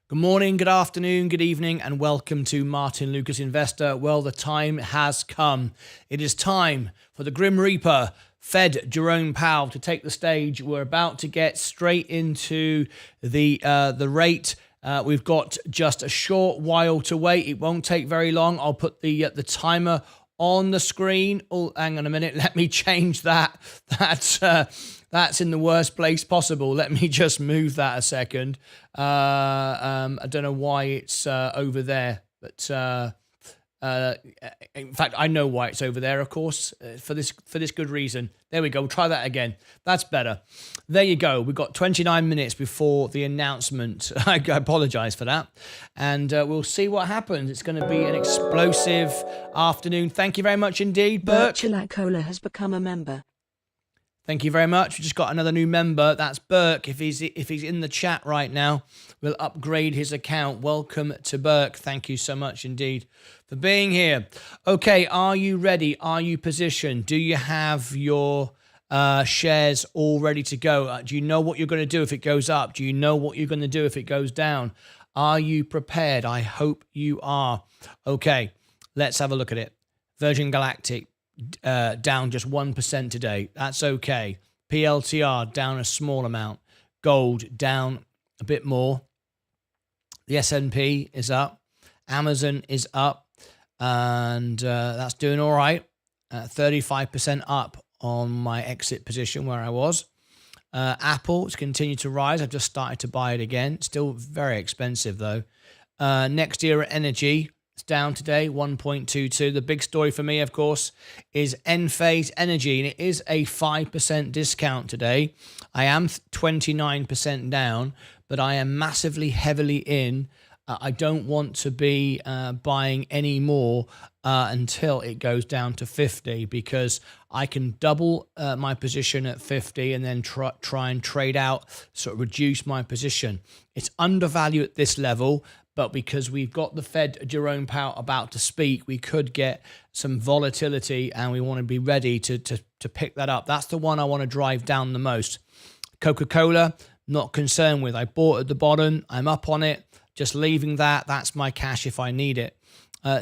Good morning, good afternoon, good evening, and welcome to Martyn Lucas Investor. Well, the time has come. It is time for the Grim Reaper, Fed Jerome Powell, to take the stage. We're about to get straight into the rate. We've got just a short while to wait. It won't take very long. I'll put the timer on the screen. Oh, hang on a minute. Let me change that. That's in the worst place possible. Let me just move that a second. I don't know why it's over there, but in fact, I know why it's over there, of course, for this good reason. There we go. We'll try that again. That's better. There you go. We've got 29 minutes before the announcement. I apologize for that. And we'll see what happens. It's going to be an explosive afternoon. Thank you very much indeed, Burke. Cola has become a member. Thank you very much. We just got another new member. That's Burke. If he's in the chat right now, we'll upgrade his account. Welcome to Burke. Thank you so much indeed for being here. Okay, are you ready? Are you positioned? Do you have your shares all ready to go? Do you know what you're going to do if it goes up? Do you know what you're going to do if it goes down? Are you prepared? I hope you are. Okay, let's have a look at it. Virgin Galactic. Down just 1% today. That's okay. PLTR down a small amount. Gold down a bit more. The S&P is up. Amazon is up. And that's doing all right. 35% up on my exit position where I was. Apple has continued to rise. I've just started to buy it again. Still very expensive though. Next Era Energy. It's down today, 1.22. The big story for me, of course, is Enphase Energy, and it is a 5% discount today. I am 29% down, but I am massively heavily in. I don't want to be buying any more until it goes down to 50, because I can double my position at 50 and then try and trade out, sort of reduce my position. It's undervalued at this level, but because we've got the Fed Jerome Powell about to speak, we could get some volatility, and we want to be ready to pick that up. That's the one I want to drive down the most. Coca-Cola, not concerned with. I bought at the bottom. I'm up on it. Just leaving that. That's my cash if I need it.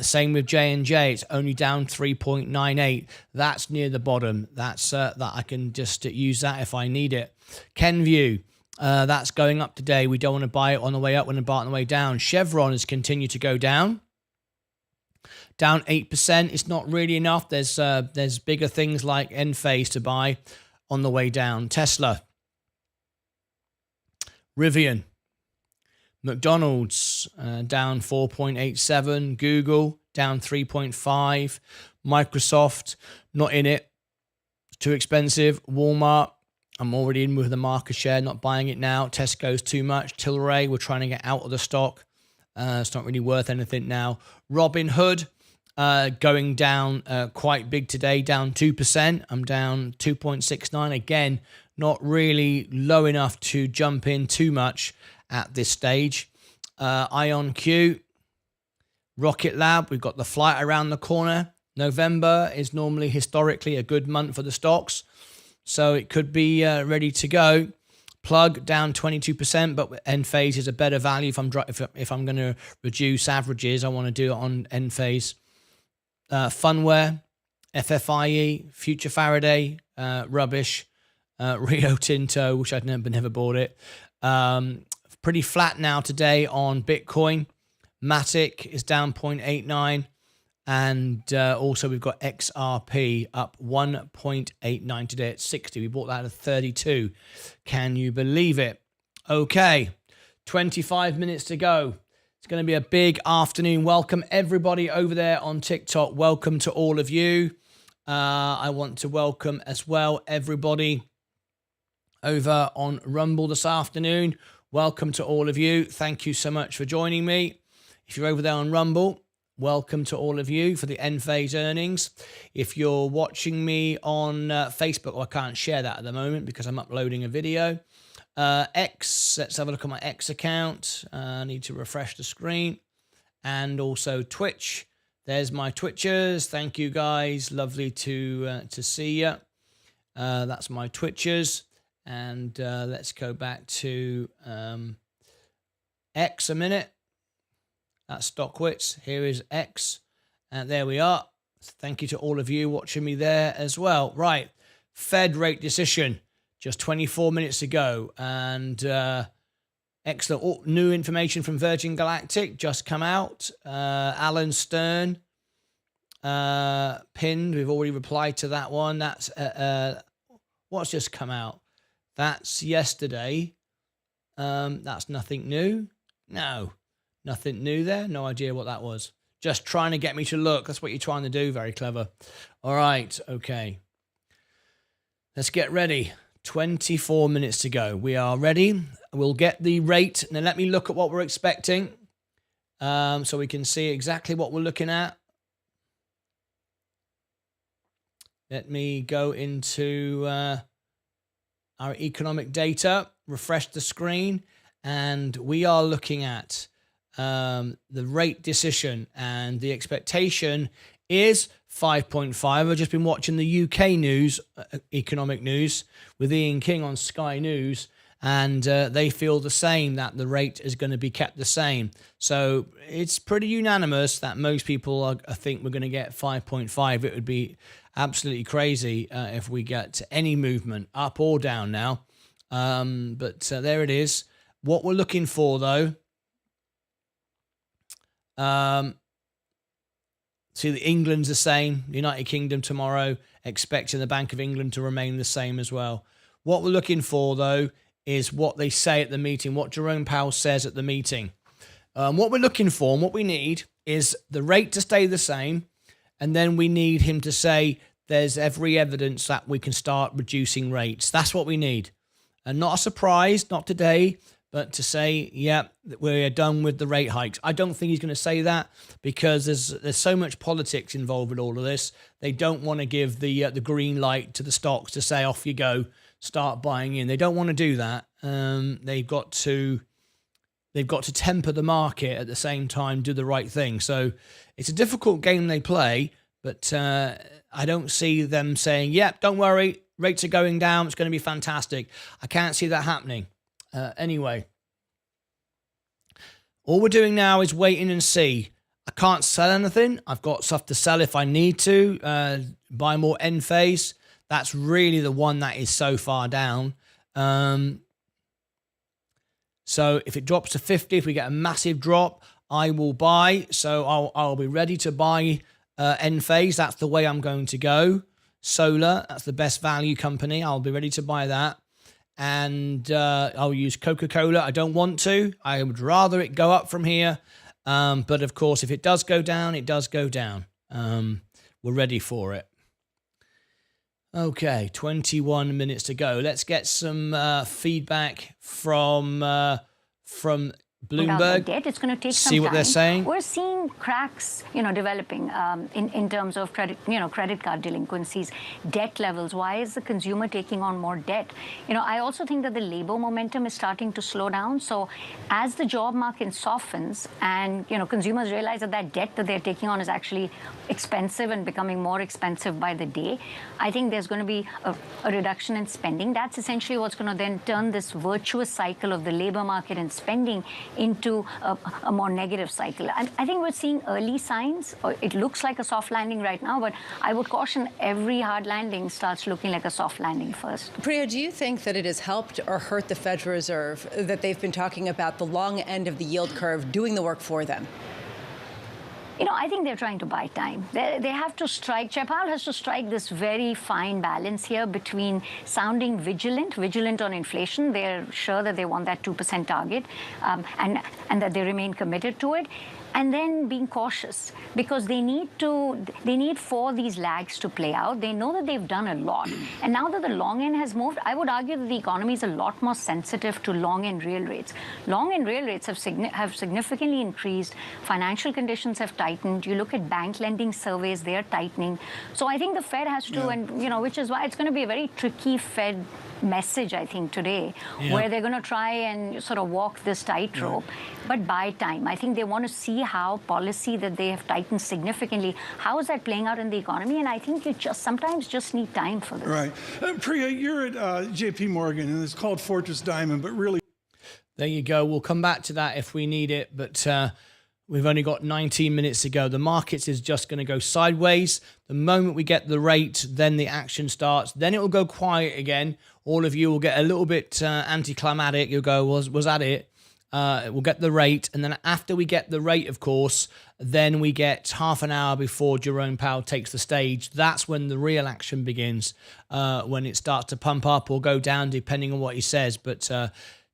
Same with J&J. It's only down 3.98. That's near the bottom. That's that I can just use that if I need it. Kenvue. That's going up today. We don't want to buy it on the way up, we want to buy it on the way down. Chevron has continued to go down. Down 8%. It's not really enough. There's bigger things like Enphase to buy on the way down. Tesla. Rivian. McDonald's down 4.87. Google down 3.5. Microsoft, not in it. It's too expensive. Walmart. I'm already in with the market share, not buying it now. Tesco's too much. Tilray, we're trying to get out of the stock. It's not really worth anything now. Robinhood, going down quite big today, down 2%. I'm down 2.69. Again, not really low enough to jump in too much at this stage. IonQ, Rocket Lab, we've got the flight around the corner. November is normally historically a good month for the stocks, so it could be ready to go. Plug down 22%, but Enphase is a better value. If I'm going to reduce averages, I want to do it on Enphase. Funware, FFIE, Future Faraday, rubbish. Rio Tinto, which I'd never bought it. Pretty flat now today on Bitcoin. Matic is down 0.89. And also we've got XRP up 1.89 today at 60. We bought that at 32. Can you believe it? Okay, 25 minutes to go. It's going to be a big afternoon. Welcome everybody over there on TikTok. Welcome to all of you. I want to welcome as well everybody over on Rumble this afternoon. Welcome to all of you. Thank you so much for joining me. If you're over there on Rumble, welcome to all of you for the Enphase earnings. If you're watching me on Facebook, well, I can't share that at the moment because I'm uploading a video. X, let's have a look at my X account. I need to refresh the screen. And also Twitch. There's my Twitchers. Thank you guys. Lovely to see you. That's my Twitchers. And let's go back to X a minute. That's Stockwits. Here is X. And there we are. Thank you to all of you watching me there as well. Right. Fed rate decision just 24 minutes ago. And excellent. New information from Virgin Galactic just come out. Alan Stern pinned. We've already replied to that one. That's what's just come out. That's yesterday. That's nothing new. No, nothing new there. No idea what that was. Just trying to get me to look. That's what you're trying to do. Very clever. All right. Okay. Let's get ready. 24 minutes to go. We are ready. We'll get the rate. Now let me look at what we're expecting, so we can see exactly what we're looking at. Let me go into our economic data, refresh the screen, and we are looking at the rate decision, and the expectation is 5.5. I've just been watching the UK news, economic news, with Ian King on Sky News, and they feel the same, that the rate is going to be kept the same. So it's pretty unanimous that most people think we're going to get 5.5. It would be absolutely crazy if we get any movement up or down now. But there it is. What we're looking for, though, see, the England's the same. United Kingdom tomorrow, expecting the Bank of England to remain the same as well. What we're looking for, though, is what they say at the meeting, what Jerome Powell says at the meeting. What we're looking for and what we need is the rate to stay the same, and then we need him to say there's every evidence that we can start reducing rates. That's what we need. And not a surprise, not today, but to say, yeah, we're done with the rate hikes. I don't think he's going to say that because there's so much politics involved with all of this. They don't want to give the green light to the stocks to say, off you go, start buying in. They don't want to do that. They've got to temper the market at the same time, do the right thing. So it's a difficult game they play, but I don't see them saying, yeah, don't worry, rates are going down, it's going to be fantastic. I can't see that happening. Anyway, all we're doing now is waiting and see. I can't sell anything. I've got stuff to sell if I need to. Buy more end phase. That's really the one that is so far down. So if it drops to 50, if we get a massive drop, I will buy. So I'll be ready to buy end phase. That's the way I'm going to go. Solar, that's the best value company. I'll be ready to buy that. And I'll use Coca-Cola. I don't want to. I would rather it go up from here. But of course, if it does go down, it does go down. We're ready for it. Okay, 21 minutes to go. Let's get some feedback from Bloomberg. Debt. It's going to take see some what time. They're saying. We're seeing cracks, developing in terms of credit, credit card delinquencies, debt levels. Why is the consumer taking on more debt? I also think that the labor momentum is starting to slow down. So as the job market softens and consumers realize that debt that they're taking on is actually expensive and becoming more expensive by the day, I think there's going to be a reduction in spending. That's essentially what's going to then turn this virtuous cycle of the labor market and spending into a more negative cycle. I think we're seeing early signs. It looks like a soft landing right now, but I would caution every hard landing starts looking like a soft landing first. Priya, do you think that it has helped or hurt the Federal Reserve that they've been talking about the long end of the yield curve doing the work for them? I think they're trying to buy time. They have to strike, Chair Powell has to strike this very fine balance here between sounding vigilant on inflation. They're sure that they want that 2% target and that they remain committed to it. And then being cautious because they need for these lags to play out. They know that they've done a lot. And now that the long end has moved, I would argue that the economy is a lot more sensitive to long end real rates. Long end real rates have significantly increased. Financial conditions have tightened. You look at bank lending surveys, they're tightening. So I think the Fed has to, and which is why it's going to be a very tricky Fed message, I think, today, where they're going to try and sort of walk this tightrope, but buy time. I think they want to see how policy that they have tightened significantly, how is that playing out in the economy? And I think you sometimes just need time for this. Right. Priya, you're at JP Morgan, and it's called Fortress Diamond, but really... There you go. We'll come back to that if we need it, but we've only got 19 minutes to go. The markets is just going to go sideways. The moment we get the rate, then the action starts. Then it will go quiet again. All of you will get a little bit anticlimactic. You'll go, was that it? We'll get the rate. And then after we get the rate, of course, then we get half an hour before Jerome Powell takes the stage. That's when the real action begins, when it starts to pump up or go down, depending on what he says. But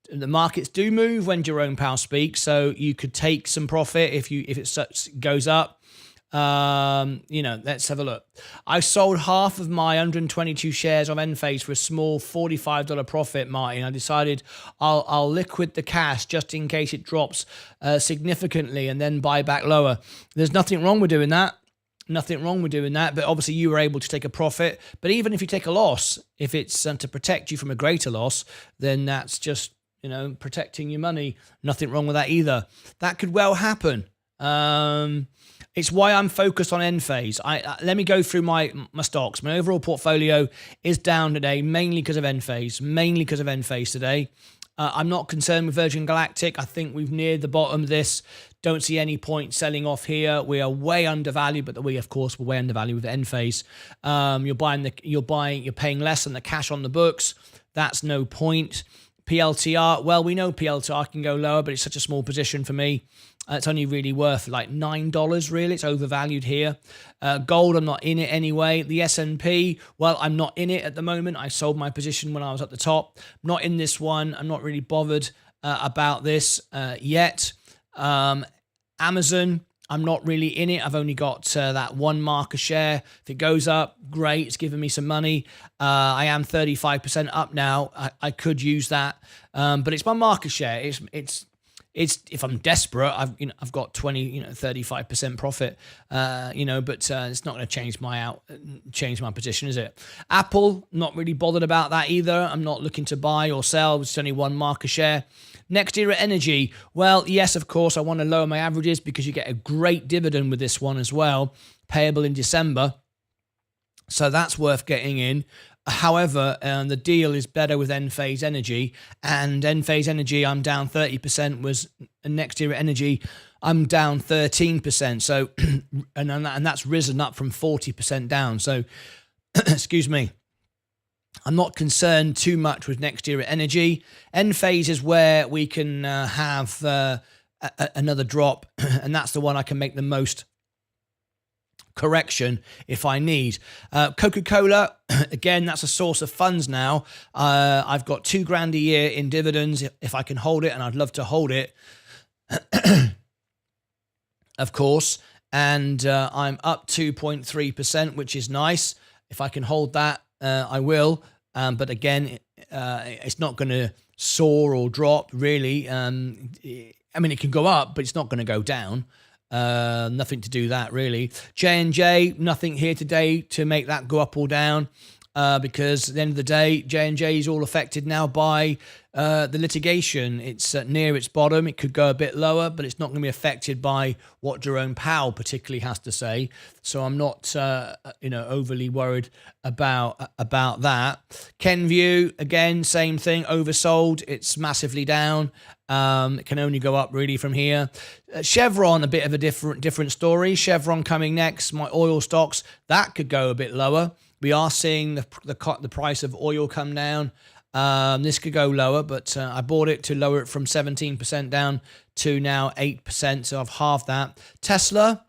the markets do move when Jerome Powell speaks, so you could take some profit if it goes up. Let's have a look. I sold half of my 122 shares of Enphase for a small $45 profit, Martyn. I decided I'll liquid the cash just in case it drops significantly and then buy back lower. There's nothing wrong with doing that. Nothing wrong with doing that, but obviously you were able to take a profit. But even if you take a loss, if it's to protect you from a greater loss, then that's just protecting your money. Nothing wrong with that either. That could well happen. It's why I'm focused on Enphase. Let me go through my stocks. My overall portfolio is down today, mainly because of Enphase today. I'm not concerned with Virgin Galactic. I think we've neared the bottom of this. Don't see any point selling off here. We are way undervalued, but of course, we're way undervalued with Enphase. You're paying less than the cash on the books. That's no point. PLTR, well, we know PLTR can go lower, but it's such a small position for me. It's only really worth like $9, really. It's overvalued here. Gold, I'm not in it anyway. The S&P, well, I'm not in it at the moment. I sold my position when I was at the top. Not in this one. I'm not really bothered about this yet. Amazon, I'm not really in it. I've only got that one market share. If it goes up, great. It's giving me some money. I am 35% up now. I could use that, but it's my market share. It's if I'm desperate, I've got 35% profit. But it's not going to change my position, is it? Apple, not really bothered about that either. I'm not looking to buy or sell. It's only one market share. Next Era Energy, well, yes, of course, I want to lower my averages because you get a great dividend with this one as well, payable in December. So that's worth getting in. However, the deal is better with Enphase Energy, and Enphase Energy, I'm down 30%, was Next Era Energy, I'm down 13%. So, and that's risen up from 40% down. So, excuse me. I'm not concerned too much with Next Era Energy. Enphase is where we can have another drop, and that's the one I can make the most correction if I need. Coca-Cola, again, that's a source of funds now. I've got $2,000 a year in dividends if I can hold it, and I'd love to hold it, of course. And I'm up 2.3%, which is nice. If I can hold that, I will. But again, it's not going to soar or drop, really. I mean, it can go up, but it's not going to go down. Nothing to do that, really. J&J, nothing here today to make that go up or down, because at the end of the day, J&J is all affected now by the litigation. It's near its bottom. It could go a bit lower, but it's not going to be affected by what Jerome Powell particularly has to say. So I'm not, overly worried about that. Kenvue, again, same thing, oversold. It's massively down. It can only go up really from here. Chevron, a bit of a different story. Chevron coming next. My oil stocks, that could go a bit lower. We are seeing the price of oil come down. This could go lower, but I bought it to lower it from 17% down to now 8%, so I've halved that. Tesla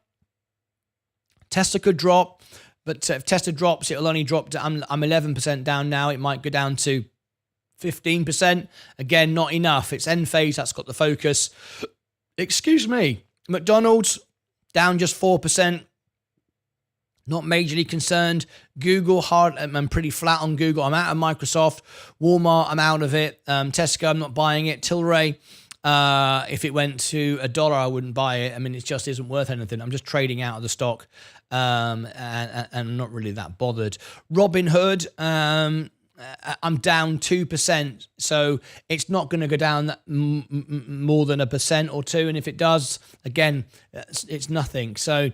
could drop, but if Tesla drops, it'll only drop to, I'm 11% down now. It might go down to 15%. Again, not enough. It's Enphase that's got the focus. Excuse me. McDonald's, down just 4%. Not majorly concerned. Google, I'm pretty flat on Google. I'm out of Microsoft. Walmart, I'm out of it. Tesco, I'm not buying it. Tilray, if it went to $1, I wouldn't buy it. I mean, it just isn't worth anything. I'm just trading out of the stock, and I'm not really that bothered. Robinhood, I'm down 2%, so it's not going to go down more than 1% or 2%. And if it does, again, it's nothing. So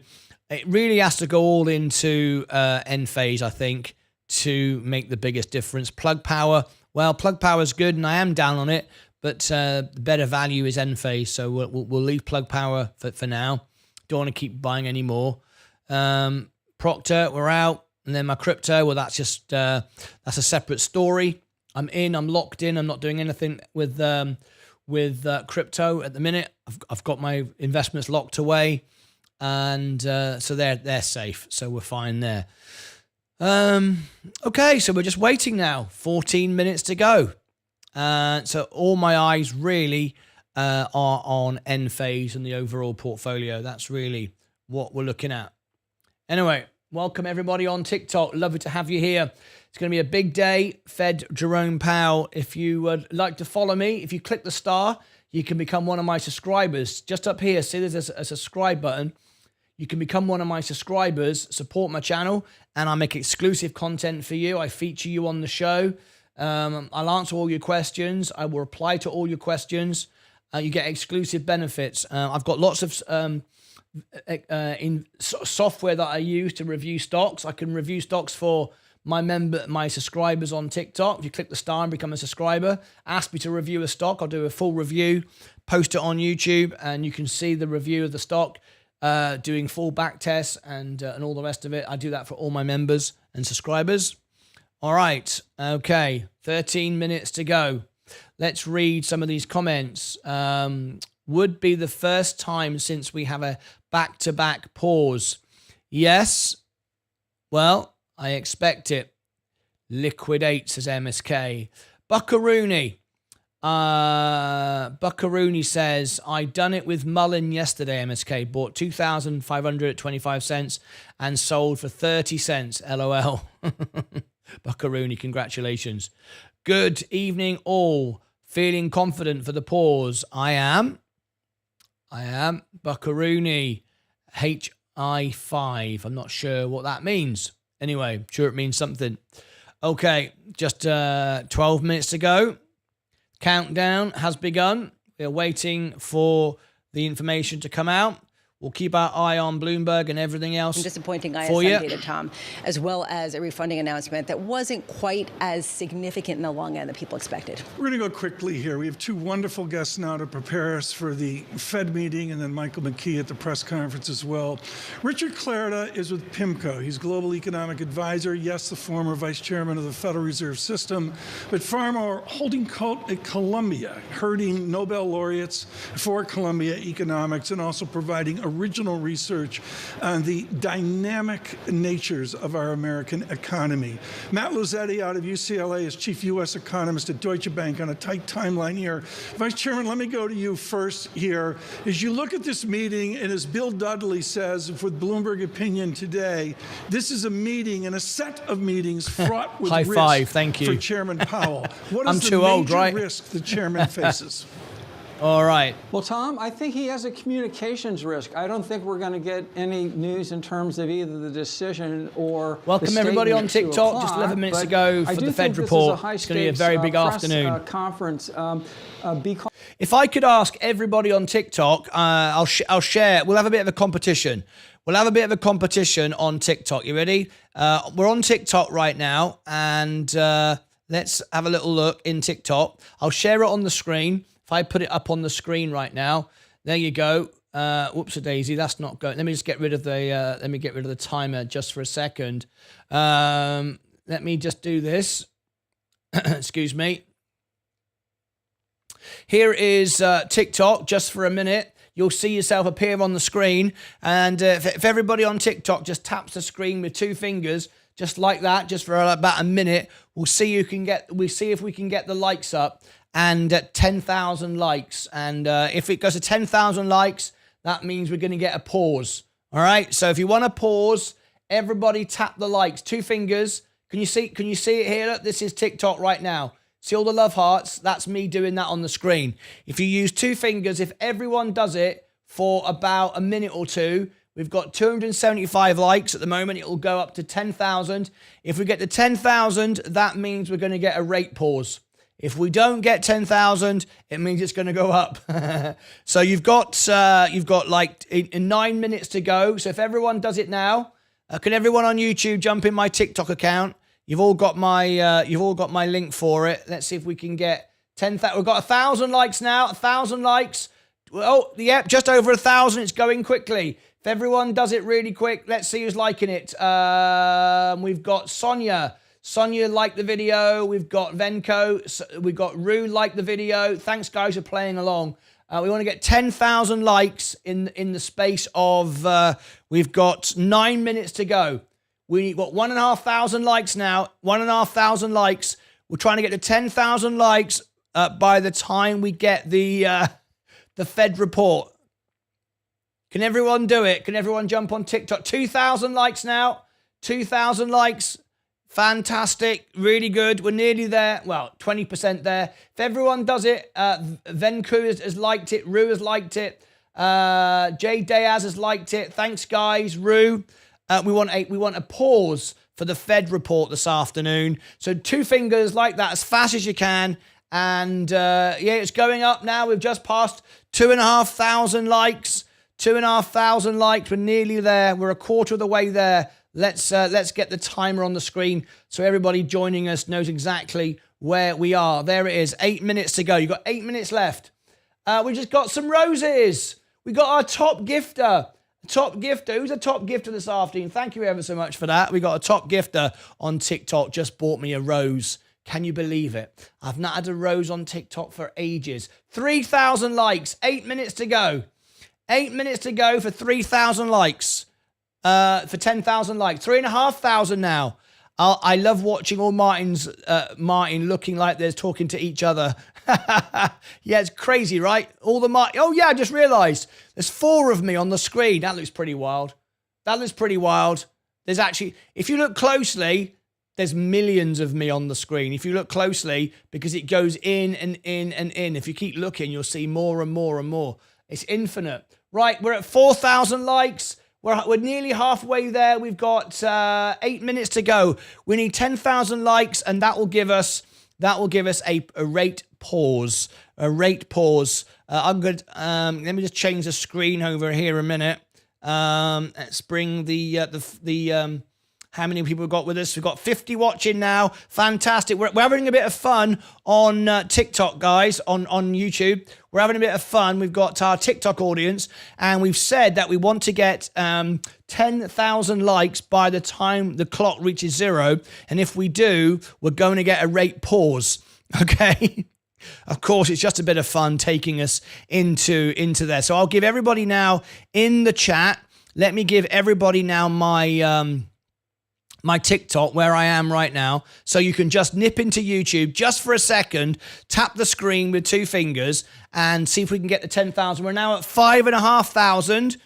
it really has to go all into Enphase, I think, to make the biggest difference. Plug Power, well, Plug Power is good, and I am down on it, but the better value is end phase. So we'll leave plug power for now. Don't want to keep buying any more. Procter, we're out. And then my crypto, well, that's just that's a separate story. I'm locked in. I'm not doing anything with crypto at the minute. I've got my investments locked away, and so they're safe. So we're fine there. Okay, so we're just waiting now. 14 minutes to go. So all my eyes really are on end phase and the overall portfolio. That's really what we're looking at. Anyway, welcome everybody on TikTok. Lovely to have you here. It's going to be a big day. Fed Jerome Powell. If you would like to follow me, if you click the star, you can become one of my subscribers. Just up here, see there's a subscribe button. You can become one of my subscribers, support my channel, and I make exclusive content for you. I feature you on the show. I'll answer all your questions. I will reply to all your questions. You get exclusive benefits. I've got lots of software that I use to review stocks. I can review stocks for my subscribers on TikTok. If you click the star and become a subscriber, ask me to review a stock. I'll do a full review, post it on YouTube, and you can see the review of the stock, doing full back tests and all the rest of it. I do that for all my members and subscribers. All right. Okay. 13 minutes to go. Let's read some of these comments. Would be the first time since we have a back-to-back pause. Yes. Well, I expect it. Liquidate, says MSK. Buckaroony. Buckaroony says, I done it with Mullen yesterday, MSK. Bought 2,500 at 25 cents and sold for 30 cents. LOL. Buckaroony, congratulations. Good evening, all. Feeling confident for the pause. I am. Buckaroony. HI5. I'm not sure what that means. Anyway, sure it means something. Okay, just 12 minutes to go. Countdown has begun. We're waiting for the information to come out. We'll keep our eye on Bloomberg and everything else. Some disappointing ISM data, Tom, as well as a refunding announcement that wasn't quite as significant in the long end that people expected. We're going to go quickly here. We have two wonderful guests now to prepare us for the Fed meeting, and then Michael McKee at the press conference as well. Richard Clarida is with PIMCO. He's Global Economic Advisor, yes, the former vice chairman of the Federal Reserve System, but far more holding coat at Columbia, herding Nobel laureates for Columbia economics and also providing original research on the dynamic natures of our American economy. Matt Luzetti out of UCLA is chief U.S. economist at Deutsche Bank on a tight timeline here. Vice Chairman, let me go to you first here. As you look at this meeting, and as Bill Dudley says with Bloomberg Opinion today, this is a meeting and a set of meetings fraught with High risk five, thank you. for Chairman Powell. What is I'm the too major old, right? risk the chairman faces? All right. Well, Tom, I think he has a communications risk. I don't think we're going to get any news in terms of either the decition or welcome the everybody on statement at 2 TikTok. Just o'clock, 11 minutes but to go I for do the Fed think this is report. a It's going to be a very big press, afternoon. Conference. Because if I could ask everybody on TikTok, I'll share. We'll have a bit of a competition. We'll have a bit of a competition on TikTok. You ready? We're on TikTok right now, and let's have a little look in TikTok. I'll share it on the screen. If I put it up on the screen right now, there you go. Whoops-a-daisy, that's not going. Let me just get rid of the timer just for a second. Let me just do this. Excuse me. Here is TikTok, just for a minute. You'll see yourself appear on the screen. And if everybody on TikTok just taps the screen with two fingers, just like that, just for about a minute, we'll see if we can get the likes up. And at 10,000 likes. And if it goes to 10,000 likes, that means we're going to get a pause. All right. So if you want to pause, everybody tap the likes. Two fingers. Can you see it here? Look, this is TikTok right now. See all the love hearts? That's me doing that on the screen. If you use two fingers, if everyone does it for about a minute or two, we've got 275 likes at the moment. It'll go up to 10,000. If we get to 10,000, that means we're going to get a rate pause. If we don't get 10,000, it means it's going to go up. So you've got like in 9 minutes to go. So if everyone does it now, can everyone on YouTube jump in my TikTok account? You've all got my link for it. Let's see if we can get 10,000. We've got 1,000 likes now. 1,000 likes. Oh, yep, just over 1,000. It's going quickly. If everyone does it really quick, let's see who's liking it. We've got Sonia. Sonia liked the video. We've got Venko. We've got Rue liked the video. Thanks, guys, for playing along. We want to get 10,000 likes in the space of, we've got 9 minutes to go. We've got 1,500 likes now. 1,500 likes. We're trying to get to 10,000 likes by the time we get the Fed report. Can everyone do it? Can everyone jump on TikTok? 2,000 likes now. 2,000 likes. Fantastic. Really good. We're nearly there. Well, 20% there. If everyone does it, Venku has liked it. Rue has liked it. Jay Diaz has liked it. Thanks, guys. Rue. We want a pause for the Fed report this afternoon. So 2 fingers like that as fast as you can. And yeah, it's going up now. We've just passed 2,500 likes. 2,500 likes. We're nearly there. We're a quarter of the way there. Let's get the timer on the screen so everybody joining us knows exactly where we are. There it is. 8 minutes to go. You've got 8 minutes left. We just got some roses. We got our top gifter. Top gifter. Who's a top gifter this afternoon? Thank you ever so much for that. We got a top gifter on TikTok. Just bought me a rose. Can you believe it? I've not had a rose on TikTok for ages. 3,000 likes. 8 minutes to go. 8 minutes to go for 3,000 likes. For 10,000 likes. 3,500 now. I love watching all Martyn looking like they're talking to each other. Yeah, it's crazy, right? All the Oh, yeah, I just realised. There's 4 of me on the screen. That looks pretty wild. That looks pretty wild. There's actually, if you look closely, there's millions of me on the screen. If you look closely, because it goes in and in and in. If you keep looking, you'll see more and more and more. It's infinite. Right, we're at 4,000 likes. We're nearly halfway there. We've got 8 minutes to go. We need 10,000 likes, and that will give us a rate pause. A rate pause. I'm good. Let me just change the screen over here a minute. Let's bring the how many people we've got with us? We've got 50 watching now. Fantastic. We're having a bit of fun on TikTok, guys, on YouTube. We're having a bit of fun. We've got our TikTok audience, and we've said that we want to get 10,000 likes by the time the clock reaches 0. And if we do, we're going to get a rate pause. Okay? Of course, it's just a bit of fun taking us into there. So I'll give everybody now in the chat. Let me give everybody now my TikTok, where I am right now. So you can just nip into YouTube just for a second, tap the screen with 2 fingers and see if we can get to 10,000. We're now at 5,500.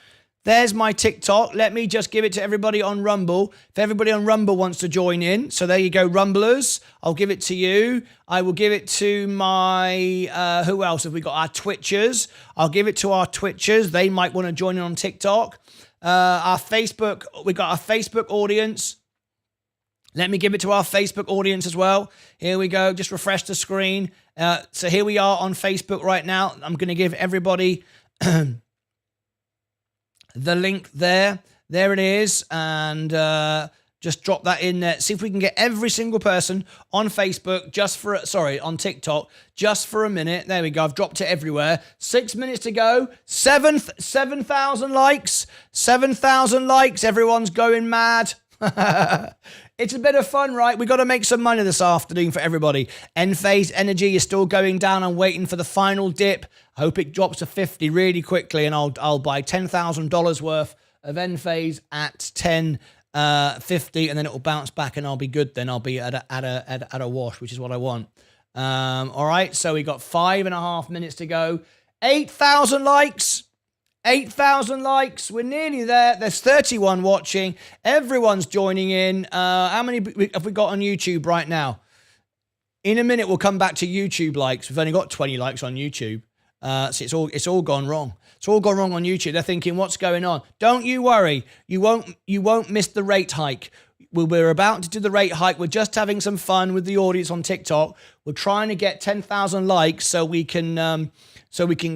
There's my TikTok. Let me just give it to everybody on Rumble. If everybody on Rumble wants to join in. So there you go, Rumblers. I'll give it to you. I will give it to my, who else have we got? Our Twitchers. I'll give it to our Twitchers. They might want to join in on TikTok. Our Facebook, we got our Facebook audience. Let me give it to our Facebook audience as well. Here we go. Just refresh the screen. So here we are on Facebook right now. I'm going to give everybody the link there. There it is. And just drop that in there. See if we can get every single person on Facebook on TikTok, just for a minute. There we go. I've dropped it everywhere. 6 minutes to go. 7,000 likes. 7,000 likes. Everyone's going mad. It's a bit of fun, right? We got to make some money this afternoon for everybody. Enphase Energy is still going down. I'm waiting for the final dip. I hope it drops to 50 really quickly, and I'll buy $10,000 worth of Enphase at 10.50, and then it will bounce back, and I'll be good. Then I'll be at a wash, which is what I want. All right. So we got 5.5 minutes to go. 8,000 likes. 8,000 likes. We're nearly there. There's 31 watching. Everyone's joining in. How many have we got on YouTube right now? In a minute, we'll come back to YouTube likes. We've only got 20 likes on YouTube. So it's all gone wrong. It's all gone wrong on YouTube. They're thinking, what's going on? Don't you worry. You won't miss the rate hike. We're about to do the rate hike. We're just having some fun with the audience on TikTok. We're trying to get 10,000 likes so we can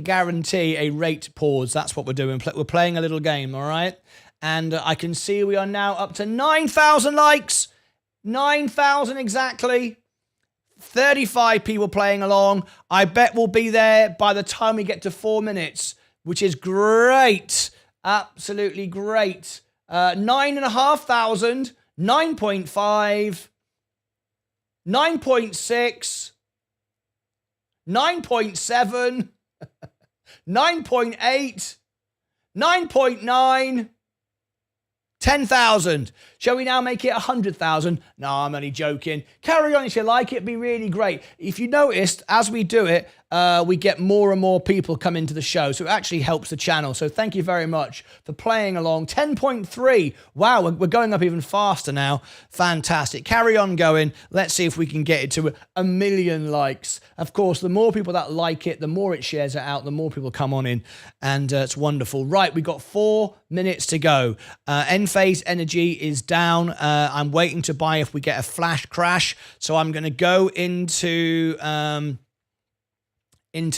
guarantee a rate pause. That's what we're doing. We're playing a little game, all right? And I can see we are now up to 9,000 likes. 9,000 exactly. 35 people playing along. I bet we'll be there by the time we get to 4 minutes, which is great. Absolutely great. 9,500, 9.5, 9.6, 9.7, 9.8, 9.9, 10,000. Shall we now make it 100,000? No, I'm only joking. Carry on if you like. It'd be really great. If you noticed, as we do it, we get more and more people come into the show. So it actually helps the channel. So thank you very much for playing along. 10.3. Wow, we're going up even faster now. Fantastic. Carry on going. Let's see if we can get it to 1 million likes. Of course, the more people that like it, the more it shares it out, the more people come on in. And it's wonderful. Right, we've got 4 minutes to go. Enphase Energy is down. I'm waiting to buy if we get a flash crash. So I'm going to go into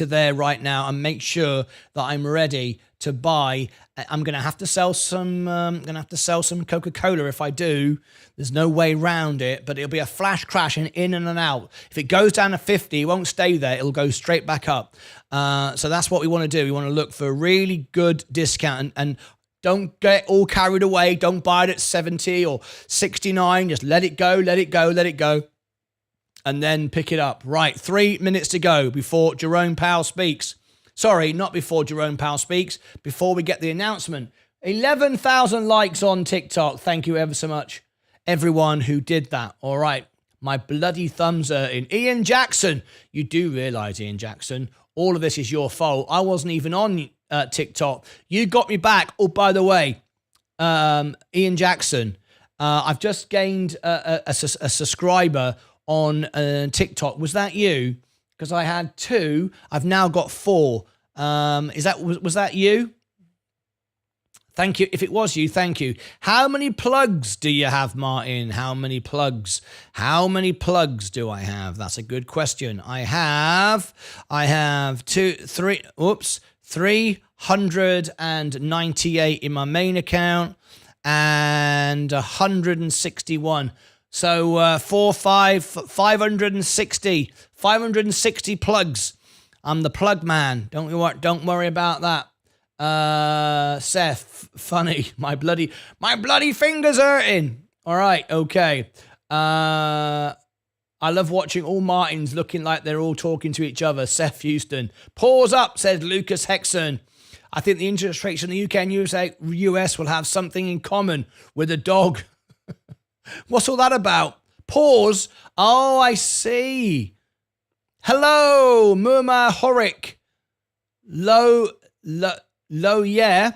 there right now and make sure that I'm ready to buy. I'm going to have to sell some. Some Coca-Cola if I do. There's no way around it, but it'll be a flash crash and in and out. If it goes down to 50, it won't stay there. It'll go straight back up. So that's what we want to do. We want to look for a really good discount and don't get all carried away. Don't buy it at 70 or 69. Just let it go, let it go, let it go. And then pick it up. Right, 3 minutes to go before Jerome Powell speaks. Sorry, not before Jerome Powell speaks. Before we get the announcement. 11,000 likes on TikTok. Thank you ever so much, everyone who did that. All right, my bloody thumbs are in. Ian Jackson. You do realise, Ian Jackson, all of this is your fault. I wasn't even on TikTok. You got me back. Oh, by the way, Ian Jackson, I've just gained a subscriber on TikTok. Was that you? Because I had 2. I've now got 4. Was that you? Thank you. If it was you, thank you. How many plugs do you have, Martyn? How many plugs? How many plugs do I have? That's a good question. I have 398 in my main account and 161. So 560 plugs. I'm the plug man. Don't worry about that. Seth, funny. My bloody fingers hurting. All right, okay. I love watching all Martins looking like they're all talking to each other. Seth Houston. Pause up, says Lucas Hexon. I think the interest rates in the UK and US will have something in common with a dog. What's all that about? Pause. Oh, I see. Hello, Murma Horik. Low, yeah.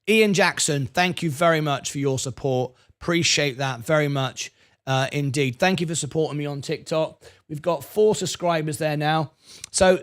Ian Jackson, thank you very much for your support. Appreciate that very much indeed. Thank you for supporting me on TikTok. We've got 4 subscribers there now. So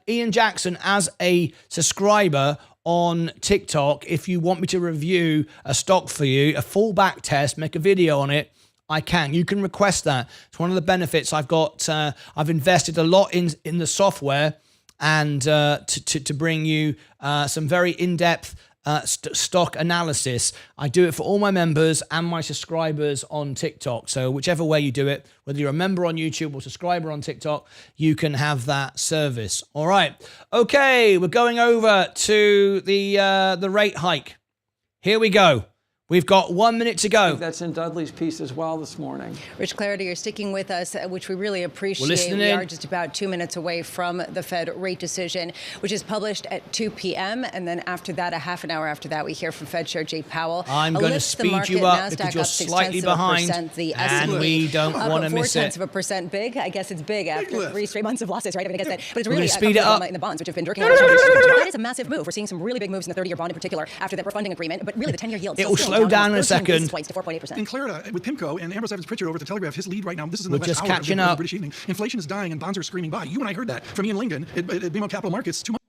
Ian Jackson, as a subscriber on TikTok, if you want me to review a stock for you, a full back test, make a video on it, I can. You can request that. It's one of the benefits I've got. I've invested a lot in the software and to bring you some very in-depth stock analysis. I do it for all my members and my subscribers on TikTok. So whichever way you do it, whether you're a member on YouTube or subscriber on TikTok, you can have that service. All right. Okay, we're going over to the rate hike. Here we go. We've got 1 minute to go. That's in Dudley's piece as well this morning. Rich Clarity, you're sticking with us, which we really appreciate. We're listening we in. are just about 2 minutes away from the Fed rate decision, which is published at 2 p.m. And then after that, a half an hour after that, we hear from Fed Chair Powell. I'm going to speed you up because you're slightly behind, and we don't want to miss it. 0.4% big. I guess it's big after 3 straight months of losses, right? I mean, I guess that, but it's really speed it up in the bonds, which have been jerking out. That is a massive move. We're seeing some really big moves in the 30-year bond in particular after the funding agreement, but really the 10-year yield. It will slow down in a second. Points to 4.8%. In Clarida, with PIMCO and Ambrose Evans-Pritchard over at the Telegraph, his lead right now, this is in the We're last just hour catching of the up. British evening. Inflation is dying and bonds are screaming buy. You and I heard that from Ian Lingdon at BMO Capital Markets 2 months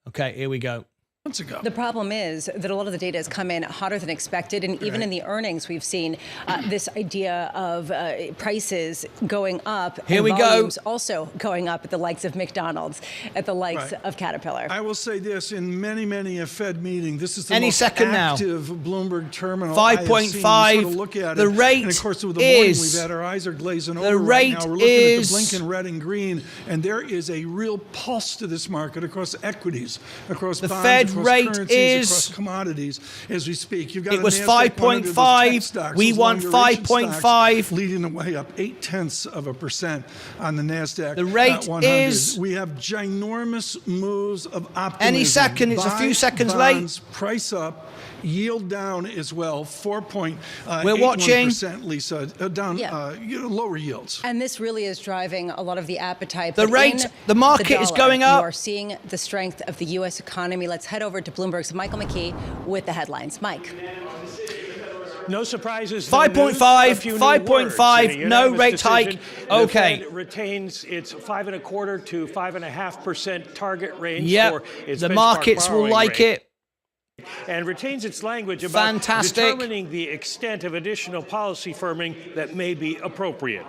Okay, here we go. months ago. The problem is that a lot of the data has come in hotter than expected, and even in the earnings, we've seen this idea of prices going up. Here and we go. volumes also going up at the likes of McDonald's, at the likes Right. of Caterpillar. I will say this, in many a Fed meeting, this is the Any most second now. active Bloomberg terminal 5.5. I have seen. You sort of look at The it, rate and of course, with the morning, is- we've had our eyes are glazing the over right now. rate We're looking is- at the blinking red and green, and there is a real pulse to this market across equities, across The bonds, Fed across rate currencies, is- across commodities as we speak. You've got It a was NASDAQ 100, those 5.5. tech stocks, We those want long-duration 5.5. stocks, leading the way up 0.8% on the NASDAQ. The rate 100. is- We have ginormous moves of optimism. Any second, it's a few Buy seconds bonds, late. Price up, yield down as well. 4.81%, We're watching. Lisa, down. Yeah. Lower yields. And this really is driving a lot of the appetite. The But rate- in the market is dollar, going up. You are seeing the strength of the U.S. economy. Let's head over to Bloomberg's Michael McKee with the headlines. Mike. No surprises. 5.5, 5.5, In a no unanimous rate decision, hike. Okay. The Fed retains its 5.25% to 5.5% target range Yep. for its The benchmark markets will borrowing like rate, it. and retains its language about Fantastic. determining the extent of additional policy firming that may be appropriate.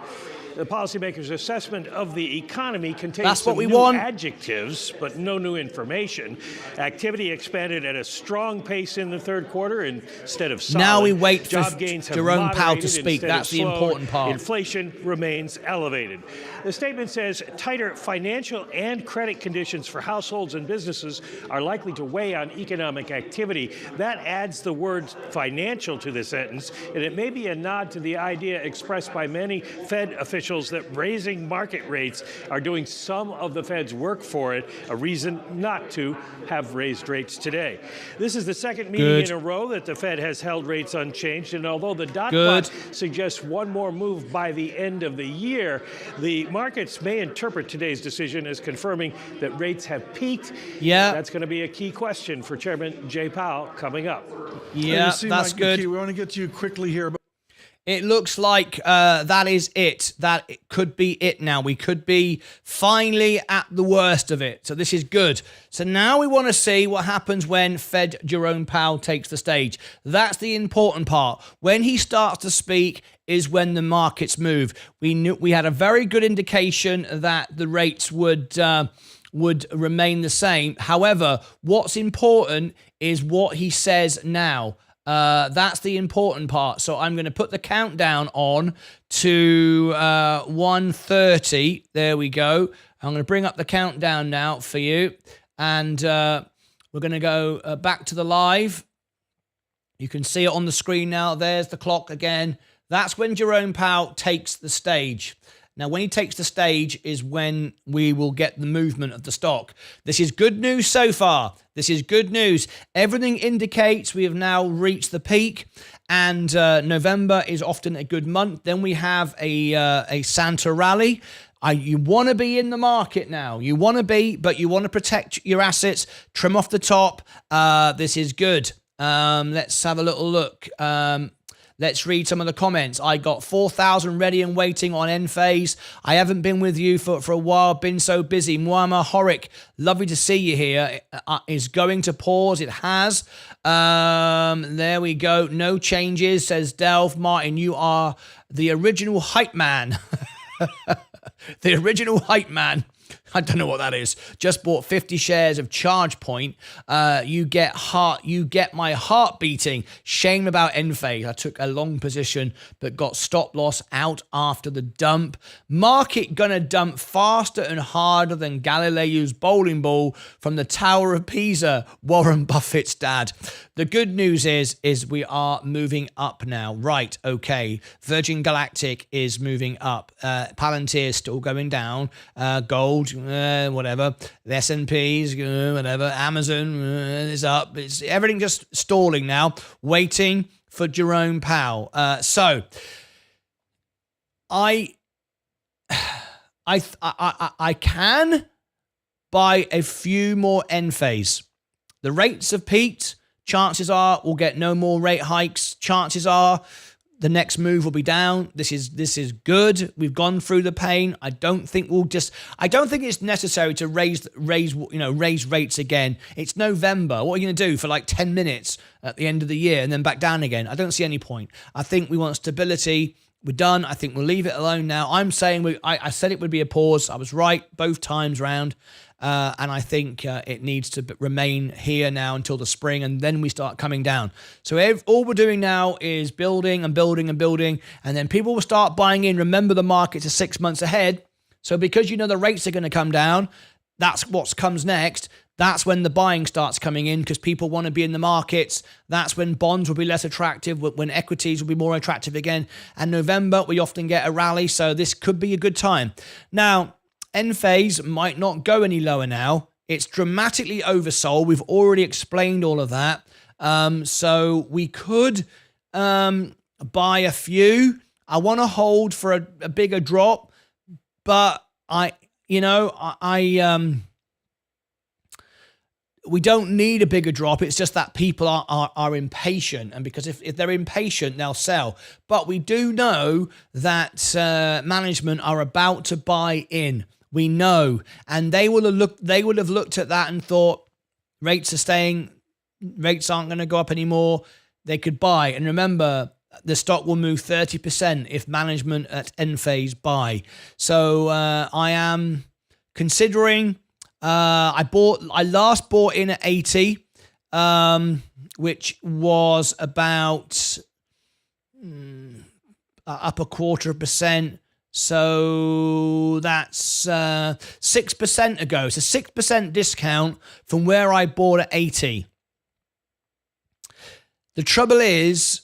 The policymakers' assessment of the economy contains That's what some we new want. adjectives, but no new information. Activity expanded at a strong pace in the third quarter instead of solid. Now we wait for Job gains have Jerome Powell to moderated speak. instead of That's the slowed. important part. Inflation remains elevated. The statement says tighter financial and credit conditions for households and businesses are likely to weigh on economic activity. That adds the word financial to the sentence, and it may be a nod to the idea expressed by many Fed officials that raising market rates are doing some of the Fed's work for it, a reason not to have raised rates today. This is the second meeting Good. in a row that the Fed has held rates unchanged, and although the dot Good. plot suggests one more move by the end of the year, the markets may interpret today's decision as confirming that rates have peaked. Yeah. That's going to be a key question for Chairman Jay Powell coming up. Yeah, You see, that's Mike good. McKee, we want to get to you quickly here. It looks like that is it. That it could be it now. We could be finally at the worst of it. So this is good. So now we want to see what happens when Fed Jerome Powell takes the stage. That's the important part. When he starts to speak is when the markets move. We had a very good indication that the rates would remain the same. However, what's important is what he says now. That's the important part. So I'm going to put the countdown on to 1:30. There we go. I'm going to bring up the countdown now for you. And we're going to go back to the live. You can see it on the screen now. There's the clock again. That's when Jerome Powell takes the stage. Now, when he takes the stage is when we will get the movement of the stock. This is good news so far. This is good news. Everything indicates we have now reached the peak, and November is often a good month. Then we have a Santa rally. You want to be in the market now. You want to be, but you want to protect your assets, trim off the top. This is good. Let's have a little look. Let's read some of the comments. I got 4,000 ready and waiting on end phase. I haven't been with you for a while. Been so busy. Muammar Horik, lovely to see you here. Is going to pause. It has. There we go. No changes, says Delph. Martyn, you are the original hype man. The original hype man. I don't know what that is. Just bought 50 shares of ChargePoint. You get my heart beating. Shame about Enphase. I took a long position, but got stop loss out after the dump. Market gonna dump faster and harder than Galileo's bowling ball from the Tower of Pisa. Warren Buffett's dad. The good news is we are moving up now. Right, okay. Virgin Galactic is moving up. Palantir is still going down. Gold, whatever. The S&P's, whatever. Amazon is up. It's everything just stalling now, waiting for Jerome Powell. So I can buy a few more Enphase. The rates have peaked. Chances are we'll get no more rate hikes. Chances are the next move will be down. This is good. We've gone through the pain. I don't think it's necessary to raise rates again. It's November. What are you going to do for like 10 minutes at the end of the year and then back down again? I don't see any point. I think we want stability. We're done. I think we'll leave it alone now. I'm saying I said it would be a pause. I was right both times round. And I think it needs to remain here now until the spring, and then we start coming down. So all we're doing now is building and building and building, and then people will start buying in. Remember, the markets are 6 months ahead. So because the rates are going to come down, that's what comes next. That's when the buying starts coming in because people want to be in the markets. That's when bonds will be less attractive, when equities will be more attractive again. And November, we often get a rally, so this could be a good time. Now, end phase might not go any lower now. It's dramatically oversold. We've already explained all of that. So we could buy a few. I want to hold for a bigger drop, but we don't need a bigger drop. It's just that people are impatient. And because if they're impatient, they'll sell. But we do know that management are about to buy in. We know. And they would have looked at that and thought, rates aren't going to go up anymore. They could buy. And remember, the stock will move 30% if management at end phase buy. So I am considering... I last bought in at 80, which was about up 0.25%. So that's 6% ago. It's a 6% discount from where I bought at 80. The trouble is,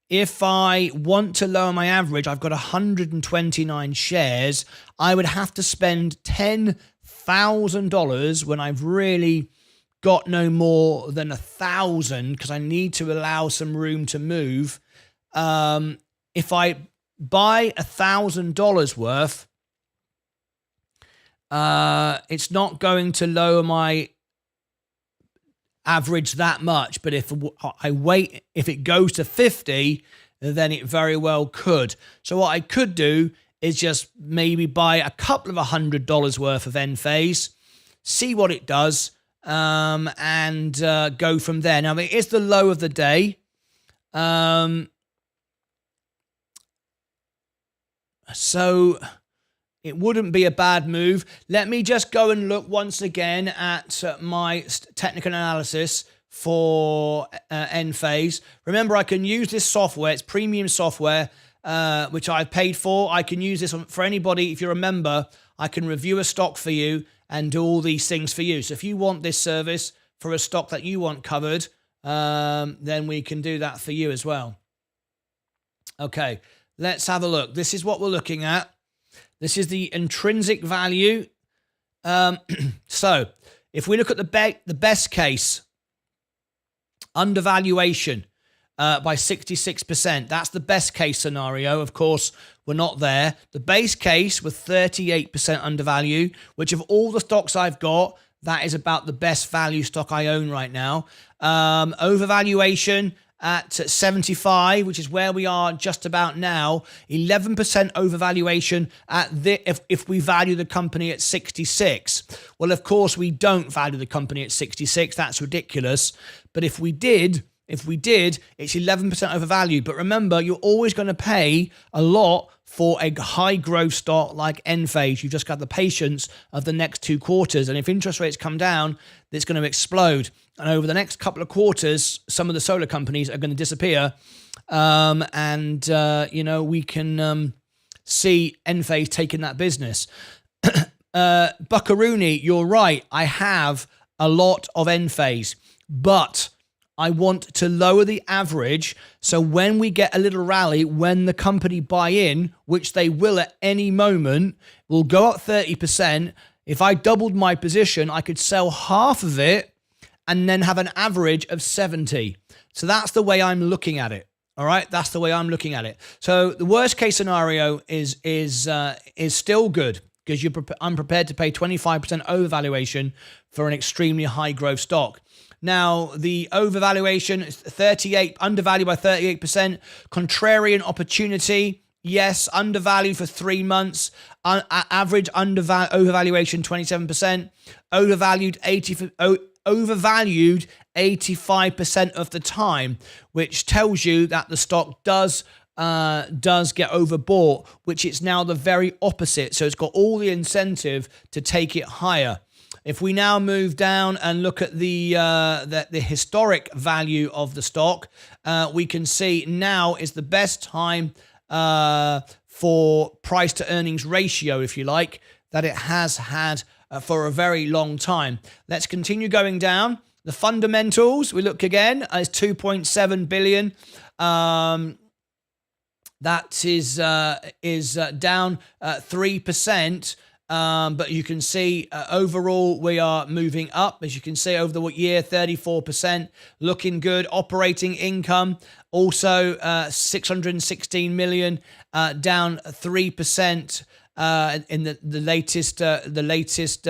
if I want to lower my average, I've got 129 shares. I would have to spend $10,000 when I've really got no more than 1,000 because I need to allow some room to move. If I buy $1,000 worth, it's not going to lower my average that much. But if I wait, if it goes to 50, then it very well could. So what I could do is just maybe buy a couple of $100 worth of end phase, see what it does, and go from there. Now, it is the low of the day. So it wouldn't be a bad move. Let me just go and look once again at my technical analysis for end phase. Remember, I can use this software. It's premium software, which I've paid for. I can use this for anybody. If you're a member, I can review a stock for you and do all these things for you. So if you want this service for a stock that you want covered, then we can do that for you as well. Okay, let's have a look. This is what we're looking at. This is the intrinsic value. So if we look at the best case, undervaluation by 66%. That's the best case scenario. Of course, we're not there. The base case with 38% undervalue, which of all the stocks I've got, that is about the best value stock I own right now. Overvaluation at 75, which is where we are just about now. 11% overvaluation at if we value the company at 66. Well, of course, we don't value the company at 66. That's ridiculous. But if we did, it's 11% overvalued. But remember, you're always going to pay a lot for a high growth stock like Enphase. You've just got the patience of the next 2 quarters. And if interest rates come down, it's going to explode. And over the next couple of quarters, some of the solar companies are going to disappear. We can see Enphase taking that business. Buckaroony, you're right. I have a lot of Enphase, but I want to lower the average. So when we get a little rally, when the company buy in, which they will at any moment, will go up 30%. If I doubled my position, I could sell half of it and then have an average of 70. So that's the way I'm looking at it. All right, that's the way I'm looking at it. So the worst case scenario is still good because I'm prepared to pay 25% overvaluation for an extremely high growth stock. Now, the overvaluation is 38, undervalued by 38%. Contrarian opportunity, yes, undervalued for 3 months. Average overvaluation 27%. Overvalued 85% of the time, which tells you that the stock does get overbought, which it's now the very opposite. So it's got all the incentive to take it higher. If we now move down and look at the historic value of the stock, we can see now is the best time for price to earnings ratio, if you like, that it has had for a very long time. Let's continue going down. The fundamentals, we look again, is 2.7 billion. That is down 3%. But you can see overall we are moving up. As you can see over the year, 34%, looking good. Operating income also 616 million, down 3% in the latest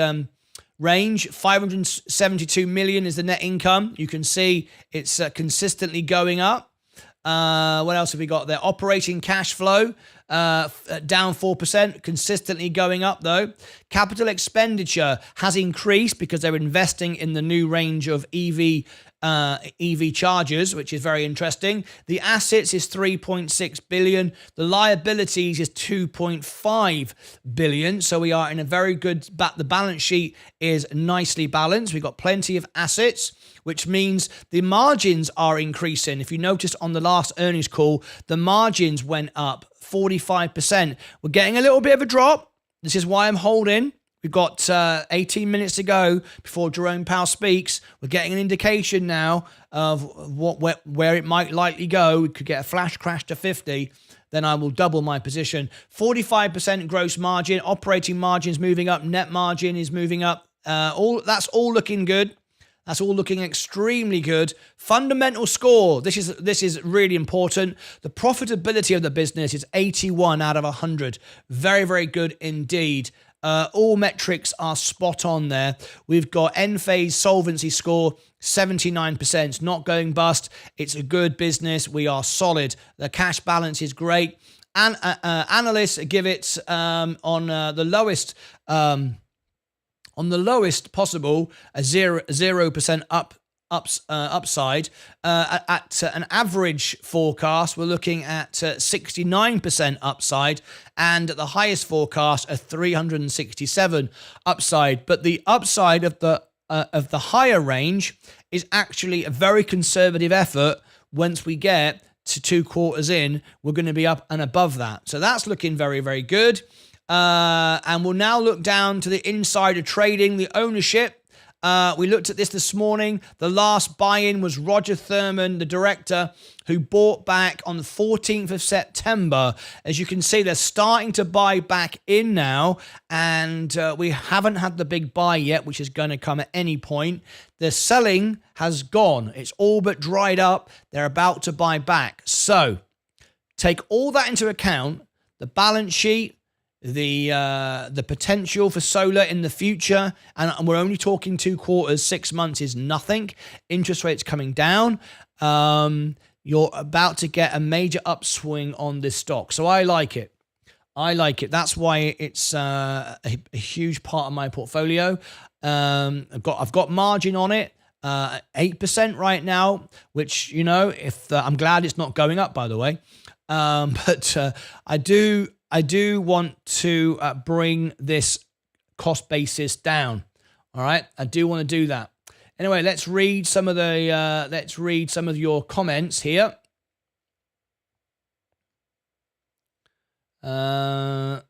range. 572 million is the net income. You can see it's consistently going up. What else have we got there? Operating cash flow down 4%, consistently going up though. Capital expenditure has increased because they're investing in the new range of EV chargers, which is very interesting. The assets is 3.6 billion. The liabilities is 2.5 billion. So we are in a very good, the balance sheet is nicely balanced. We've got plenty of assets, which means the margins are increasing. If you noticed on the last earnings call, the margins went up 45%. We're getting a little bit of a drop. This is why I'm holding. We've got 18 minutes to go before Jerome Powell speaks. We're getting an indication now of where it might likely go. We could get a flash crash to 50. Then I will double my position. 45% gross margin. Operating margins moving up. Net margin is moving up. That's all looking good. That's all looking extremely good. Fundamental score. This is really important. The profitability of the business is 81 out of 100. Very, very good indeed. All metrics are spot on there. We've got end-phase solvency score, 79%. It's not going bust. It's a good business. We are solid. The cash balance is great. And analysts give it on the lowest... on the lowest possible, a 0% upside. At an average forecast, we're looking at 69% upside, and at the highest forecast, a 367 upside. But the upside of the higher range is actually a very conservative effort. Once we get to 2 quarters in, we're going to be up and above that. So that's looking very, very good. And we'll now look down to the insider trading, the ownership. We looked at this morning. The last buy-in was Roger Thurman, the director, who bought back on the 14th of September. As you can see, they're starting to buy back in now, and we haven't had the big buy yet, which is going to come at any point. The selling has gone. It's all but dried up. They're about to buy back. So take all that into account, the balance sheet, the potential for solar in the future, and we're only talking 2 quarters. 6 months is nothing. Interest rates coming down. You're about to get a major upswing on this stock, so I like it. That's why it's a huge part of my portfolio. I've got margin on it, 8% right now, which, you know, if I'm glad it's not going up, by the way. But I do want to bring this cost basis down. All right, I do want to do that. Anyway, let's read some of your comments here. Oh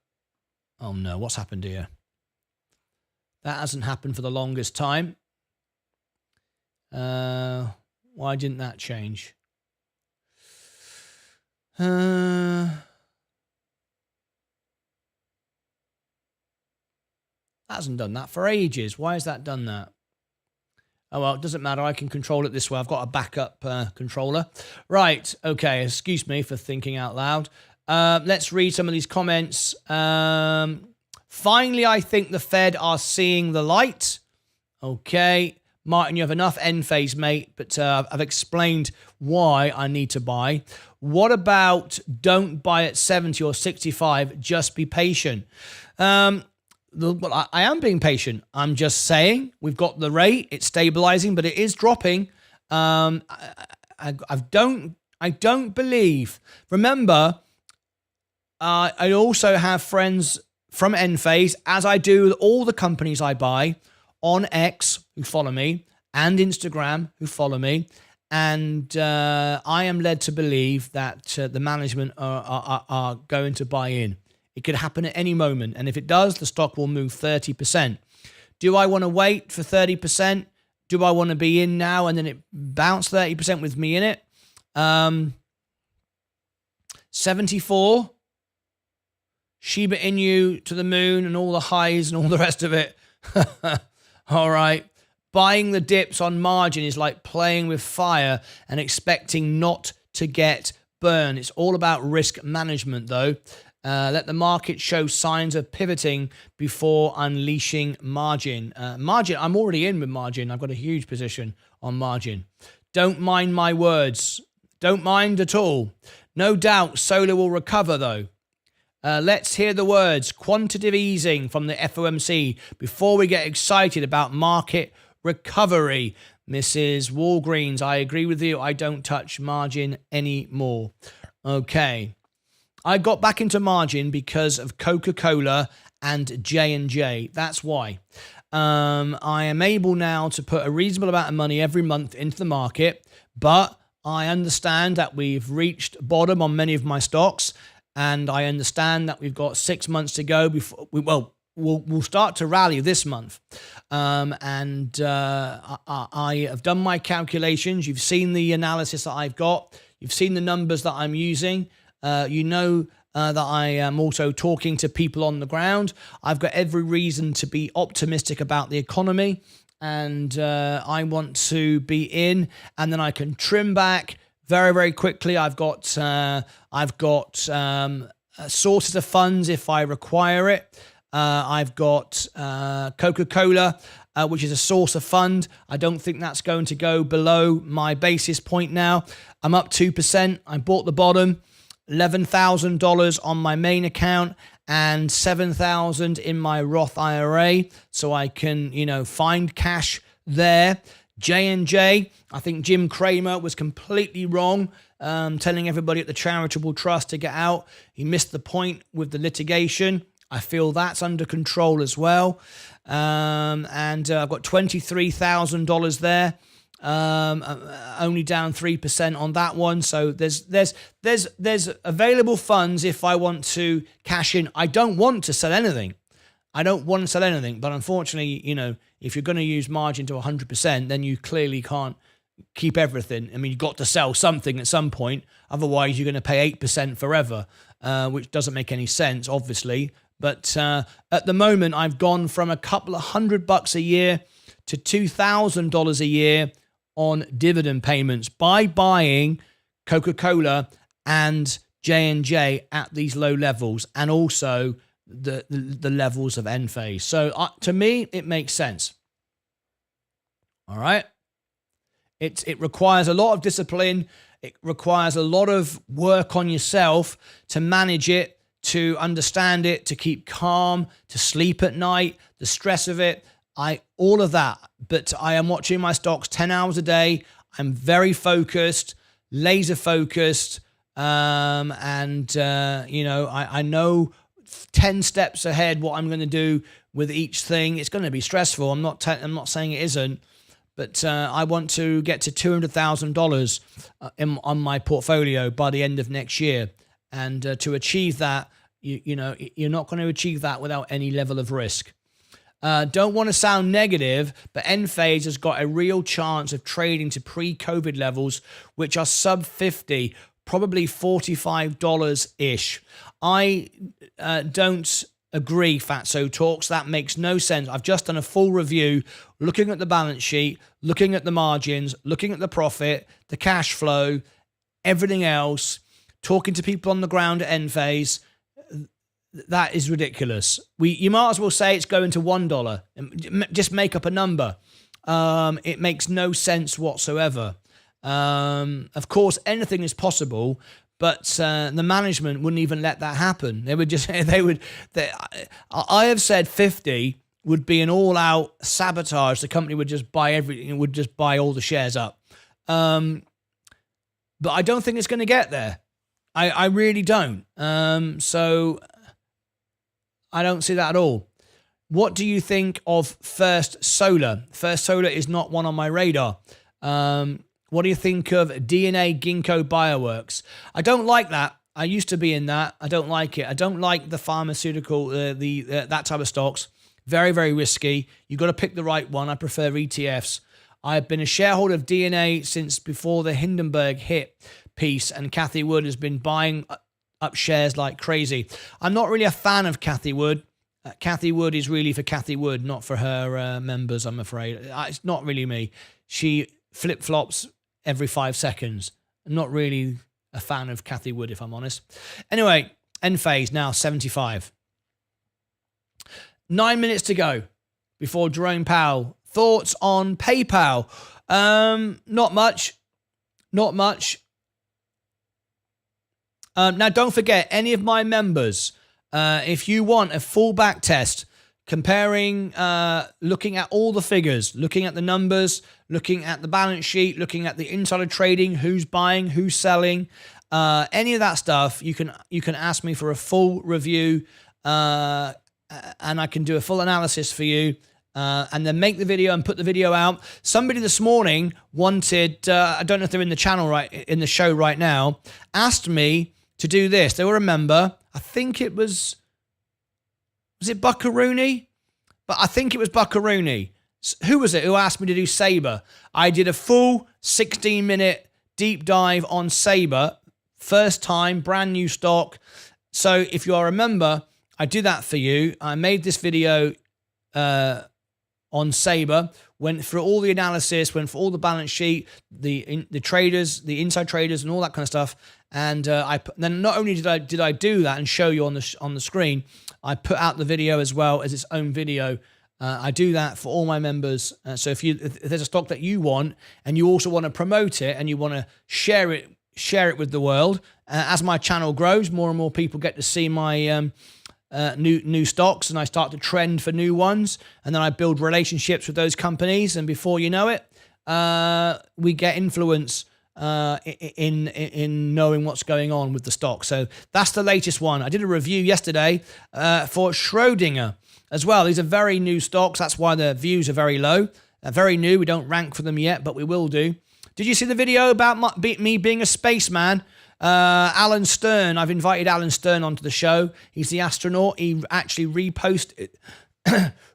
no, what's happened here? That hasn't happened for the longest time. Why didn't that change? Hasn't done that for ages. Why has that done that? Oh, well, it doesn't matter. I can control it this way. I've got a backup controller. Right. Okay. Excuse me for thinking out loud. Let's read some of these comments. Finally, I think the Fed are seeing the light. Okay. Martyn, you have enough end phase, mate, but I've explained why I need to buy. What about don't buy at 70 or 65, just be patient? Well, I am being patient. I'm just saying we've got the rate, it's stabilizing, but it is dropping. I don't believe. Remember, I also have friends from end phase, as I do with all the companies I buy, on X who follow me and Instagram who follow me. And I am led to believe that the management are going to buy in. It could happen at any moment. And if it does, the stock will move 30%. Do I want to wait for 30%? Do I want to be in now and then it bounce 30% with me in it? 74. Shiba Inu to the moon and all the highs and all the rest of it. All right. Buying the dips on margin is like playing with fire and expecting not to get burned. It's all about risk management, though. Let the market show signs of pivoting before unleashing margin. Margin, I'm already in with margin. I've got a huge position on margin. Don't mind my words. Don't mind at all. No doubt solar will recover, though. Let's hear the words quantitative easing from the FOMC before we get excited about market recovery. Mrs. Walgreens, I agree with you. I don't touch margin anymore. Okay. I got back into margin because of Coca-Cola and J&J. That's why. I am able now to put a reasonable amount of money every month into the market, but I understand that we've reached bottom on many of my stocks, and I understand that we've got 6 months to go before we'll start to rally this month. I have done my calculations. You've seen the analysis that I've got. You've seen the numbers that I'm using. You know that I am also talking to people on the ground. I've got every reason to be optimistic about the economy, and I want to be in, and then I can trim back very, very quickly. I've got sources of funds if I require it. I've got Coca-Cola, which is a source of fund. I don't think that's going to go below my basis point now. I'm up 2%. I bought the bottom. $11,000 on my main account and $7,000 in my Roth IRA, so I can, find cash there. J&J, I think Jim Cramer was completely wrong, telling everybody at the charitable trust to get out. He missed the point with the litigation. I feel that's under control as well. And I've got $23,000 there. Only down 3% on that one. So there's available funds if I want to cash in. I don't want to sell anything. But unfortunately, if you're going to use margin to 100%, then you clearly can't keep everything. I mean, you've got to sell something at some point. Otherwise, you're going to pay 8% forever, which doesn't make any sense, obviously. But at the moment, I've gone from a couple of $100 a year to $2,000 a year on dividend payments by buying Coca-Cola and J&J at these low levels, and also the levels of end phase. So to me, it makes sense. All right. It requires a lot of discipline. It requires a lot of work on yourself to manage it, to understand it, to keep calm, to sleep at night, the stress of it. All of that, but I am watching my stocks 10 hours a day. I'm very focused, laser focused, I know 10 steps ahead what I'm going to do with each thing. It's going to be stressful. I'm not saying it isn't, but I want to get to $200,000 on my portfolio by the end of next year, and to achieve that, you're not going to achieve that without any level of risk. Don't want to sound negative, but Enphase has got a real chance of trading to pre-COVID levels, which are sub 50, probably $45-ish. I don't agree, Fatso Talks. That makes no sense. I've just done a full review, looking at the balance sheet, looking at the margins, looking at the profit, the cash flow, everything else, talking to people on the ground at Enphase. That is ridiculous. You might as well say it's going to $1. Just make up a number. It makes no sense whatsoever. Of course, anything is possible, but the management wouldn't even let that happen. They would just, I have said 50 would be an all-out sabotage. The company would just buy everything, would just buy all the shares up. But I don't think it's going to get there. I really don't. So I don't see that at all. What do you think of First Solar? First Solar is not one on my radar. What do you think of DNA Ginkgo Bioworks? I don't like that. I used to be in that. I don't like it. I don't like the pharmaceutical, that type of stocks. Very, very risky. You've got to pick the right one. I prefer ETFs. I've been a shareholder of DNA since before the Hindenburg hit piece, and Cathie Wood has been buying up shares like crazy. I'm not really a fan of Cathie Wood. Cathie Wood is really for Cathie Wood, not for her members, I'm afraid. It's not really me. She flip-flops every 5 seconds. I'm not really a fan of Cathie Wood, if I'm honest. Anyway, end phase now, 75. 9 minutes to go before Jerome Powell. Thoughts on PayPal? Not much. Not much. Now, don't forget, any of my members, if you want a full back test, comparing, looking at all the figures, looking at the numbers, looking at the balance sheet, looking at the insider trading, who's buying, who's selling, any of that stuff, you can ask me for a full review, and I can do a full analysis for you, and then make the video and put the video out. Somebody this morning wanted, I don't know if they're in the channel in the show right now, asked me to do this. They were a member. I think it was it Buckaroony? But I think it was Buckaroony. Who was it who asked me to do Sabre? I did a full 16-minute deep dive on Sabre. First time, brand new stock. So if you are a member, I do that for you. I made this video on Sabre, went through all the analysis, went for all the balance sheet, the traders, the inside traders, and all that kind of stuff. And then not only did I do that and show you on the screen, I put out the video as well as its own video. I do that for all my members. So if there's a stock that you want and you also want to promote it and you want to share it with the world, as my channel grows, more and more people get to see my new stocks, and I start to trend for new ones, and then I build relationships with those companies, and before you know it, we get influence in knowing what's going on with the stock. So that's the latest one. I did a review yesterday for Schrödinger as well. These are very new stocks. That's why the views are very low. They're very new. We don't rank for them yet, but we will do. Did you see the video about me being a spaceman? Alan Stern. I've invited Alan Stern onto the show. He's the astronaut. He actually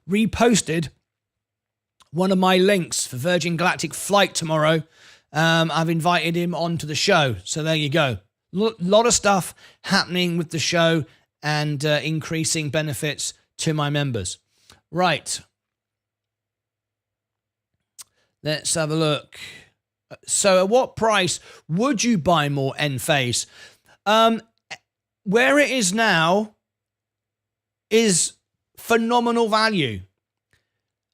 reposted one of my links for Virgin Galactic flight tomorrow. I've invited him onto the show. So there you go. Lot of stuff happening with the show and increasing benefits to my members. Right. Let's have a look. So at what price would you buy more Enphase? Where it is now is phenomenal value.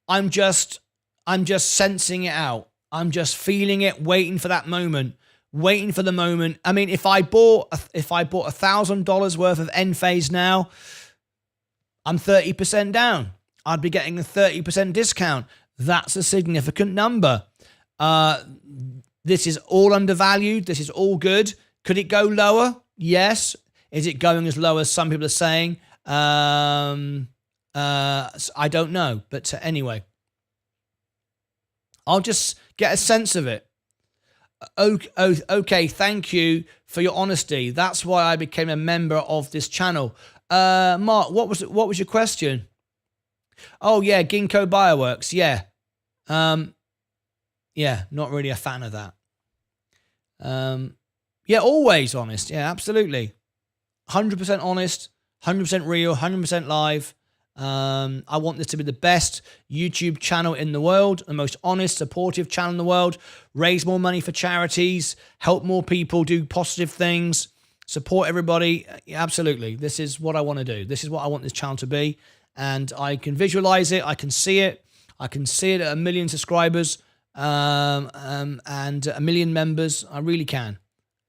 I'm just sensing it out. I'm just feeling it, waiting for that moment, waiting for the moment. I mean, if I bought $1,000 worth of Enphase now, I'm 30% down. I'd be getting a 30% discount. That's a significant number. This is all undervalued. This is all good. Could it go lower? Yes. Is it going as low as some people are saying? I don't know. But anyway, I'll just get a sense of it. Okay, thank you for your honesty. That's why I became a member of this channel. Mark, what was your question? Oh yeah, Ginkgo Bioworks. Yeah. Yeah, not really a fan of that. Yeah, always honest. Yeah, absolutely. 100% honest, 100% real, 100% live. I want this to be the best YouTube channel in the world, the most honest, supportive channel in the world, raise more money for charities, help more people do positive things, support everybody. Absolutely. This is what I want to do. This is what I want this channel to be. And I can visualize it. I can see it. I can see it at 1 million subscribers and 1 million members. I really can.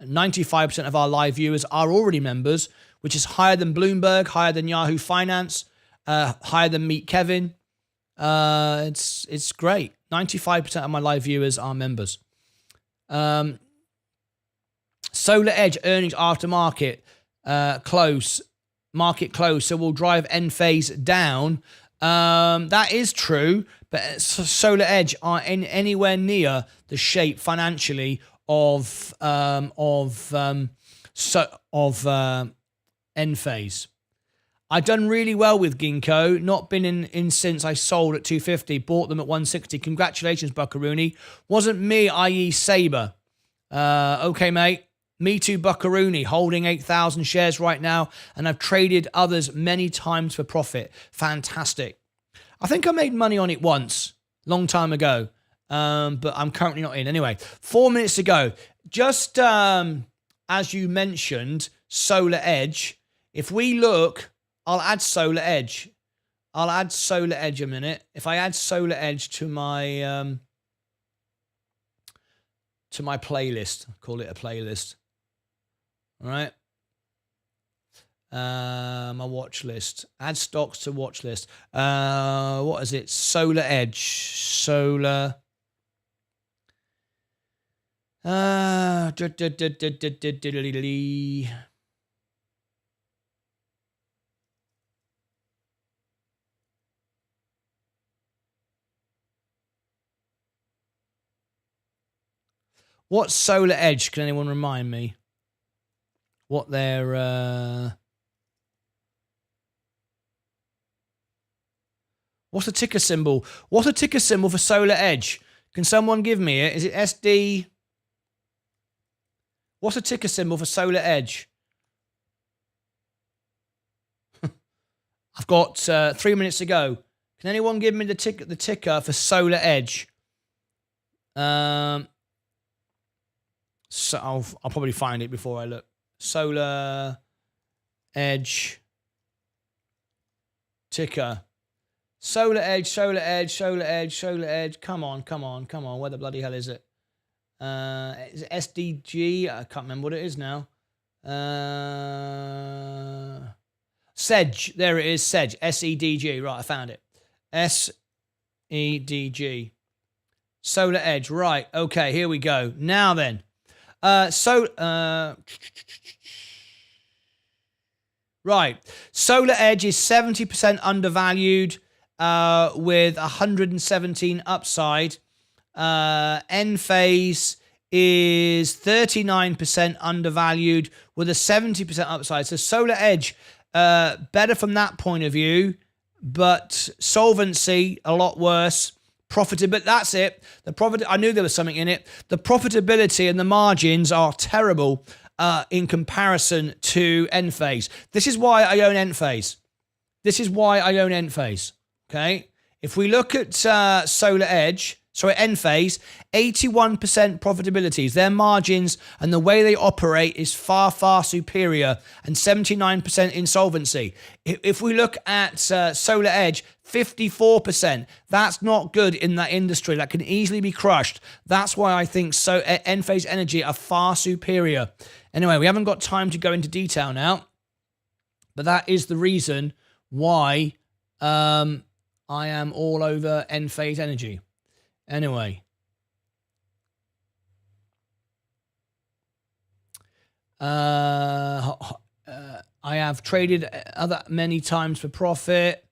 95% of our live viewers are already members, which is higher than Bloomberg, higher than Yahoo Finance, higher than Meet Kevin. It's great. 95% of my live viewers are members. Solar Edge earnings after market close, so will drive end phase down. That is true, but Solar Edge aren't anywhere near the shape financially of end phase. I've done really well with Ginkgo. Not been in since I sold at 250, bought them at 160. Congratulations, Buckaroony. Wasn't me, i.e. Sabre. Okay, mate. Me too, Buckaroony, holding 8,000 shares right now, and I've traded others many times for profit. Fantastic. I think I made money on it once, long time ago, but I'm currently not in. Anyway, 4 minutes ago, just as you mentioned, Solar Edge. If we look, I'll add Solar Edge. A minute. If I add Solar Edge to my playlist, I'll call it a playlist. All right. My watch list. Add stocks to watch list. What is it? Solar Edge. Solar. What's Solar Edge? Can anyone remind me? What their what's the ticker symbol? What's a ticker symbol for Solar Edge? Can someone give me it? Is it SD? What's a ticker symbol for Solar Edge? I've got 3 minutes to go. Can anyone give me the ticker for Solar Edge? So I'll probably find it before I look. Solar Edge ticker. Solar Edge. Come on. Where the bloody hell is it? Is it SDG? I can't remember what it is now. Sedge. There it is. Sedge. SEDG. Right, I found it. SEDG. Solar Edge. Right. Okay, here we go. Now then. Right. Solar Edge is 70% undervalued with 117 upside. End phase is 39% undervalued with a 70% upside. So Solar Edge, better from that point of view, but solvency, a lot worse. Profitability, that's it. I knew there was something in it. The profitability and the margins are terrible in comparison to end phase. This is why I own end phase. Okay. If we look at Solar Edge, end phase, 81% profitabilities. Their margins and the way they operate is far, far superior, and 79% insolvency. If we look at Solar Edge, 54%. That's not good in that industry. That can easily be crushed. That's why I think end phase energy are far superior. Anyway, we haven't got time to go into detail now, but that is the reason why I am all over end phase energy. Anyway. I have traded many times for profit.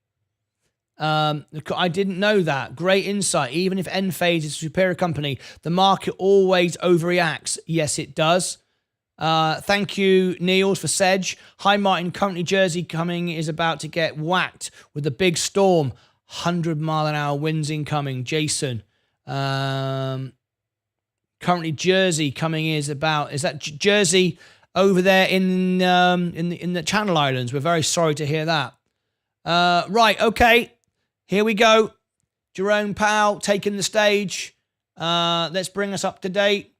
I didn't know that. Great insight. Even if end phase is a superior company, the market always overreacts. Yes, it does. Thank you, Niels, for Sedge. Hi, Martyn. Currently, Jersey is about to get whacked with a big storm. 100-mile-an-hour winds incoming. Jason. Currently, Jersey is that Jersey over there in the Channel Islands? We're very sorry to hear that. Right, okay. Here we go. Jerome Powell taking the stage. Let's bring us up to date.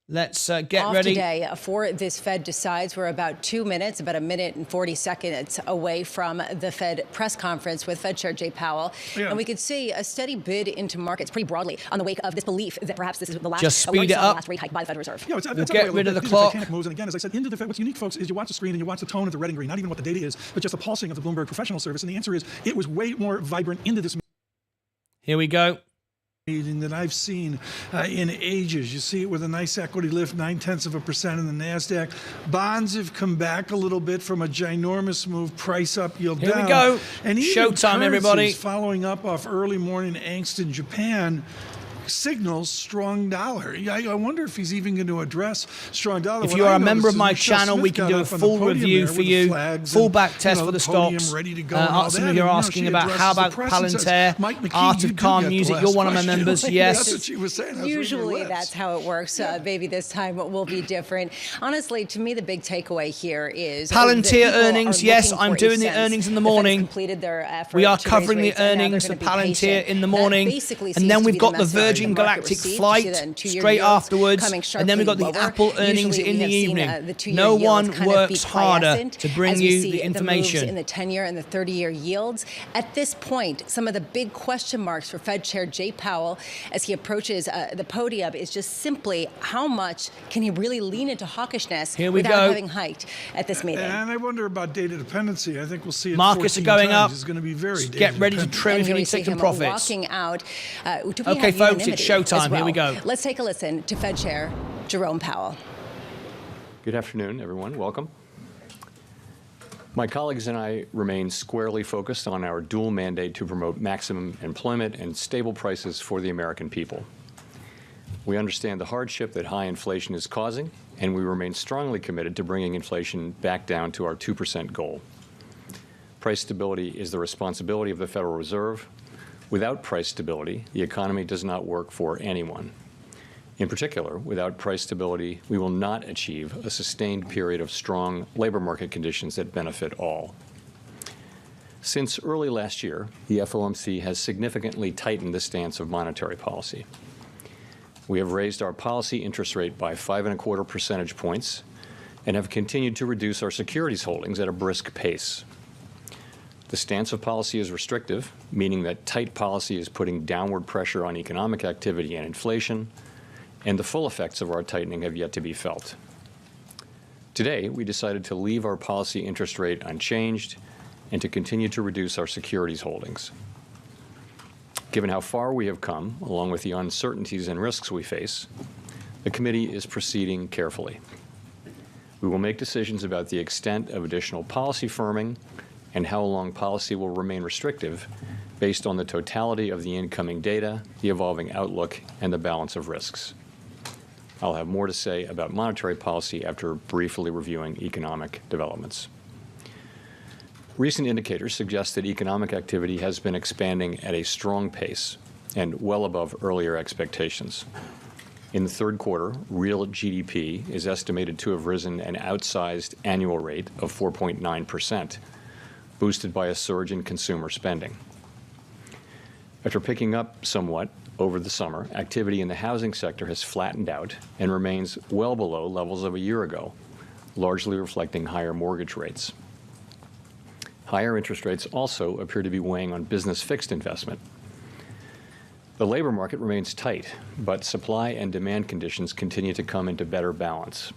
Let's get off ready. Today for this Fed decides. We're about 2 minutes, about a minute and 40 seconds away from the Fed press conference with Fed Chair Jay Powell. Yeah. And we could see a steady bid into markets pretty broadly on the wake of this belief that perhaps this is the last, Just speed it up. last rate hike by the Federal Reserve. Yeah, We'll get rid of the clock. Titanic moves. And again, as I said, into the Fed, what's unique, folks, is you watch the screen and you watch the tone of the red and green, not even what the data is, but just the pulsing of the Bloomberg Professional Service. And the answer is it was way more vibrant into this Here we go. meeting that I've seen in ages. You see it with a nice equity lift, 0.9% in the NASDAQ. Bonds have come back a little bit from a ginormous move, price up, yield down. Here we go. And even Showtime, everybody. currencies following up off early morning angst in Japan signals strong dollar. I wonder if he's even going to address strong dollar. If What you are I a member of noticed is my Michelle channel, we Smith can got do a up on the full podium review there for with the you, flags full and, back test for the the podium stocks. ready to go and all Some that. of you are And, asking she about how addresses the about press and says, Palantir, Mike McKee, Art you of do Calm get the Music. last You're one of my question. members. That's Yes. what she was saying. That's what she Usually lips. that's how it works. Maybe this time it will be different. Honestly, to me, the big takeaway here is Palantir that people earnings. are Yes, looking I'm for a doing the sense. earnings in the The Fed has morning. completed their effort We are to raise covering the rates, and now they're earnings gonna of be Palantir patient. in the That morning. basically And seems then to we've be got the message Virgin the market Galactic received. You see flight that in two-year straight yields afterwards. coming And then we've got the sharply lower. Apple earnings Usually in we the have seen, evening. the two-year No yields one kind of be works harder quiescent to bring as we you see the moves information. in the 10-year and the 30-year yields. At this point, some of the big question marks for Fed Chair Jay Powell as he approaches the podium is just simply how much can he really lean into hawkishness Here we without go. having hiked at this meeting. And I wonder about data dependency. I think we'll see it Markets are 14 going times. up. It's going to be very Get ready to data-dependent. trim And if you here we need to see take some him profits. walking out. Do we Okay, have folks, it's unanimity showtime. as Here we well? go. Let's take a listen to Fed Chair Jerome Powell. Good afternoon, everyone. Welcome. My colleagues and I remain squarely focused on our dual mandate to promote maximum employment and stable prices for the American people. We understand the hardship that high inflation is causing, and we remain strongly committed to bringing inflation back down to our 2% goal. Price stability is the responsibility of the Federal Reserve. Without price stability, the economy does not work for anyone. In particular, without price stability, we will not achieve a sustained period of strong labor market conditions that benefit all. Since early last year, the FOMC has significantly tightened the stance of monetary policy. We have raised our policy interest rate by 5.25 percentage points and have continued to reduce our securities holdings at a brisk pace. The stance of policy is restrictive, meaning that tight policy is putting downward pressure on economic activity and inflation, and the full effects of our tightening have yet to be felt. Today, we decided to leave our policy interest rate unchanged and to continue to reduce our securities holdings. Given how far we have come, along with the uncertainties and risks we face, the committee is proceeding carefully. We will make decisions about the extent of additional policy firming and how long policy will remain restrictive based on the totality of the incoming data, the evolving outlook, and the balance of risks. I'll have more to say about monetary policy after briefly reviewing economic developments. Recent indicators suggest that economic activity has been expanding at a strong pace and well above earlier expectations. In the third quarter, real GDP is estimated to have risen an outsized annual rate of 4.9%, boosted by a surge in consumer spending. After picking up somewhat over the summer, activity in the housing sector has flattened out and remains well below levels of a year ago, largely reflecting higher mortgage rates. Higher interest rates also appear to be weighing on business fixed investment. The labor market remains tight, but supply and demand conditions continue to come into better balance.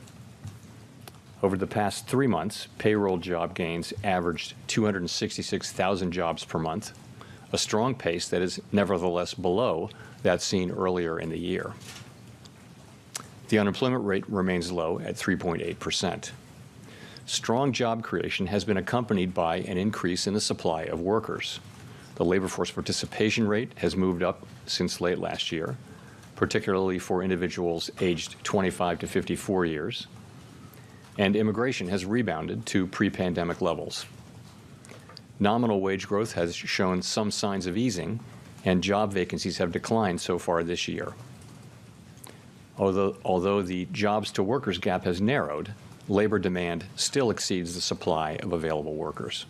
Over the past 3 months, payroll job gains averaged 266,000 jobs per month, a strong pace that is nevertheless below that seen earlier in the year. The unemployment rate remains low at 3.8%. Strong job creation has been accompanied by an increase in the supply of workers. The labor force participation rate has moved up since late last year, particularly for individuals aged 25 to 54 years, and immigration has rebounded to pre-pandemic levels. Nominal wage growth has shown some signs of easing, and job vacancies have declined so far this year. Although the jobs to workers gap has narrowed, labor demand still exceeds the supply of available workers.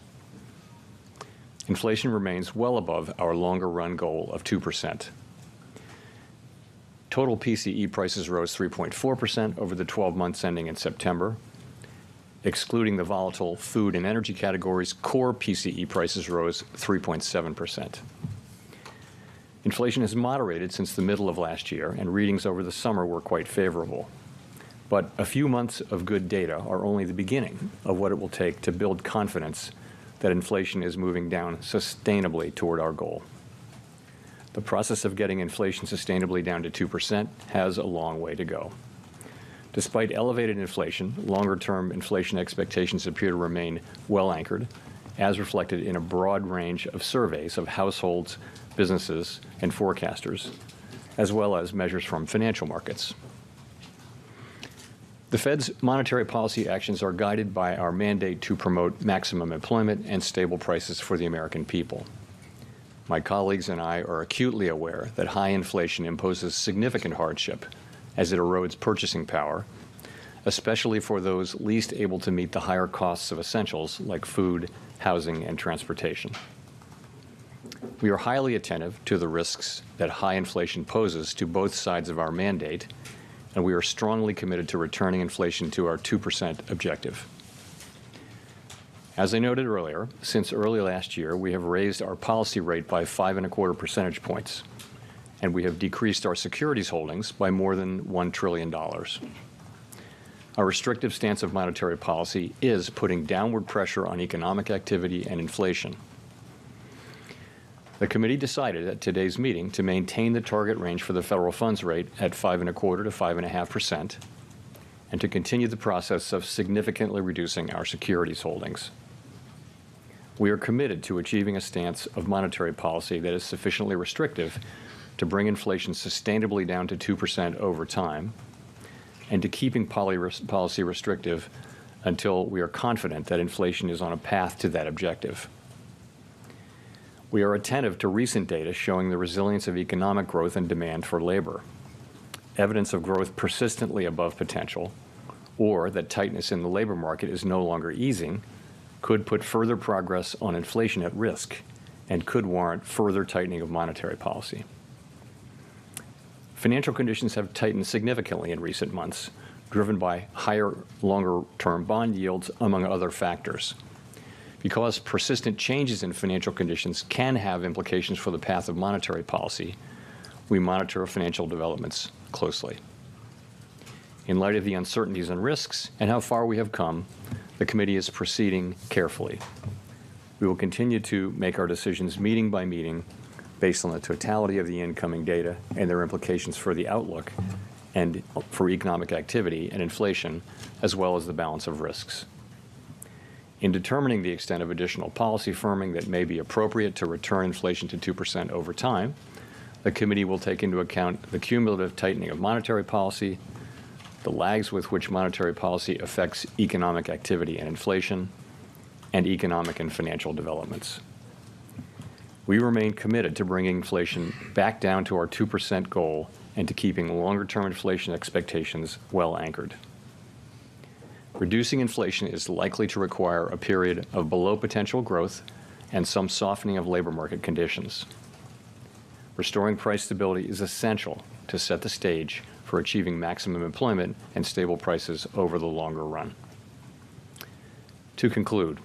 Inflation remains well above our longer run goal of 2%. Total PCE prices rose 3.4% over the 12 months ending in September. Excluding the volatile food and energy categories, core PCE prices rose 3.7%. Inflation has moderated since the middle of last year, and readings over the summer were quite favorable. But a few months of good data are only the beginning of what it will take to build confidence that inflation is moving down sustainably toward our goal. The process of getting inflation sustainably down to 2% has a long way to go. Despite elevated inflation, longer-term inflation expectations appear to remain well anchored, as reflected in a broad range of surveys of households, businesses, and forecasters, as well as measures from financial markets. The Fed's monetary policy actions are guided by our mandate to promote maximum employment and stable prices for the American people. My colleagues and I are acutely aware that high inflation imposes significant hardship as it erodes purchasing power, especially for those least able to meet the higher costs of essentials like food, housing, and transportation. We are highly attentive to the risks that high inflation poses to both sides of our mandate, and we are strongly committed to returning inflation to our 2% objective. As I noted earlier, since early last year, we have raised our policy rate by 5.25 percentage points, and we have decreased our securities holdings by more than $1 trillion. Our restrictive stance of monetary policy is putting downward pressure on economic activity and inflation. The committee decided at today's meeting to maintain the target range for the federal funds rate at 5.25% to 5.5%, and to continue the process of significantly reducing our securities holdings. We are committed to achieving a stance of monetary policy that is sufficiently restrictive to bring inflation sustainably down to 2% over time, and to keeping policy restrictive until we are confident that inflation is on a path to that objective. We are attentive to recent data showing the resilience of economic growth and demand for labor. Evidence of growth persistently above potential, or that tightness in the labor market is no longer easing, could put further progress on inflation at risk and could warrant further tightening of monetary policy. Financial conditions have tightened significantly in recent months, driven by higher, longer-term bond yields, among other factors. Because persistent changes in financial conditions can have implications for the path of monetary policy, we monitor financial developments closely. In light of the uncertainties and risks and how far we have come, the committee is proceeding carefully. We will continue to make our decisions meeting by meeting based on the totality of the incoming data and their implications for the outlook and for economic activity and inflation, as well as the balance of risks. In determining the extent of additional policy firming that may be appropriate to return inflation to 2% over time, the committee will take into account the cumulative tightening of monetary policy, the lags with which monetary policy affects economic activity and inflation, and economic and financial developments. We remain committed to bringing inflation back down to our 2% goal and to keeping longer-term inflation expectations well anchored. Reducing inflation is likely to require a period of below potential growth and some softening of labor market conditions. Restoring price stability is essential to set the stage for achieving maximum employment and stable prices over the longer run. To conclude,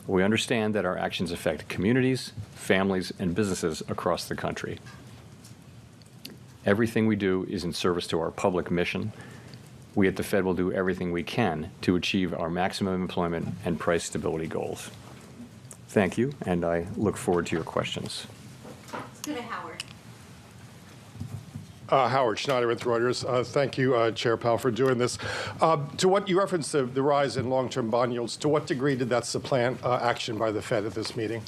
we understand that our actions affect communities, families, and businesses across the country. Everything we do is in service to our public mission. We at the Fed will do everything we can to achieve our maximum employment and price stability goals. Thank you, and I look forward to your questions. Let's go to Howard. Howard Schneider with Reuters. Thank you, Chair Powell, for doing this. To what you referenced the rise in long-term bond yields, to what degree did that supplant action by the Fed at this meeting?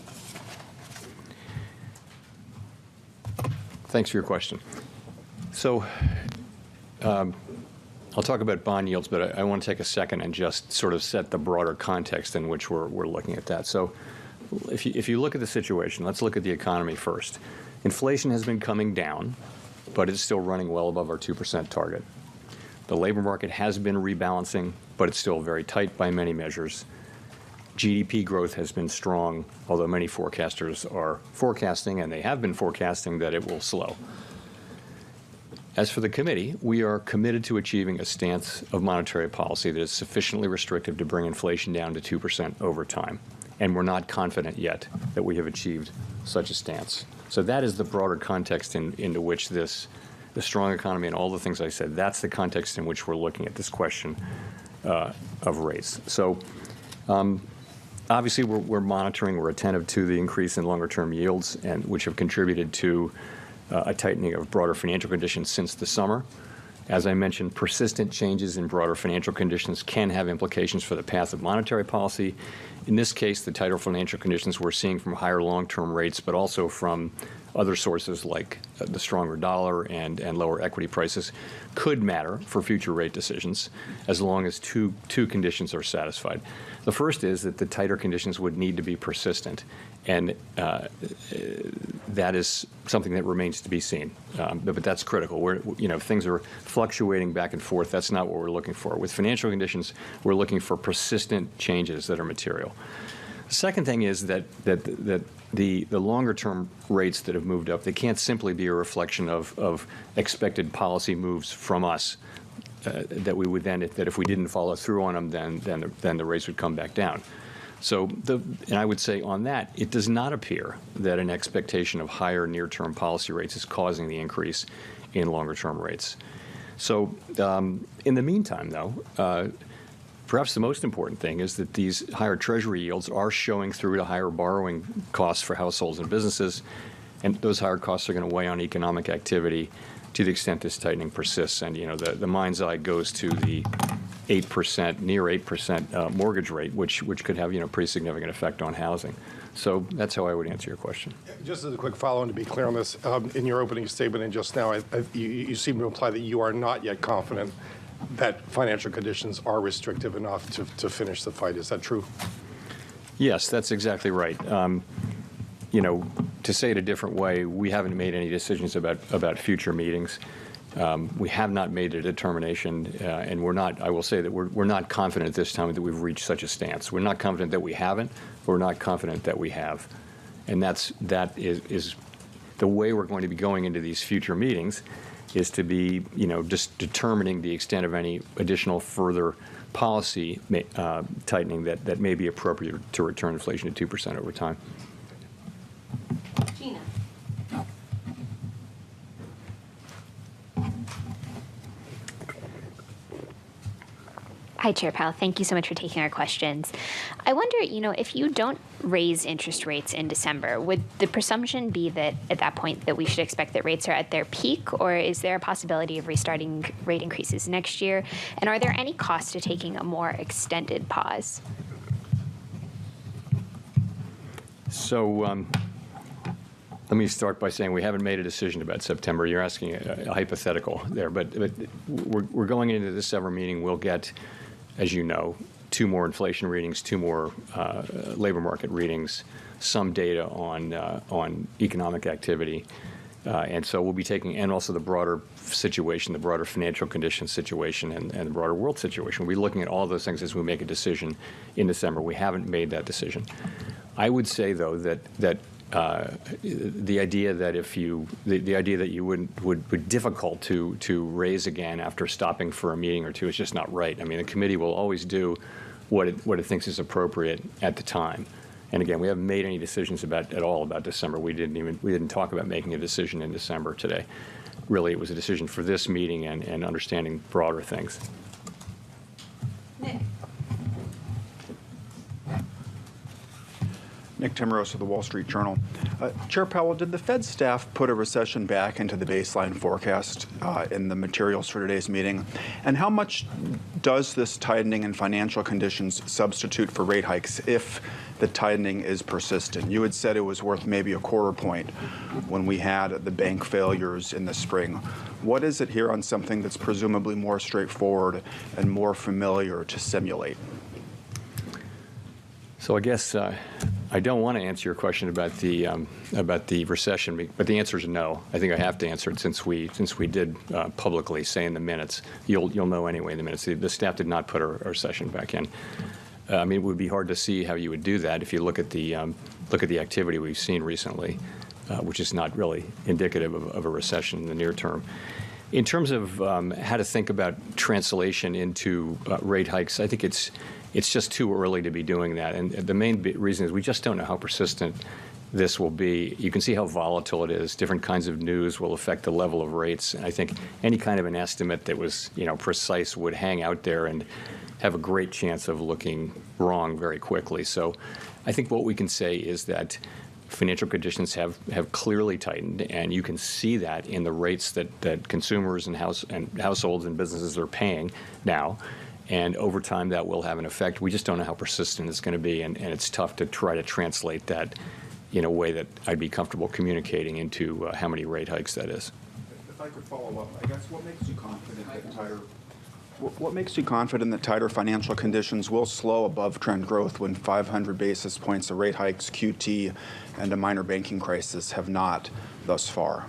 Thanks for your question. So I'll talk about bond yields, but I want to take a second and just sort of set the broader context in which we're looking at that. So if you look at the situation, let's look at the economy first. Inflation has been coming down, but it's still running well above our 2% target. The labor market has been rebalancing, but it's still very tight by many measures. GDP growth has been strong, although many forecasters are forecasting, and they have been forecasting, that it will slow. As for the committee, we are committed to achieving a stance of monetary policy that is sufficiently restrictive to bring inflation down to 2% over time. And we're not confident yet that we have achieved such a stance. So that is the broader context into which the strong economy and all the things I said, that's the context in which we're looking at this question of rates. So obviously we're monitoring, we're attentive to the increase in longer-term yields, and which have contributed to a tightening of broader financial conditions since the summer. As I mentioned, persistent changes in broader financial conditions can have implications for the path of monetary policy. In this case, the tighter financial conditions we're seeing from higher long-term rates, but also from other sources like the stronger dollar and lower equity prices could matter for future rate decisions as long as two conditions are satisfied. The first is that the tighter conditions would need to be persistent, and that is something that remains to be seen. But that's critical. If things are fluctuating back and forth, that's not what we're looking for. With financial conditions, we're looking for persistent changes that are material. The second thing is that the longer-term rates that have moved up, they can't simply be a reflection of expected policy moves from us. That we would then, that if we didn't follow through on them, then the rates would come back down. So, and I would say on that, it does not appear that an expectation of higher near-term policy rates is causing the increase in longer-term rates. So, in the meantime, though, perhaps the most important thing is that these higher Treasury yields are showing through to higher borrowing costs for households and businesses, and those higher costs are going to weigh on economic activity to the extent this tightening persists. And, the mind's eye goes to the 8%, near 8% mortgage rate, which could have, pretty significant effect on housing. So that's how I would answer your question. Just as a quick follow-on to be clear on this, in your opening statement and just now, you seem to imply that you are not yet confident that financial conditions are restrictive enough to finish the fight. Is that true? Yes, that's exactly right. To say it a different way, we haven't made any decisions about future meetings. We have not made a determination, and I will say that we're not confident at this time that we've reached such a stance. We're not confident that we haven't, but we're not confident that we have. And that is the way we're going to be going into these future meetings, is to be, just determining the extent of any additional further policy tightening that may be appropriate to return inflation to 2% over time. Gina. Hi, Chair Powell. Thank you so much for taking our questions. I wonder, if you don't raise interest rates in December, would the presumption be that at that point that we should expect that rates are at their peak, or is there a possibility of restarting rate increases next year? And are there any costs to taking a more extended pause? So let me start by saying we haven't made a decision about September. You're asking a hypothetical there, but we're going into the December meeting. We'll get, as you know, 2 more inflation readings, 2 more labor market readings, some data on economic activity, and so we'll be taking, and also the broader situation, the broader financial conditions situation, and the broader world situation. We'll be looking at all those things as we make a decision in December. We haven't made that decision. I would say, though, that the idea that the idea that you would be difficult to raise again after stopping for a meeting or two is just not right. I mean, the committee will always do what it thinks is appropriate at the time. And again, we haven't made any decisions at all about December. We didn't talk about making a decision in December today. Really, it was a decision for this meeting and understanding broader things. Nick Timmeros of the Wall Street Journal. Chair Powell, did the Fed staff put a recession back into the baseline forecast in the materials for today's meeting? And how much does this tightening in financial conditions substitute for rate hikes if the tightening is persistent? You had said it was worth maybe a quarter point when we had the bank failures in the spring. What is it here on something that's presumably more straightforward and more familiar to simulate? So I guess I don't want to answer your question about the recession, but the answer is no. I think I have to answer it since we did publicly say in the minutes. You'll know anyway in the minutes. The staff did not put our recession back in. I mean, it would be hard to see how you would do that if you look at the activity we've seen recently, which is not really indicative of a recession in the near term. In terms of how to think about translation into rate hikes, I think it's just too early to be doing that. And the main reason is we just don't know how persistent this will be. You can see how volatile it is. Different kinds of news will affect the level of rates. And I think any kind of an estimate that was, precise would hang out there and have a great chance of looking wrong very quickly. So I think what we can say is that financial conditions have clearly tightened, and you can see that in the rates that consumers and households and businesses are paying now. And over time, that will have an effect. We just don't know how persistent it's going to be, and it's tough to try to translate that in a way that I'd be comfortable communicating into how many rate hikes that is. If I could follow up, I guess what makes you confident that tighter financial conditions will slow above trend growth when 500 basis points of rate hikes, QT, and a minor banking crisis have not thus far?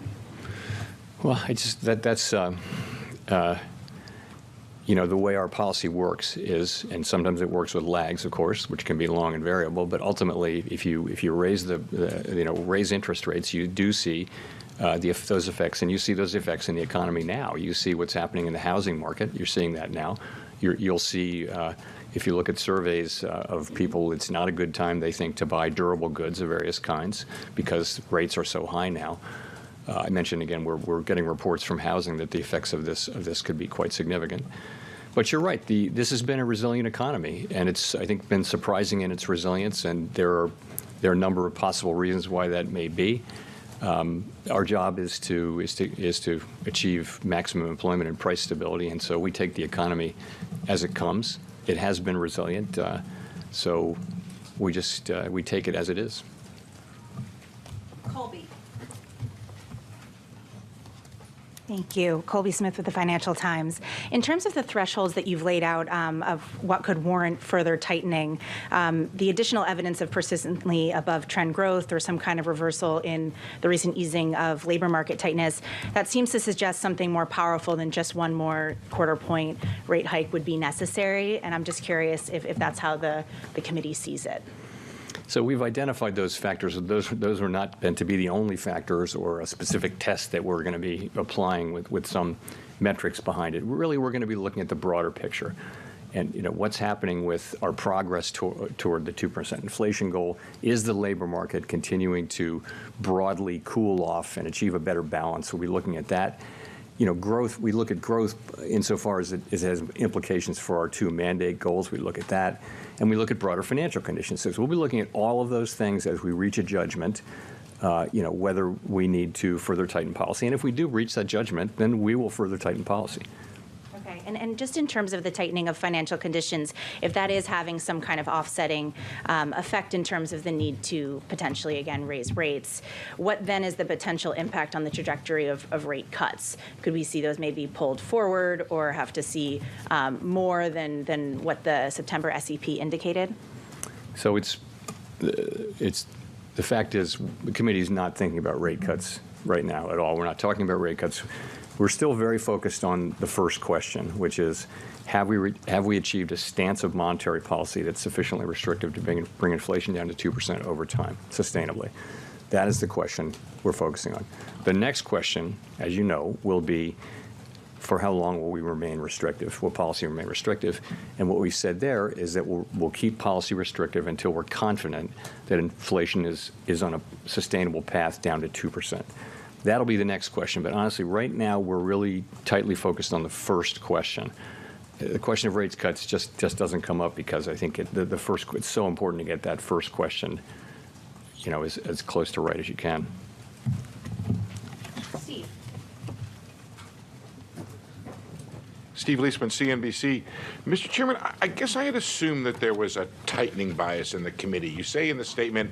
Well, that's the way our policy works is, and sometimes it works with lags, of course, which can be long and variable. But ultimately, if you raise raise interest rates, you do see those effects, and you see those effects in the economy now. You see what's happening in the housing market. You're seeing that now. You'll see, if you look at surveys of people, it's not a good time, they think, to buy durable goods of various kinds because rates are so high now. I mentioned again, we're getting reports from housing that the effects of this could be quite significant. But you're right. This has been a resilient economy, and it's, I think, been surprising in its resilience. And there are a number of possible reasons why that may be. Our job is to achieve maximum employment and price stability, and so we take the economy as it comes. It has been resilient, so we take it as it is. Colby. Thank you. Colby Smith with the Financial Times. In terms of the thresholds that you've laid out of what could warrant further tightening, the additional evidence of persistently above trend growth or some kind of reversal in the recent easing of labor market tightness, that seems to suggest something more powerful than just one more quarter point rate hike would be necessary. And I'm just curious if that's how the committee sees it. So we've identified those factors. Those were not meant to be the only factors or a specific test that we're going to be applying with some metrics behind it. Really, we're going to be looking at the broader picture. And what's happening with our progress toward the 2% inflation goal? Is the labor market continuing to broadly cool off and achieve a better balance? We'll be looking at that. Growth, we look at growth insofar as it has implications for our two mandate goals. We look at that. And we look at broader financial conditions. So we'll be looking at all of those things as we reach a judgment, whether we need to further tighten policy. And if we do reach that judgment, then we will further tighten policy. Okay. And just in terms of the tightening of financial conditions, if that is having some kind of offsetting effect in terms of the need to potentially, again, raise rates, what then is the potential impact on the trajectory of rate cuts? Could we see those maybe pulled forward or have to see more than what the September SEP indicated? So the fact is the committee is not thinking about rate cuts right now at all. We're not talking about rate cuts. We're still very focused on the first question, which is, have we achieved a stance of monetary policy that's sufficiently restrictive to bring inflation down to 2% over time, sustainably? That is the question we're focusing on. The next question, as you know, will be, for how long will we remain restrictive? Will policy remain restrictive? And what we said there is that we'll keep policy restrictive until we're confident that inflation is on a sustainable path down to 2%. That'll be the next question. But honestly, right now, we're really tightly focused on the first question. The question of rates cuts just doesn't come up because I think it's so important to get that first question, as close to right as you can. Steve Leisman, CNBC. Mr. Chairman, I guess I had assumed that there was a tightening bias in the committee. You say in the statement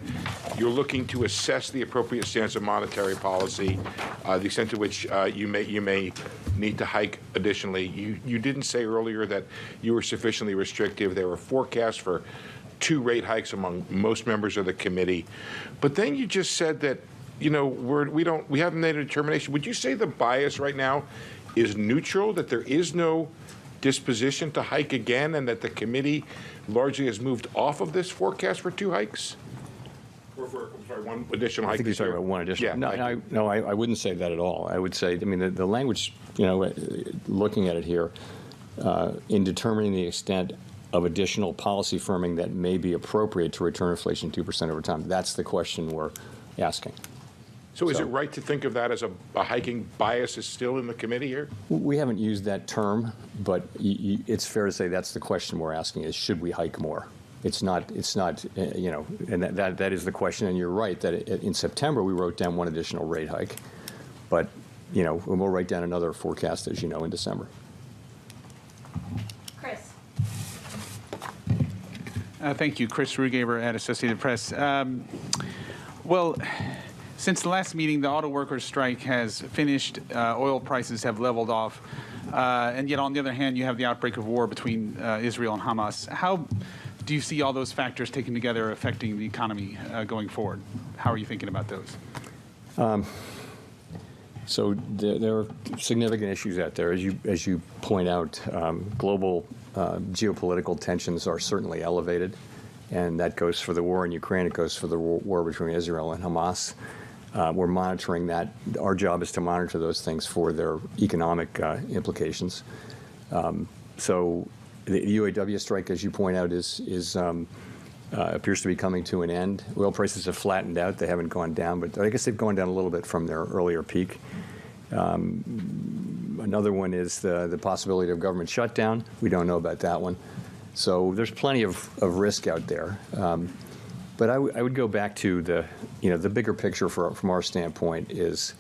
you're looking to assess the appropriate stance of monetary policy, the extent to which you may need to hike additionally. You didn't say earlier that you were sufficiently restrictive. There were forecasts for 2 rate hikes among most members of the committee. But then you just said that, we haven't made a determination. Would you say the bias right now is neutral, that there is no disposition to hike again, and that the committee largely has moved off of this forecast for 2 hikes? one additional hike. I think you're talking about one additional. Yeah, I wouldn't say that at all. I would say, I mean, the language, looking at it here, in determining the extent of additional policy firming that may be appropriate to return inflation 2% over time, that's the question we're asking. So is it right to think of that as a hiking bias is still in the committee here? We haven't used that term, but it's fair to say that's the question we're asking: is should we hike more? It's not, and that is the question. And you're right that in September we wrote down one additional rate hike, but and we'll write down another forecast, as you know, in December. Chris. Thank you, Chris Rugaber at Associated Press. Since the last meeting, the auto workers' strike has finished. Oil prices have leveled off. And yet, on the other hand, you have the outbreak of war between Israel and Hamas. How do you see all those factors taken together affecting the economy going forward? How are you thinking about those? So there are significant issues out there. As you point out, global geopolitical tensions are certainly elevated. And that goes for the war in Ukraine. It goes for the war between Israel and Hamas. We're monitoring that. Our job is to monitor those things for their economic implications. So the UAW strike, as you point out, appears to be coming to an end. Oil prices have flattened out. They haven't gone down, but I guess they've gone down a little bit from their earlier peak. Another one is the possibility of government shutdown. We don't know about that one. So there's plenty of risk out there. But I would go back to the bigger picture from our standpoint is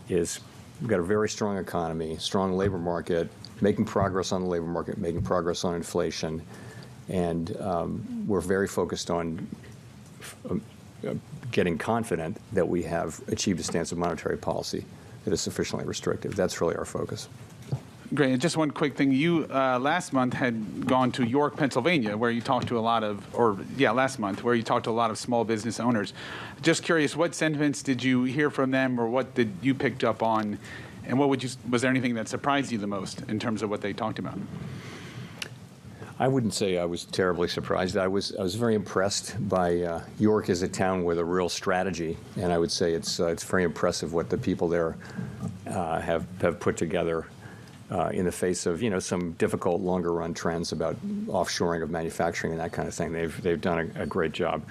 we've got a very strong economy, strong labor market, making progress on the labor market, making progress on inflation, and we're very focused on getting confident that we have achieved a stance of monetary policy that is sufficiently restrictive. That's really our focus. Great. And just one quick thing. You last month had gone to York, Pennsylvania, where you talked to last month, where you talked to a lot of small business owners. Just curious, what sentiments did you hear from them, or what did you picked up on, and was there anything that surprised you the most in terms of what they talked about? I wouldn't say I was terribly surprised. I was very impressed by York as a town with a real strategy, and I would say it's very impressive what the people there have put together. In the face of some difficult longer run trends about offshoring of manufacturing and that kind of thing, they've done a great job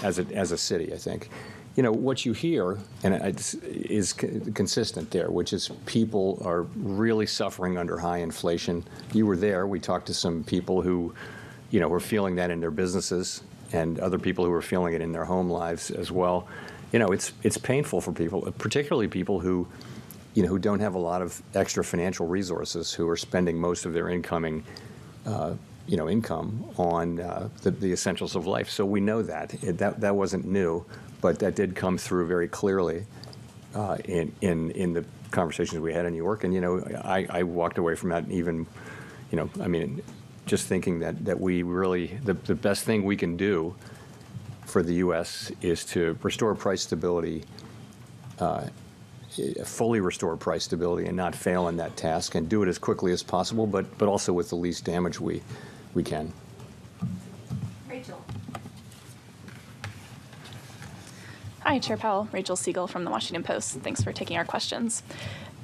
as a city. I think what you hear and is consistent there, which is people are really suffering under high inflation. You were there. We talked to some people who were feeling that in their businesses, and other people who were feeling it in their home lives as well. It's painful for people, particularly people who don't have a lot of extra financial resources, who are spending most of their income on the essentials of life. So we know that wasn't new, but that did come through very clearly in the conversations we had in New York. And I walked away from that even, just thinking that we really the best thing we can do for the U.S. is to restore price stability. Fully restore price stability and not fail in that task, and do it as quickly as possible, but also with the least damage we can. Rachel. Hi, Chair Powell. Rachel Siegel from the Washington Post. Thanks for taking our questions.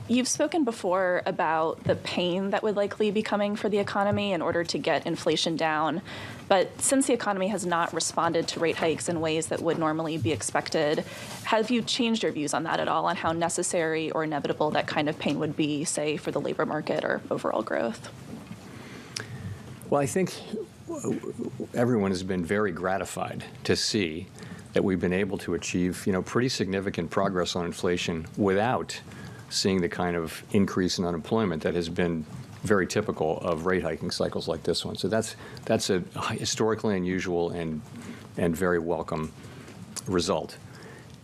You've spoken before about the pain that would likely be coming for the economy in order to get inflation down. But since the economy has not responded to rate hikes in ways that would normally be expected, have you changed your views on that at all, on how necessary or inevitable that kind of pain would be, say, for the labor market or overall growth? Well, I think everyone has been very gratified to see that we've been able to achieve, pretty significant progress on inflation without seeing the kind of increase in unemployment that has been very typical of rate hiking cycles like this one. So that's a historically unusual and very welcome result.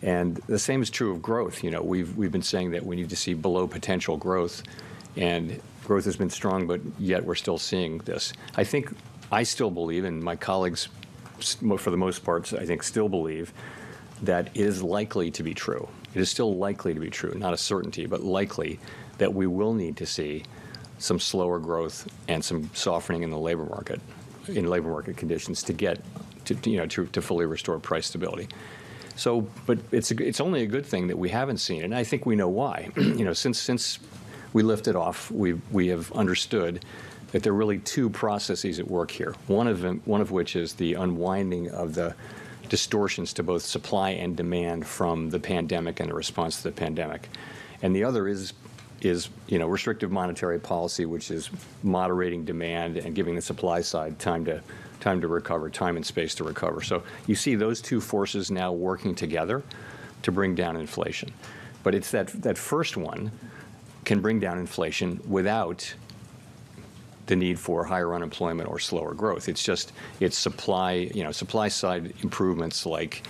And the same is true of growth. We've been saying that we need to see below potential growth, and growth has been strong, but yet we're still seeing this. I still believe, and my colleagues, for the most part, I think still believe that it is likely to be true. It is still likely to be true, not a certainty, but likely that we will need to see some slower growth and some softening in the labor market conditions to get to fully restore price stability. So, but it's only a good thing that we haven't seen, and I think we know why. Since we lifted off, we have understood that there are really two processes at work here. One of which is the unwinding of the distortions to both supply and demand from the pandemic and the response to the pandemic, and the other is restrictive monetary policy, which is moderating demand and giving the supply side time to recover, time and space to recover. So you see those two forces now working together to bring down inflation. But it's that first one can bring down inflation without the need for higher unemployment or slower growth. It's supply side improvements like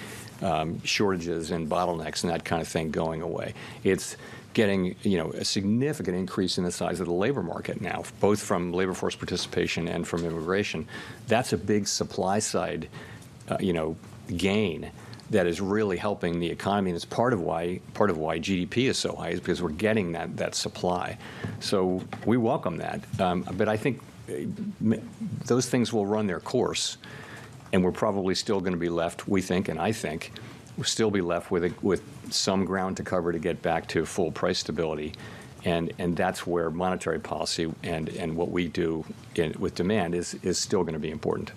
shortages and bottlenecks and that kind of thing going away. It's getting a significant increase in the size of the labor market now, both from labor force participation and from immigration. That's a big supply side, gain that is really helping the economy. And it's part of why GDP is so high, is because we're getting that supply. So we welcome that. But I think those things will run their course, and we're probably still going to be left, we think, and I think, we'll still be left with some ground to cover to get back to full price stability, and that's where monetary policy and what we do with demand is still going to be important.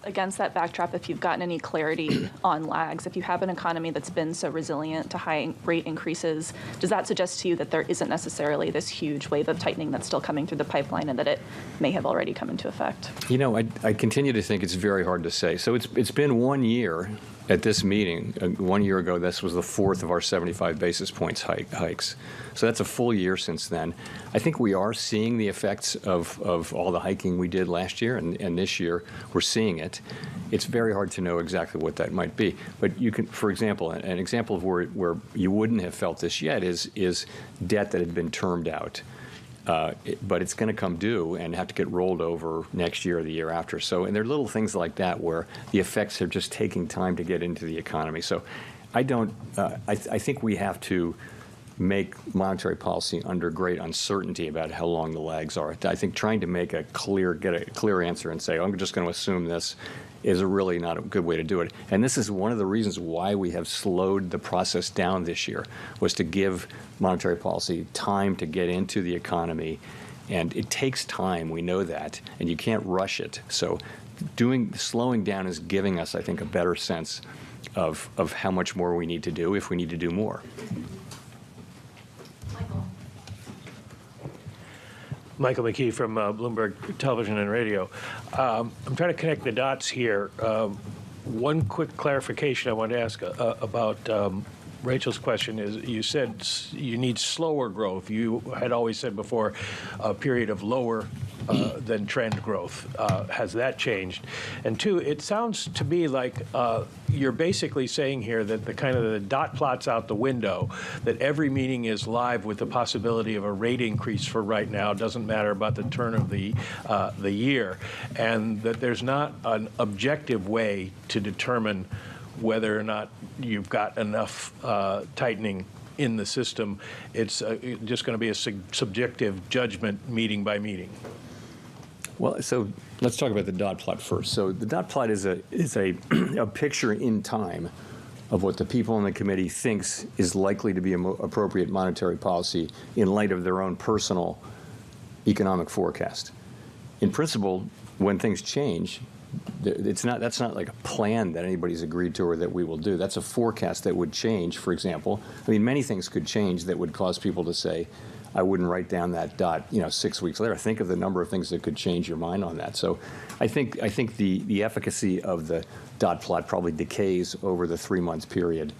Against that backdrop, if you've gotten any clarity on lags, if you have an economy that's been so resilient to high rate increases, does that suggest to you that there isn't necessarily this huge wave of tightening that's still coming through the pipeline and that it may have already come into effect? I continue to think it's very hard to say. So it's been 1 year at this meeting. 1 year ago, this was the fourth of our 75 basis points hikes. So that's a full year since then. I think we are seeing the effects of all the hiking we did last year, and this year we're seeing it. It's very hard to know exactly what that might be. But you can, for example, an example of where you wouldn't have felt this yet is debt that had been termed out. But it's going to come due and have to get rolled over next year or the year after. So, and there are little things like that where the effects are just taking time to get into the economy. So I think we have to make monetary policy under great uncertainty about how long the lags are. I think trying to get a clear answer and say, I'm just going to assume this, is really not a good way to do it. And this is one of the reasons why we have slowed the process down this year, was to give monetary policy time to get into the economy. And it takes time, we know that, and you can't rush it. So slowing down is giving us, I think, a better sense of how much more we need to do if we need to do more. Michael McKee from Bloomberg Television and Radio. I'm trying to connect the dots here. One quick clarification I want to ask about Rachel's question is, you said you need slower growth. You had always said before a period of lower than trend growth. Has that changed? And two, it sounds to me like you're basically saying here that the dot plot's out the window, that every meeting is live with the possibility of a rate increase for right now. Doesn't matter about the turn of the year, and that there's not an objective way to determine whether or not you've got enough tightening in the system. It's just going to be a subjective judgment meeting by meeting. Well, so let's talk about the dot plot first. So the dot plot is a picture in time of what the people in the committee thinks is likely to be appropriate monetary policy in light of their own personal economic forecast. In principle, when things change, that's not like a plan that anybody's agreed to or that we will do. That's a forecast that would change, for example. I mean, many things could change that would cause people to say, I wouldn't write down that dot, 6 weeks later. Think of the number of things that could change your mind on that. So I think the efficacy of the dot plot probably decays over the 3-month period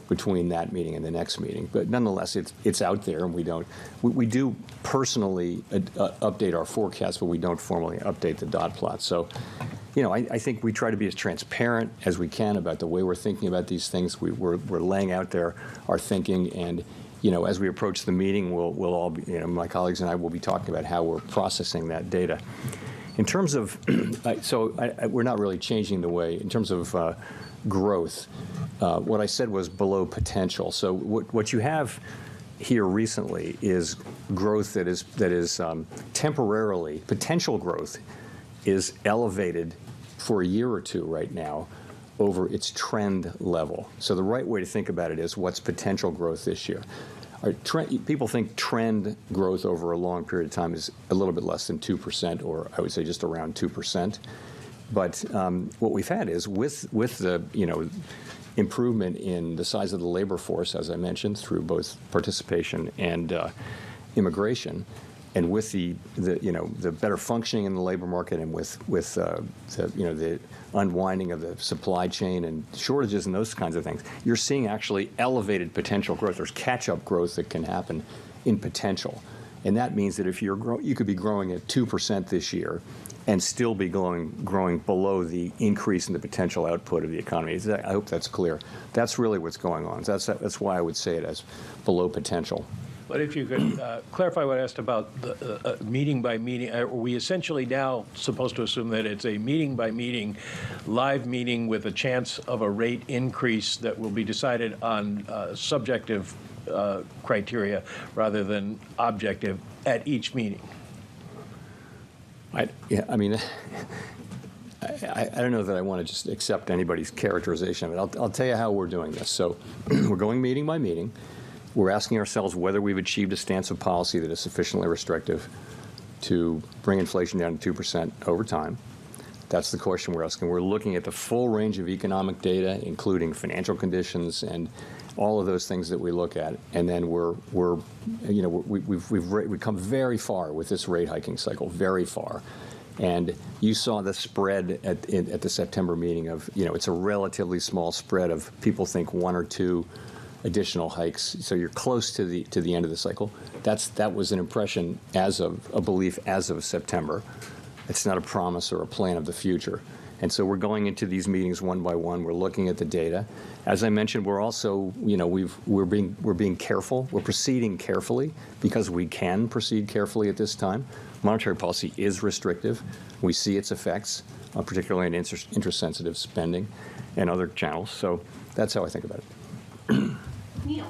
between that meeting and the next meeting. But nonetheless, it's out there, and we do personally update our forecast, but we don't formally update the dot plot. So, I think we try to be as transparent as we can about the way we're thinking about these things. We're laying out there our thinking, and as we approach the meeting, we'll all be, my colleagues and I will be talking about how we're processing that data. In terms of, we're not really changing the way, in terms of growth, what I said was below potential. So what you have here recently is growth that is temporarily, potential growth is elevated for a year or two right now over its trend level. So the right way to think about it is what's potential growth this year. People think trend growth over a long period of time is a little bit less than 2%, or I would say just around 2%. But what we've had is with the improvement in the size of the labor force, as I mentioned, through both participation and immigration, and with the better functioning in the labor market, and with the unwinding of the supply chain and shortages and those kinds of things, you're seeing actually elevated potential growth. There's catch-up growth that can happen in potential, and that means that if you could be growing at 2% this year and still be growing below the increase in the potential output of the economy. I hope that's clear. That's really what's going on. That's why I would say it as below potential. But if you could clarify what I asked about the meeting by meeting, are we essentially now supposed to assume that it's a meeting by meeting, live meeting with a chance of a rate increase that will be decided on subjective criteria rather than objective at each meeting? I don't know that I want to just accept anybody's characterization of it. I'll tell you how we're doing this. So we're going meeting by meeting. We're asking ourselves whether we've achieved a stance of policy that is sufficiently restrictive to bring inflation down to 2% over time. That's the question we're asking. We're looking at the full range of economic data, including financial conditions and all of those things that we look at. And then we've come very far with this rate hiking cycle, very far. And you saw the spread at the September meeting of, it's a relatively small spread of people think one or two additional hikes, so you're close to the end of the cycle. That was an impression a belief as of September. It's not a promise or a plan of the future. And so we're going into these meetings one by one. We're looking at the data. As I mentioned, we're also, we're being careful. We're proceeding carefully because we can proceed carefully at this time. Monetary policy is restrictive. We see its effects, particularly in interest-sensitive spending and other channels. So that's how I think about it. Neil.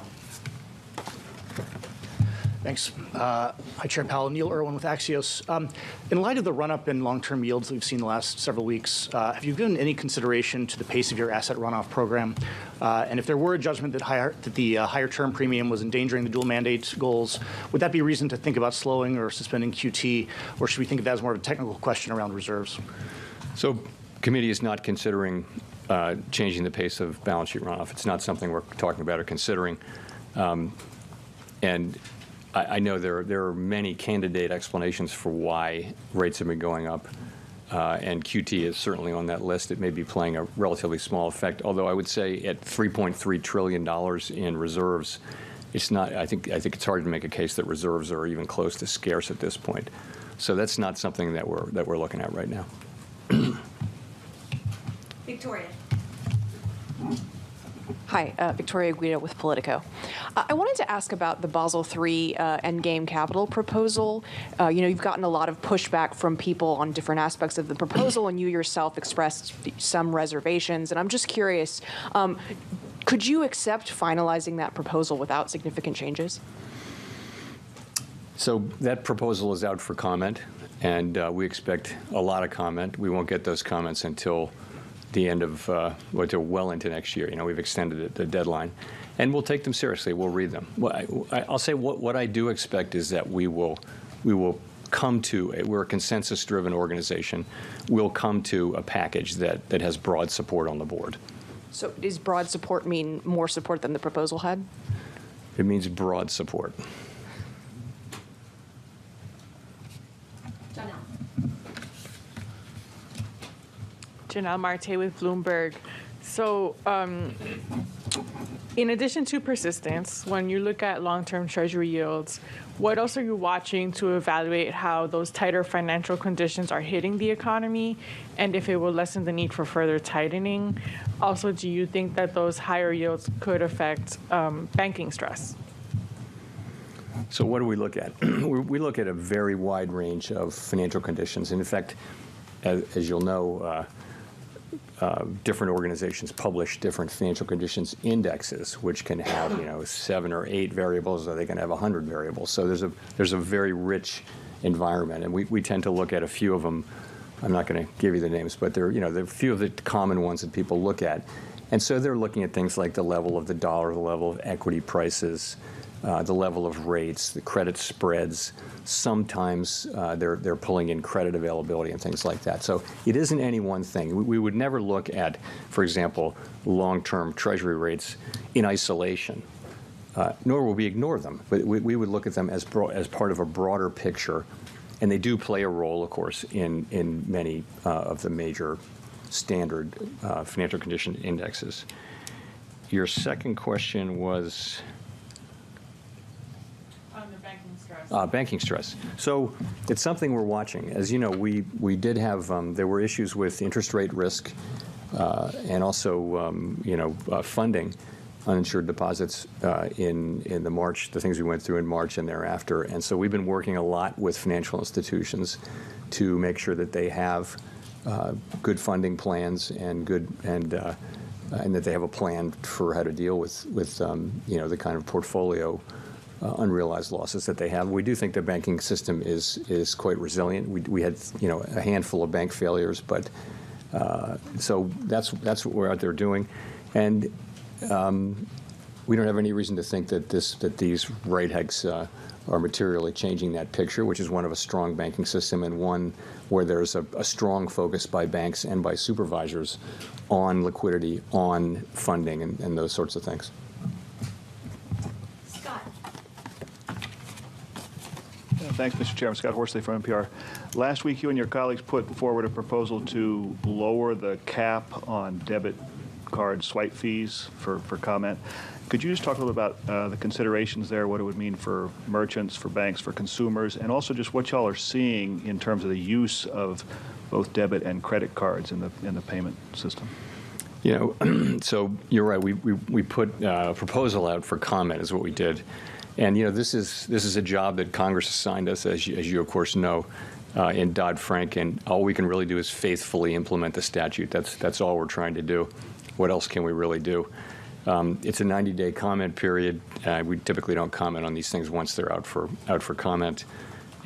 Thanks. Hi, Chair Powell. Neil Irwin with Axios. In light of the run-up in long-term yields that we've seen the last several weeks, have you given any consideration to the pace of your asset runoff program? And if there were a judgment that the higher term premium was endangering the dual mandate goals, would that be reason to think about slowing or suspending QT, or should we think of that as more of a technical question around reserves? So, committee is not considering changing the pace of balance sheet runoff. It's not something we're talking about or considering. And I know there are many candidate explanations for why rates have been going up, and QT is certainly on that list. It may be playing a relatively small effect, although I would say at $3.3 trillion in reserves, it's not. I think it's hard to make a case that reserves are even close to scarce at this point. So that's not something that we're looking at right now. Victoria. Hi, Victoria Guido with Politico. I wanted to ask about the Basel III endgame capital proposal. You've gotten a lot of pushback from people on different aspects of the proposal, and you yourself expressed some reservations. And I'm just curious, could you accept finalizing that proposal without significant changes? So that proposal is out for comment, and we expect a lot of comment. We won't get those comments until the end of, well into next year. We've extended the deadline, and we'll take them seriously. We'll read them. I'll say what I do expect is that we will come to, we're a consensus-driven organization, we'll come to a package that has broad support on the board. So does broad support mean more support than the proposal had? It means broad support. Janelle Marte with Bloomberg. So in addition to persistence, when you look at long-term Treasury yields, what else are you watching to evaluate how those tighter financial conditions are hitting the economy and if it will lessen the need for further tightening? Also, do you think that those higher yields could affect banking stress? So what do we look at? We look at a very wide range of financial conditions. And in fact, as you'll know, different organizations publish different financial conditions indexes, which can have 7 or 8 variables, or they can have 100 variables. So there's a very rich environment, and we tend to look at a few of them I'm not going to give you the names, but there are a few of the common ones that people look at. And so they're looking at things like the level of the dollar, the level of equity prices, the level of rates, the credit spreads. Sometimes they're pulling in credit availability and things like that. So it isn't any one thing. We would never look at, for example, long-term Treasury rates in isolation, nor will we ignore them. But we would look at them as part of a broader picture. And they do play a role, of course, in many of the major standard financial condition indexes. Your second question was on the banking stress. Banking stress. So it's something we're watching. As you know, we did have there were issues with interest rate risk and also funding uninsured deposits in the things we went through in March and thereafter. And so we've been working a lot with financial institutions to make sure that they have good funding plans and that they have a plan for how to deal with the kind of portfolio unrealized losses that they have. We do think the banking system is quite resilient. We had a handful of bank failures, but so that's what we're out there doing, and we don't have any reason to think that these rate hikes are materially changing that picture, which is one of a strong banking system and one where there's a strong focus by banks and by supervisors on liquidity, on funding, and those sorts of things. Thanks, Mr. Chairman. Scott Horsley from NPR. Last week, you and your colleagues put forward a proposal to lower the cap on debit card swipe fees for comment. Could you just talk a little about the considerations there, what it would mean for merchants, for banks, for consumers, and also just what y'all are seeing in terms of the use of both debit and credit cards in the payment system? So you're right. We put a proposal out for comment is what we did. And this is a job that Congress assigned us, as you of course know, in Dodd-Frank, and all we can really do is faithfully implement the statute. That's all we're trying to do. What else can we really do? It's a 90-day comment period. We typically don't comment on these things once they're out for comment,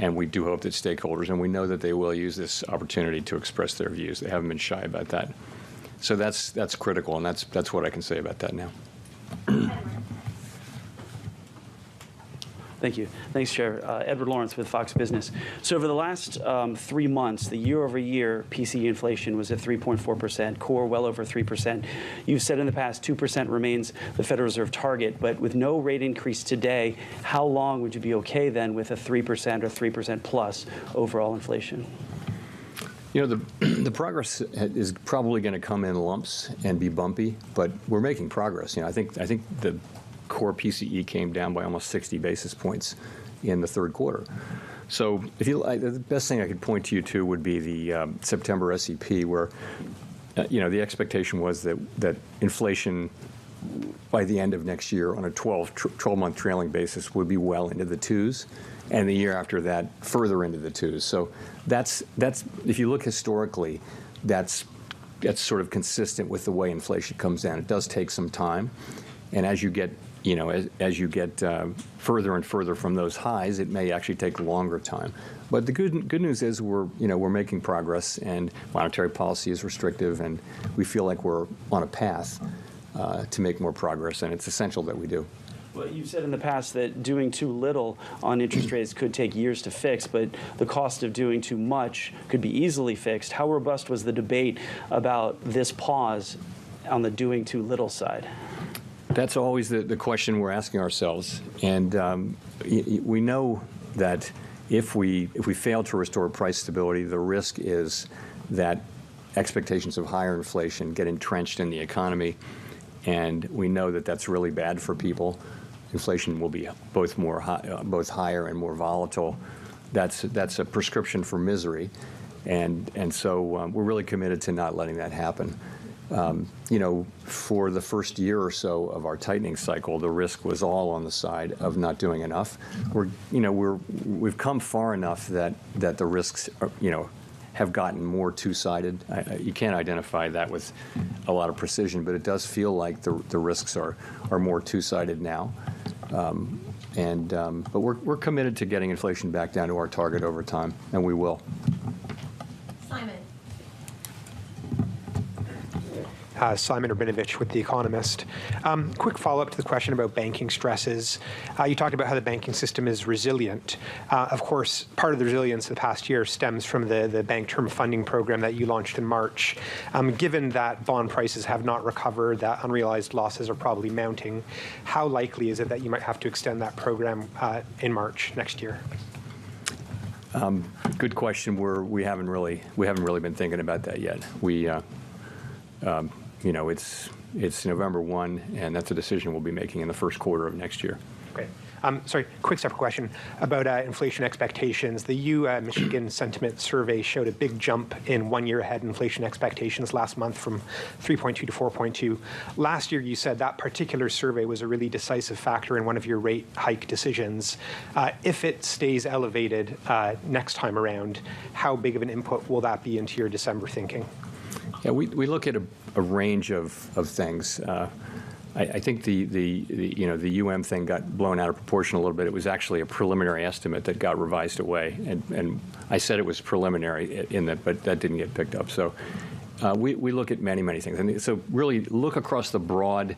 and we do hope that stakeholders, and we know that they will use this opportunity to express their views. They haven't been shy about that. So that's critical, and that's what I can say about that now. Thank you. Thanks, Chair. Edward Lawrence with Fox Business. So over the last 3 months, the year-over-year PCE inflation was at 3.4%, core well over 3%. You've said in the past 2% remains the Federal Reserve target, but with no rate increase today, how long would you be okay then with a 3% or 3% plus overall inflation? The progress is probably going to come in lumps and be bumpy, but we're making progress. I think the core PCE came down by almost 60 basis points in the third quarter. So the best thing I could point you to would be the September SEP, where the expectation was that inflation by the end of next year on a 12-month trailing basis would be well into the twos, and the year after that further into the twos. So that's if you look historically, that's sort of consistent with the way inflation comes down. It does take some time, and as you get further and further from those highs, it may actually take longer time. But the good news is we're making progress, and monetary policy is restrictive, and we feel like we're on a path to make more progress, and it's essential that we do. Well, you've said in the past that doing too little on interest rates could take years to fix, but the cost of doing too much could be easily fixed. How robust was the debate about this pause on the doing too little side? That's always the question we're asking ourselves, and we know that if we fail to restore price stability, the risk is that expectations of higher inflation get entrenched in the economy, and we know that that's really bad for people. Inflation will be both higher and more volatile. That's a prescription for misery, and so we're really committed to not letting that happen. For the first year or so of our tightening cycle, the risk was all on the side of not doing enough. We've come far enough that the risks have gotten more two-sided. You can't identify that with a lot of precision, but it does feel like the risks are more two-sided now. But we're committed to getting inflation back down to our target over time, and we will. Simon. Simon Rabinovich with The Economist. Quick follow-up to the question about banking stresses. You talked about how the banking system is resilient. Of course, part of the resilience of the past year stems from the Bank Term Funding Program that you launched in March. Given that bond prices have not recovered, that unrealized losses are probably mounting, how likely is it that you might have to extend that program in March next year? Good question. We haven't really been thinking about that yet. It's November 1, and that's a decision we'll be making in the first quarter of next year. Okay. Sorry, quick separate question about inflation expectations. The Michigan Sentiment Survey showed a big jump in 1 year ahead inflation expectations last month from 3.2 to 4.2. Last year, you said that particular survey was a really decisive factor in one of your rate hike decisions. If it stays elevated next time around, how big of an input will that be into your December thinking? Yeah, we look at a range of things. I think the UM thing got blown out of proportion a little bit. It was actually a preliminary estimate that got revised away, and I said it was preliminary but that didn't get picked up. So we look at many things, and so really look across the broad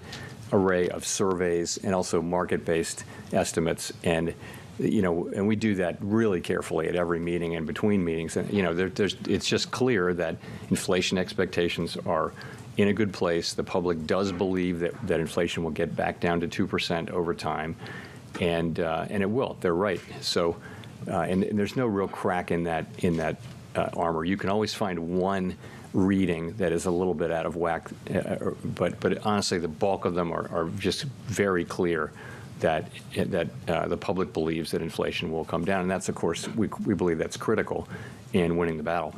array of surveys and also market-based estimates, and we do that really carefully at every meeting and between meetings. And it's just clear that inflation expectations are in a good place. The public does believe that inflation will get back down to 2% over time, and it will. They're right. So, and there's no real crack in that armor. You can always find one reading that is a little bit out of whack, but honestly, the bulk of them are just very clear that the public believes that inflation will come down, and that's, of course, we believe that's critical in winning the battle.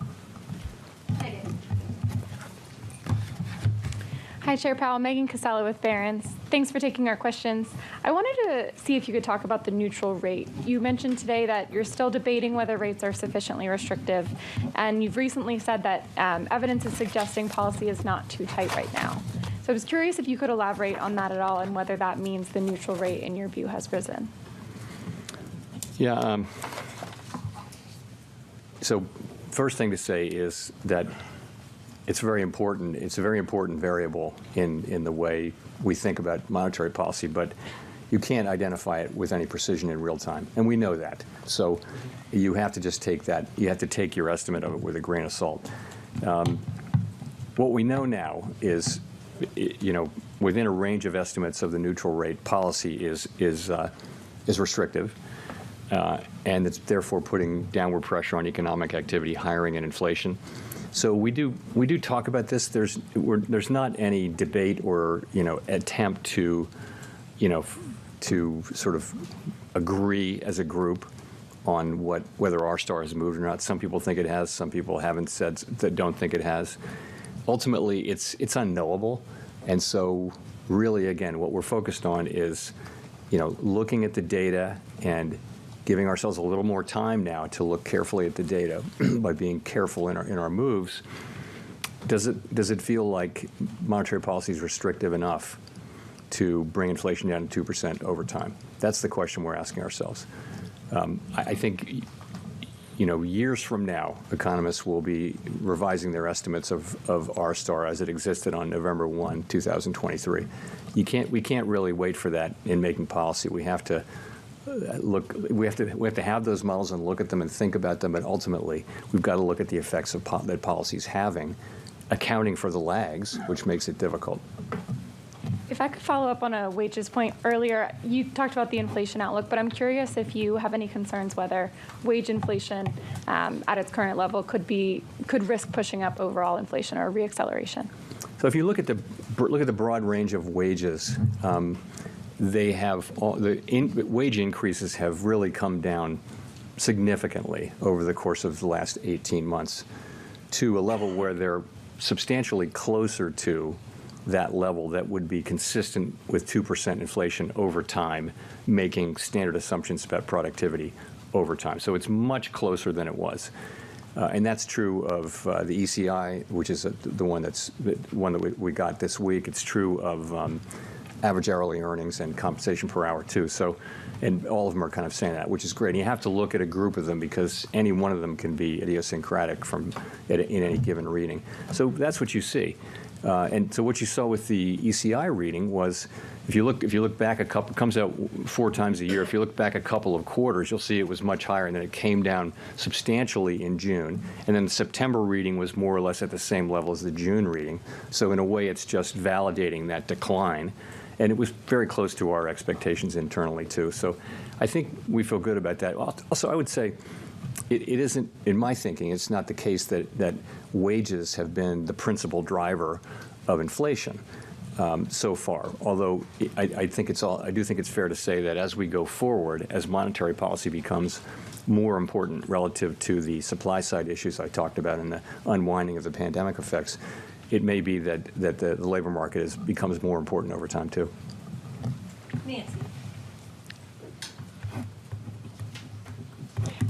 Hi, Chair Powell. Megan Casella with Barron's. Thanks for taking our questions. I wanted to see if you could talk about the neutral rate. You mentioned today that you're still debating whether rates are sufficiently restrictive, and you've recently said that evidence is suggesting policy is not too tight right now. So I was curious if you could elaborate on that at all and whether that means the neutral rate, in your view, has risen. Yeah. So first thing to say is that it's very important. It's a very important variable in the way we think about monetary policy, but you can't identify it with any precision in real time, and we know that. So you have to just take that. You have to take your estimate of it with a grain of salt. What we know now is, within a range of estimates of the neutral rate, policy is restrictive, and it's therefore putting downward pressure on economic activity, hiring, and inflation. So we do talk about this. There's not any debate or attempt to sort of agree as a group on whether R-star has moved or not. Some people think it has. Some people haven't said that don't think it has. Ultimately, it's unknowable, and so really, again, what we're focused on is looking at the data and giving ourselves a little more time now to look carefully at the data by being careful in our moves. Does it feel like monetary policy is restrictive enough to bring inflation down to 2% over time? That's the question we're asking ourselves. I think years from now, economists will be revising their estimates of R-star as it existed on November 1, 2023. We can't really wait for that in making policy. We have to we have to have those models and look at them and think about them, but ultimately we've got to look at the effects that policy is having, accounting for the lags, which makes it difficult. If I could follow up on a wages point earlier, you talked about the inflation outlook, but I'm curious if you have any concerns whether wage inflation at its current level could risk pushing up overall inflation or reacceleration. So if you look at the broad range of wages, wage increases have really come down significantly over the course of the last 18 months to a level where they're substantially closer to that level that would be consistent with 2% inflation over time, making standard assumptions about productivity over time. So it's much closer than it was. And that's true of the ECI, which is the one that we got this week. It's true of average hourly earnings and compensation per hour too. So, and all of them are kind of saying that, which is great. And you have to look at a group of them because any one of them can be idiosyncratic in any given reading. So that's what you see. And so what you saw with the ECI reading was, if you look back a couple, comes out 4 times a year. If you look back a couple of quarters, you'll see it was much higher, and then it came down substantially in June. And then the September reading was more or less at the same level as the June reading. So in a way, it's just validating that decline. And it was very close to our expectations internally, too. So I think we feel good about that. Also, I would say it isn't, in my thinking, it's not the case that wages have been the principal driver of inflation so far. Although I do think it's fair to say that as we go forward, as monetary policy becomes more important relative to the supply side issues I talked about and the unwinding of the pandemic effects, it may be that the labor market becomes more important over time too. Nancy.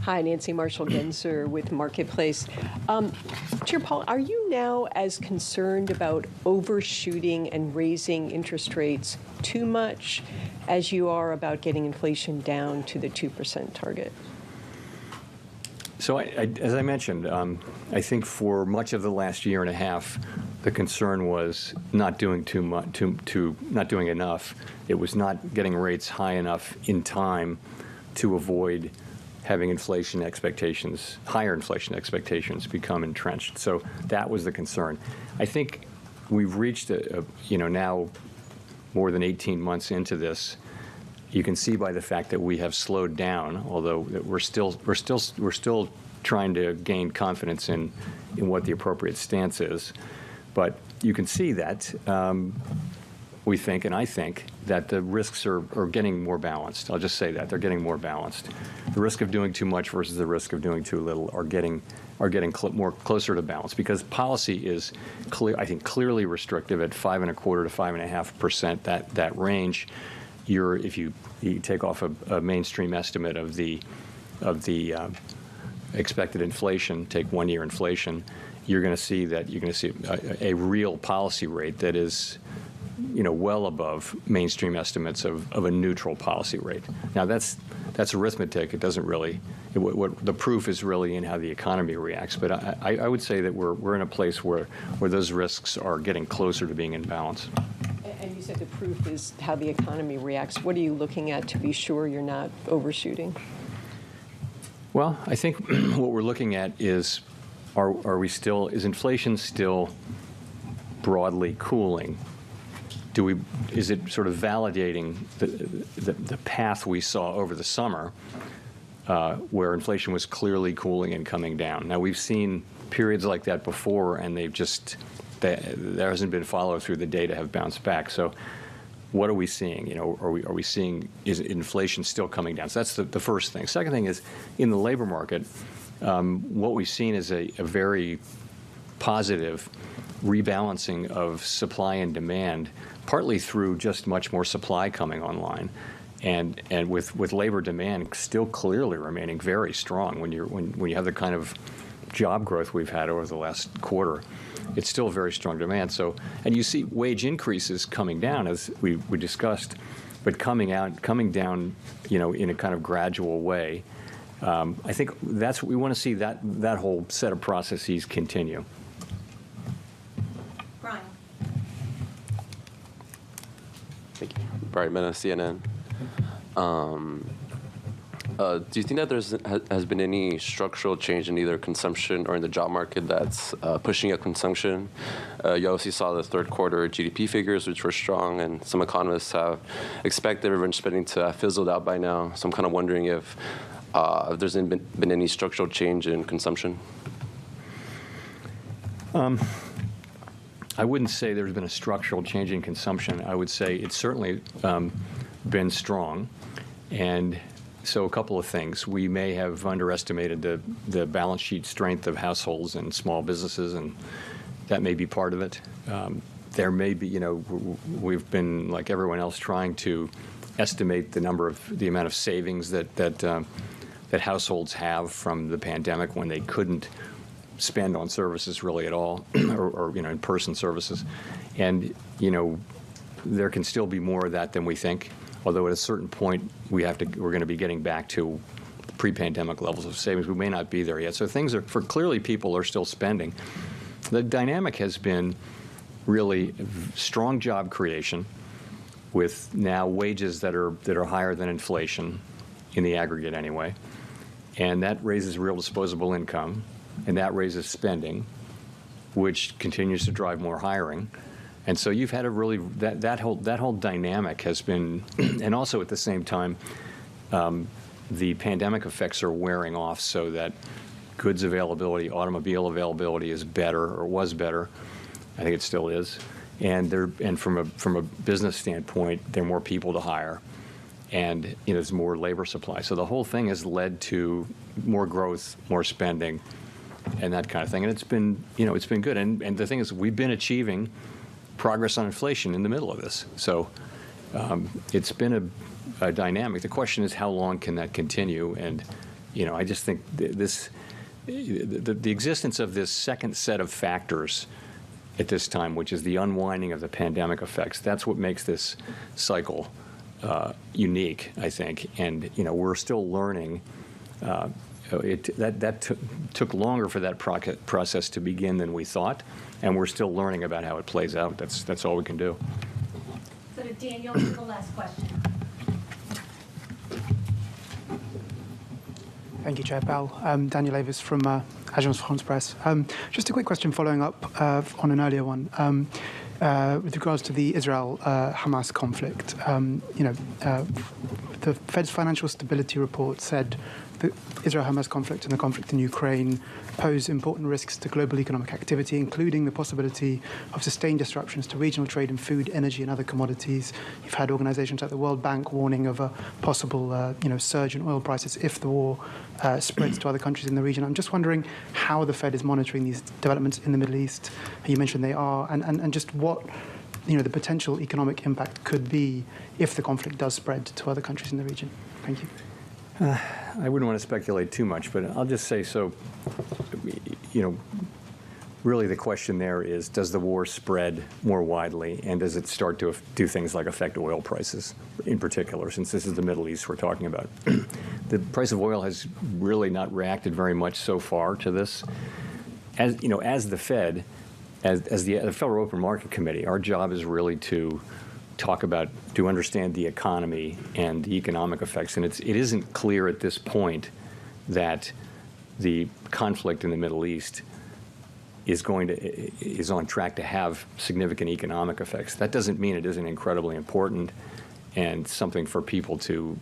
Hi, Nancy Marshall-Genzer with Marketplace. Chair Powell, are you now as concerned about overshooting and raising interest rates too much as you are about getting inflation down to the 2% target? So as I mentioned, I think for much of the last year and a half, the concern was not doing too much, not doing enough. It was not getting rates high enough in time to avoid having inflation expectations, higher inflation expectations, become entrenched. So that was the concern. I think we've reached now more than 18 months into this. You can see by the fact that we have slowed down, although we're still trying to gain confidence in what the appropriate stance is. But you can see that we think, and I think, that the risks are getting more balanced. I'll just say that they're getting more balanced. The risk of doing too much versus the risk of doing too little are getting more closer to balance, because policy is I think clearly restrictive at 5.25% to 5.5%. That range. If you take off a mainstream estimate of the expected inflation, take 1 year inflation, you're going to see a real policy rate that is well above mainstream estimates of a neutral policy rate. Now that's arithmetic. It doesn't really. What the proof is really in how the economy reacts. But I would say that we're in a place where those risks are getting closer to being in balance. And you said the proof is how the economy reacts. What are you looking at to be sure you're not overshooting? Well, I think what we're looking at is, is inflation still broadly cooling? Is it sort of validating the path we saw over the summer, where inflation was clearly cooling and coming down? Now, we've seen periods like that before, and there hasn't been follow through. The data have bounced back. So what are we seeing? Are we seeing, is inflation still coming down? So that's the first thing. Second thing is, in the labor market, what we've seen is a very positive rebalancing of supply and demand, partly through just much more supply coming online, and with labor demand still clearly remaining very strong. When you have the kind of job growth we've had over the last quarter, it's still very strong demand. So, and you see wage increases coming down, as we discussed, but coming down, in a kind of gradual way. I think that's what we want to see, that whole set of processes continue. Brian. Thank you. Brian Mena, CNN. Do you think that has been any structural change in either consumption or in the job market that's pushing up consumption? You obviously saw the third quarter GDP figures, which were strong, and some economists have expected revenge spending to have fizzled out by now. So I'm kind of wondering if there's been any structural change in consumption. I wouldn't say there's been a structural change in consumption. I would say it's certainly been strong. And so a couple of things. We may have underestimated the balance sheet strength of households and small businesses, and that may be part of it. There may be, we've been, like everyone else, trying to estimate the amount of savings that households have from the pandemic when they couldn't spend on services really at all, or in-person services. And, there can still be more of that than we think. Although at a certain point, we're going to be getting back to pre-pandemic levels of savings. We may not be there yet. So clearly people are still spending. The dynamic has been really strong job creation with now wages that are higher than inflation in the aggregate anyway. And that raises real disposable income, and that raises spending, which continues to drive more hiring. And so you've had a really, that whole dynamic has been, and also at the same time, the pandemic effects are wearing off so that goods availability, automobile availability is better, or was better. I think it still is. And from a business standpoint, there are more people to hire, and there's more labor supply. So the whole thing has led to more growth, more spending, and that kind of thing. And it's been good. And the thing is, we've been achieving progress on inflation in the middle of this. So it's been a dynamic. The question is, how long can that continue? And I just think the existence of this second set of factors at this time, which is the unwinding of the pandemic effects, that's what makes this cycle unique, I think. And we're still learning. Took longer for that process to begin than we thought, and we're still learning about how it plays out. That's all we can do. So to Daniel for the last question. Thank you, Chair Powell. Daniel Avis from Agence France-Presse. Just a quick question following up on an earlier one. With regards to the Israel-Hamas conflict, the Fed's financial stability report said the Israel-Hamas conflict and the conflict in Ukraine pose important risks to global economic activity, including the possibility of sustained disruptions to regional trade in food, energy, and other commodities. You've had organizations like the World Bank warning of a possible surge in oil prices if the war spreads to other countries in the region. I'm just wondering how the Fed is monitoring these developments in the Middle East. You mentioned they are, and just what the potential economic impact could be if the conflict does spread to other countries in the region. Thank you. I wouldn't want to speculate too much, but I'll just say, so, really the question there is, does the war spread more widely, and does it start to do things like affect oil prices in particular, since this is the Middle East we're talking about? The price of oil has really not reacted very much so far to this. As the Fed, as the Federal Open Market Committee, our job is really to understand the economy and the economic effects. And it isn't clear at this point that the conflict in the Middle East is on track to have significant economic effects. That doesn't mean it isn't incredibly important and something for people to,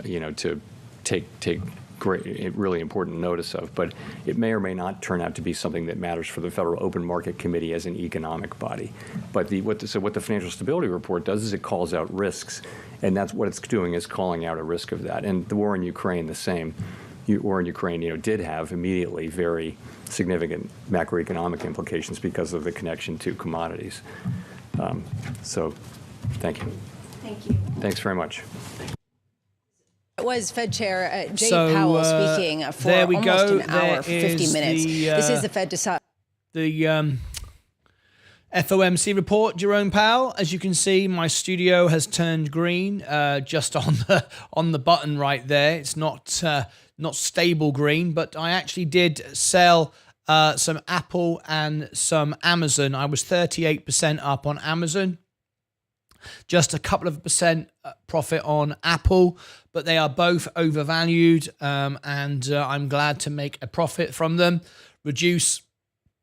to take great, really important notice of, but it may or may not turn out to be something that matters for the Federal Open Market Committee as an economic body. But what the Financial Stability Report does is it calls out risks, and that's what it's doing, is calling out a risk of that. And the war in Ukraine, the same. The war in Ukraine, did have immediately very significant macroeconomic implications because of the connection to commodities. So, thank you. Thank you. Thanks very much. It was Fed Chair Jay Powell speaking for almost an hour, 50 minutes. This is the Fed decide. The FOMC report, Jerome Powell. As you can see, my studio has turned green just on the button right there. It's not stable green, but I actually did sell some Apple and some Amazon. I was 38% up on Amazon. Just a couple of percent profit on Apple, but they are both overvalued, and I'm glad to make a profit from them, reduce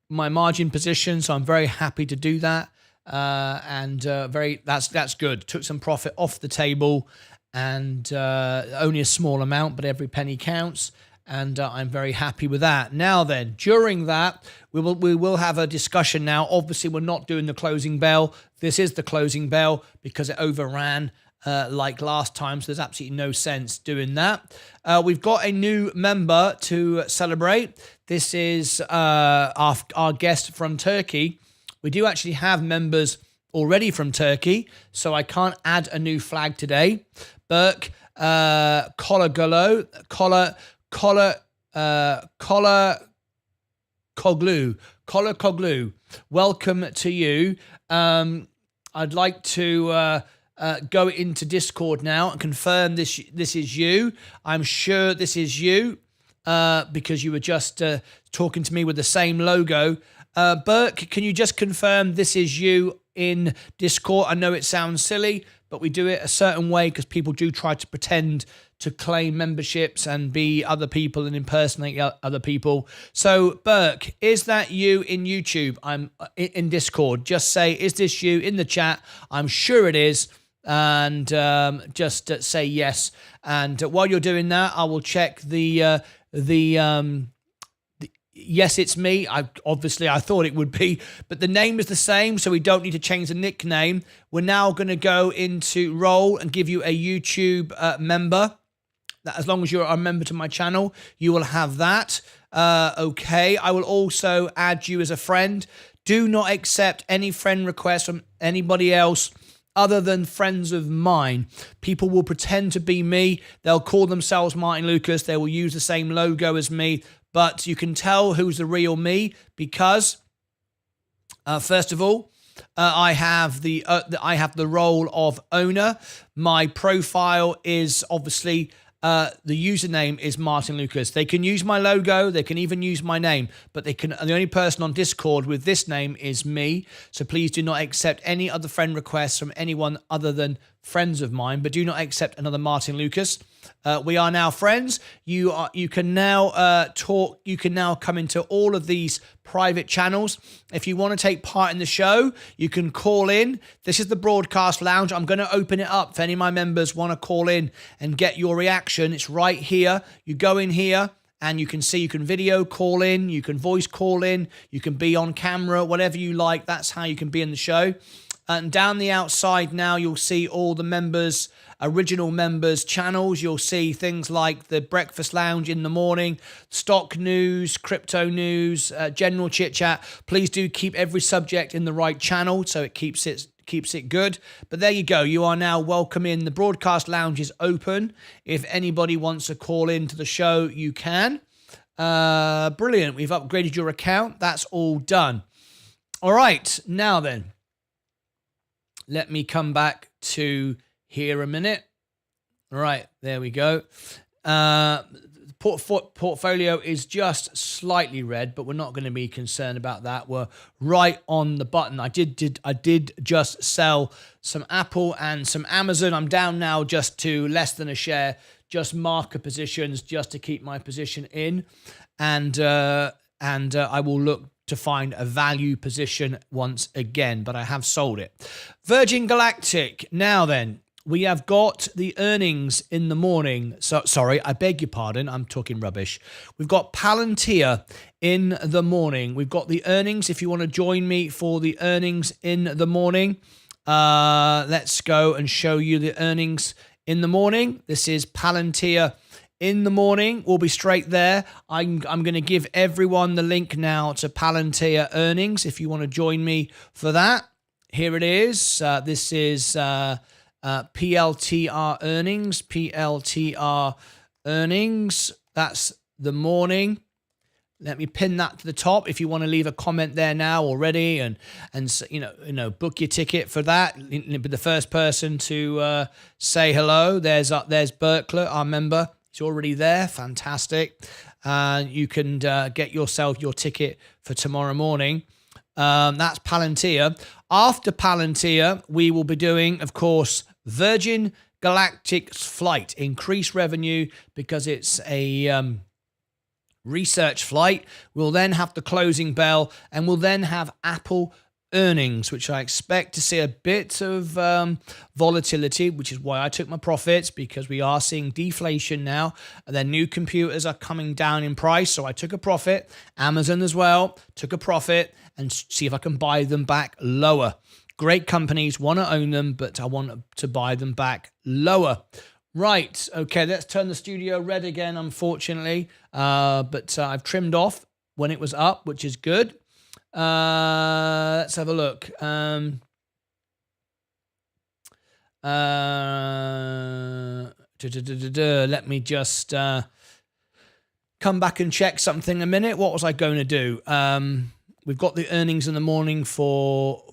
my margin position, so I'm very happy to do that, and that's good. Took some profit off the table, and only a small amount, but every penny counts. And I'm very happy with that. Now then, during that, we will have a discussion now. Obviously, we're not doing the closing bell. This is the closing bell because it overran like last time, so there's absolutely no sense doing that. We've got a new member to celebrate. This is our guest from Turkey. We do actually have members already from Turkey, so I can't add a new flag today. Berk Kolagoglu, welcome to you. I'd like to go into Discord now and confirm this is you. I'm sure this is you because you were just talking to me with the same logo Burke, can you just confirm this is you in Discord? I know it sounds silly, but we do it a certain way because people do try to pretend to claim memberships and be other people and impersonate other people. So, Burke, is that you in YouTube? I'm in Discord. Just say, is this you in the chat? I'm sure it is. And just say yes. And while you're doing that, I will check the yes, it's me. I thought it would be, but the name is the same, so we don't need to change the nickname. We're now going to go into role and give you a YouTube member. That as long as you're a member to my channel, you will have that. Okay, I will also add you as a friend. Do not accept any friend requests from anybody else other than friends of mine. People will pretend to be me. They'll call themselves Martyn Lucas. They will use the same logo as me. But you can tell who's the real me because, first of all, I have the role of owner. My profile is obviously the username is Martyn Lucas. They can use my logo. They can even use my name, but the only person on Discord with this name is me. So please do not accept any other friend requests from anyone other than friends of mine, but do not accept another Martyn Lucas. We are now friends. You can now talk. You can now come into all of these private channels. If you want to take part in the show, you can call in. This is the broadcast lounge. I'm going to open it up if any of my members want to call in and get your reaction. It's right here. You go in here and you can see, you can video call in, you can voice call in, you can be on camera, whatever you like. That's how you can be in the show. And down the outside now, you'll see all the members, original members' channels. You'll see things like the Breakfast Lounge in the morning, stock news, crypto news, general chit-chat. Please do keep every subject in the right channel so it keeps it good. But there you go. You are now welcome in. The broadcast lounge is open. If anybody wants to call into the show, you can. Brilliant. We've upgraded your account. That's all done. All right. Now then. Let me come back to here a minute. All right, there we go. Portfolio is just slightly red, but we're not going to be concerned about that. We're right on the button. I did just sell some Apple and some Amazon. I'm down now just to less than a share, just marker positions, just to keep my position in, and I will look to find a value position once again, but I have sold it. Virgin Galactic. Now then, we have got the earnings in the morning. So sorry, I beg your pardon. I'm talking rubbish. We've got Palantir in the morning. We've got the earnings. If you want to join me for the earnings in the morning, let's go and show you the earnings in the morning. This is Palantir in the morning. We'll be straight there. I'm going to give everyone the link now to Palantir earnings if you want to join me for that. Here it is. This is PLTR earnings. PLTR earnings. That's the morning. Let me pin that to the top if you want to leave a comment there now already, and you know book your ticket for that. Be the first person to say hello. There's Berkler, our member. It's already there. Fantastic. You can get yourself your ticket for tomorrow morning. That's Palantir. After Palantir, we will be doing, of course, Virgin Galactic's flight. Increased revenue because it's a research flight. We'll then have the closing bell, and we'll then have Apple earnings, which I expect to see a bit of volatility, which is why I took my profits, because we are seeing deflation now, and then new computers are coming down in price, so I took a profit. Amazon as well, took a profit, and see if I can buy them back lower. Great companies, want to own them, but I want to buy them back lower. Right, okay, let's turn the studio red again, unfortunately, but I've trimmed off when it was up, which is good. Let's have a look. Let me just come back and check something a minute. What was I going to do? We've got the earnings in the morning for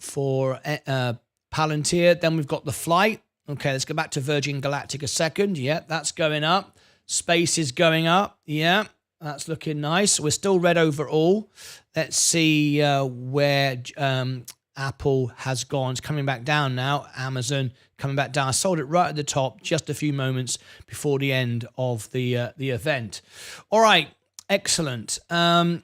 Palantir. Then we've got the flight. Okay, let's go back to Virgin Galactic a second. Yeah, that's going up. Space is going up. Yeah, that's looking nice. We're still red overall. Let's see where Apple has gone. It's coming back down now. Amazon coming back down. I sold it right at the top just a few moments before the end of the event. All right, excellent. So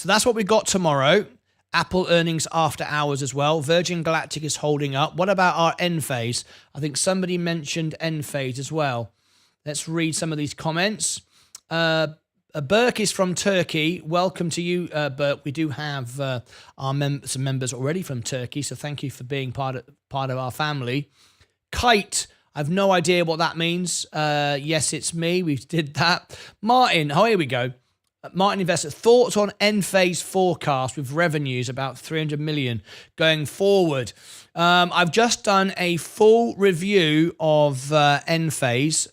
that's what we got tomorrow. Apple earnings after hours as well. Virgin Galactic is holding up. What about our Enphase? I think somebody mentioned Enphase as well. Let's read some of these comments. Burke is from Turkey. Welcome to you, Burke. We do have some members already from Turkey, so thank you for being part of our family. Kite, I've no idea what that means. Yes, it's me. We did that. Martyn, here we go. Martyn Investor, thoughts on Enphase forecast with revenues about 300 million going forward. I've just done a full review of Enphase.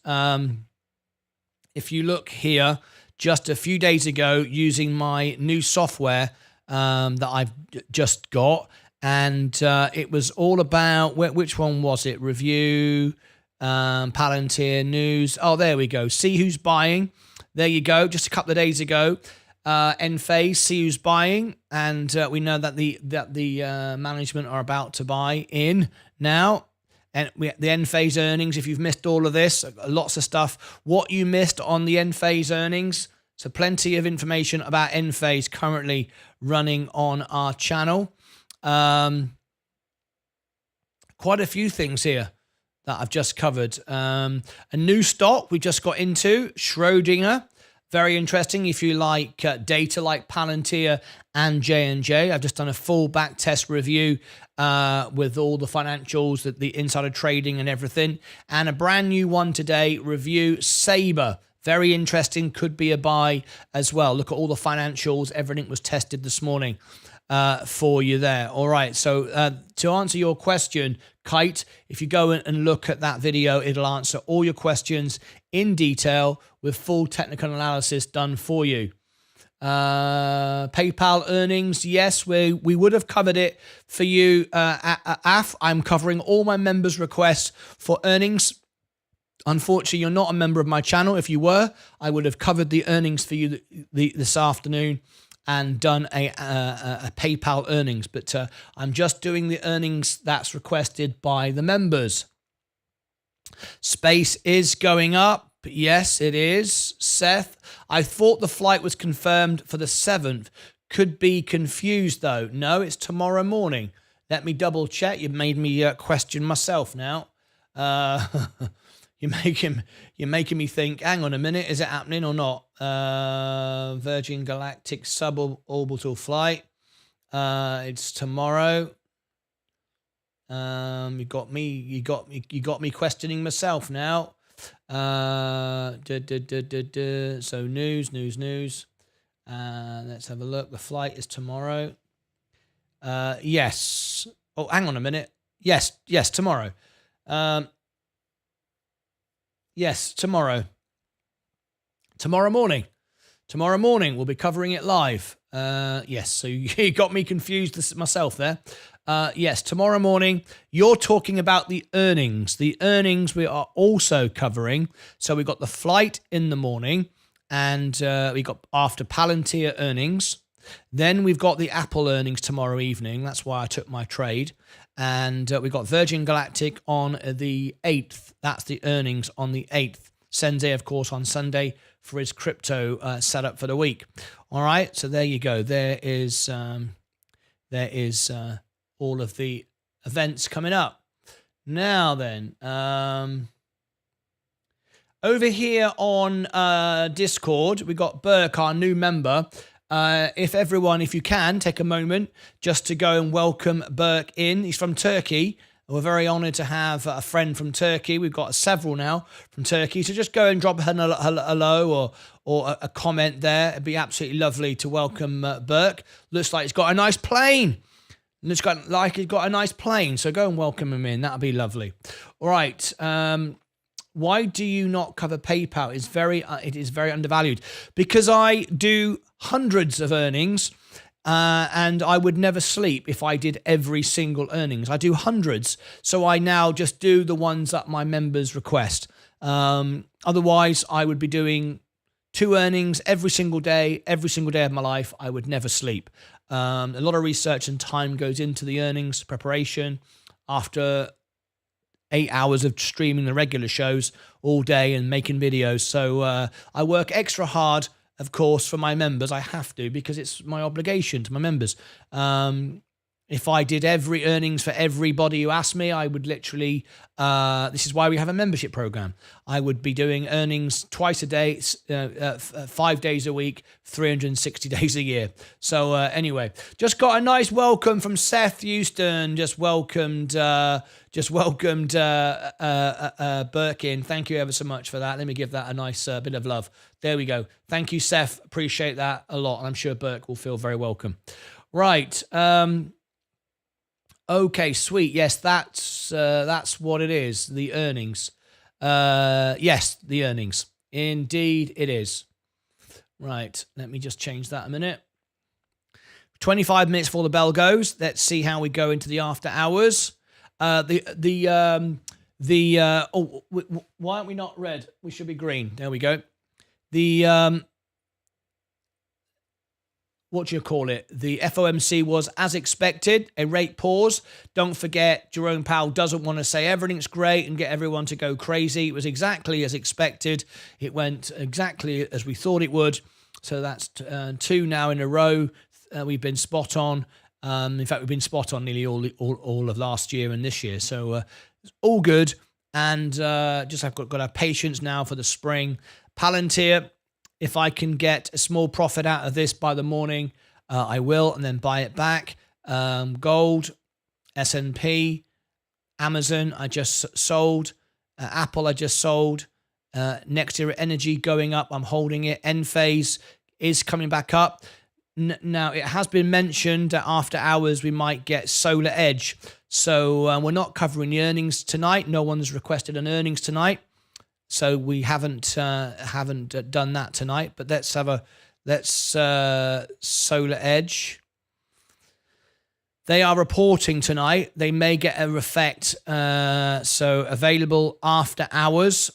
If you look here, just a few days ago, using my new software that I've just got, and it was all about which one was it? Review, Palantir News. Oh, there we go. See who's buying. There you go. Just a couple of days ago, Enphase, see who's buying, and we know that the management are about to buy in now. And the Enphase earnings. If you've missed all of this, lots of stuff. What you missed on the Enphase earnings. So plenty of information about Enphase currently running on our channel. Quite a few things here that I've just covered. A new stock we just got into, Schrödinger. Very interesting if you like data like Palantir and J&J. I've just done a full back test review with all the financials, the insider trading and everything. And a brand new one today, review Sabre. Very interesting, could be a buy as well. Look at all the financials, everything was tested this morning for you there. All right, so to answer your question, Kite, if you go and look at that video, it'll answer all your questions in detail with full technical analysis done for you. PayPal earnings, yes, we would have covered it for you. I'm covering all my members' requests for earnings. Unfortunately, you're not a member of my channel. If you were, I would have covered the earnings for you this afternoon and done a PayPal earnings. But I'm just doing the earnings that's requested by the members. Space is going up. Yes, it is. Seth, I thought the flight was confirmed for the 7th. Could be confused, though. No, it's tomorrow morning. Let me double check. You've made me question myself now. You're making me think, hang on a minute, is it happening or not? Virgin Galactic suborbital flight. It's tomorrow. You got me questioning myself now. So news. Let's have a look. The flight is tomorrow. Yes. Oh, hang on a minute. Yes, tomorrow. Yes, tomorrow. Tomorrow morning. Tomorrow morning, we'll be covering it live. Yes, so you got me confused myself there. Yes, tomorrow morning, you're talking about the earnings. The earnings we are also covering. So we've got the flight in the morning, and we got after Palantir earnings. Then we've got the Apple earnings tomorrow evening. That's why I took my trade. And we've got Virgin Galactic on the 8th. That's the earnings on the 8th. Sensei, of course, on Sunday for his crypto setup for the week. All right, so there you go. There is all of the events coming up. Now then, over here on Discord, we got Burke, our new member. If you can, take a moment just to go and welcome Burke in. He's from Turkey. We're very honoured to have a friend from Turkey. We've got several now from Turkey. So just go and drop a hello or a comment there. It'd be absolutely lovely to welcome Burke. Looks like he's got a nice plane. Looks like he's got a nice plane. So go and welcome him in. That'd be lovely. All right. Why do you not cover PayPal? It is very undervalued. Because I do hundreds of earnings, and I would never sleep if I did every single earnings. I do hundreds, so I now just do the ones that my members request. Otherwise, I would be doing 2 earnings every single day of my life. I would never sleep. A lot of research and time goes into the earnings preparation after 8 hours of streaming the regular shows all day and making videos. So I work extra hard, of course, for my members. I have to, because it's my obligation to my members. If I did every earnings for everybody who asked me, I would literally, this is why we have a membership program. I would be doing earnings twice a day, 5 days a week, 360 days a year. So anyway, just got a nice welcome from Seth Houston. Just welcomed Burke in. Thank you ever so much for that. Let me give that a nice bit of love. There we go. Thank you, Seth. Appreciate that a lot. And I'm sure Burke will feel very welcome. Right. Okay, sweet. Yes, that's what it is. The earnings. Yes, the earnings. Indeed, it is. Right. Let me just change that a minute. 25 minutes before the bell goes. Let's see how we go into the after hours. Why aren't we not red? We should be green. There we go. What do you call it? The FOMC was as expected, a rate pause. Don't forget, Jerome Powell doesn't want to say everything's great and get everyone to go crazy. It was exactly as expected. It went exactly as we thought it would. So that's 2 now in a row. We've been spot on. In fact, we've been spot on nearly all of last year and this year. So it's all good. And just I've got to have patience now for the spring. Palantir. If I can get a small profit out of this by the morning, I will, and then buy it back. Gold, S&P, Amazon, I just sold. Apple, I just sold. Next Era Energy going up, I'm holding it. Enphase is coming back up. Now, it has been mentioned that after hours we might get Solar Edge. So we're not covering the earnings tonight. No one's requested an earnings tonight. So we haven't done that tonight, but let's Solar Edge. They are reporting tonight. They may get a effect. So available after hours.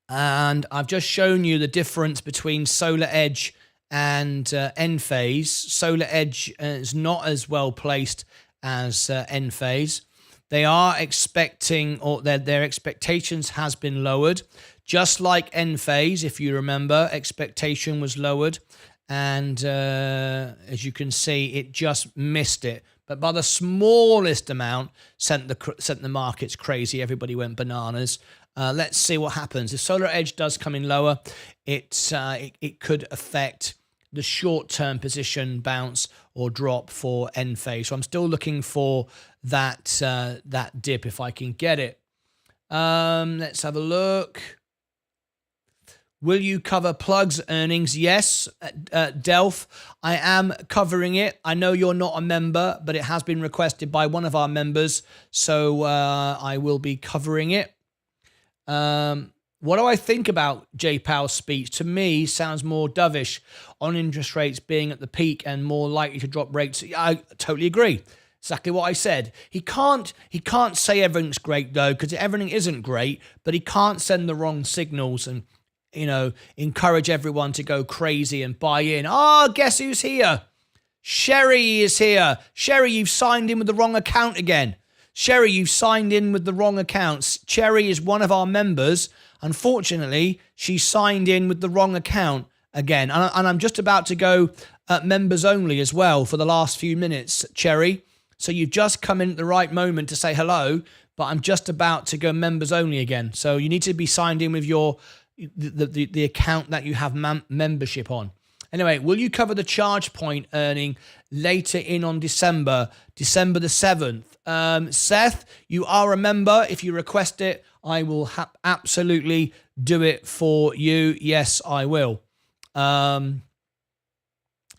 And I've just shown you the difference between Solar Edge and Enphase. Solar Edge is not as well placed as Enphase. They are expecting, or their expectations has been lowered. Just like Enphase, if you remember, expectation was lowered. And as you can see, it just missed it. But by the smallest amount, sent the markets crazy. Everybody went bananas. Let's see what happens. If Solar Edge does come in lower, it could affect the short-term position bounce or drop for Enphase. So I'm still looking for that dip if I can get it. Let's have a look. Will you cover Plug's earnings? Yes, Delph, I am covering it. I know you're not a member, but it has been requested by one of our members, so I will be covering it. What do I think about Jay Powell's speech? To me, sounds more dovish on interest rates being at the peak and more likely to drop rates. I totally agree. Exactly what I said. He can't say everything's great though, because everything isn't great, but he can't send the wrong signals and, encourage everyone to go crazy and buy in. Guess who's here? Sherry is here. Sherry, you've signed in with the wrong account again. Sherry, you've signed in with the wrong accounts. Sherry is one of our members. Unfortunately, she signed in with the wrong account again. And I'm just about to go members only as well for the last few minutes, Cherry. So you've just come in at the right moment to say hello, but I'm just about to go members only again. So you need to be signed in with the account that you have membership on. Anyway, will you cover the charge point earning later in on December the 7th? Seth, you are a member. If you request it, I will absolutely do it for you. Yes, I will.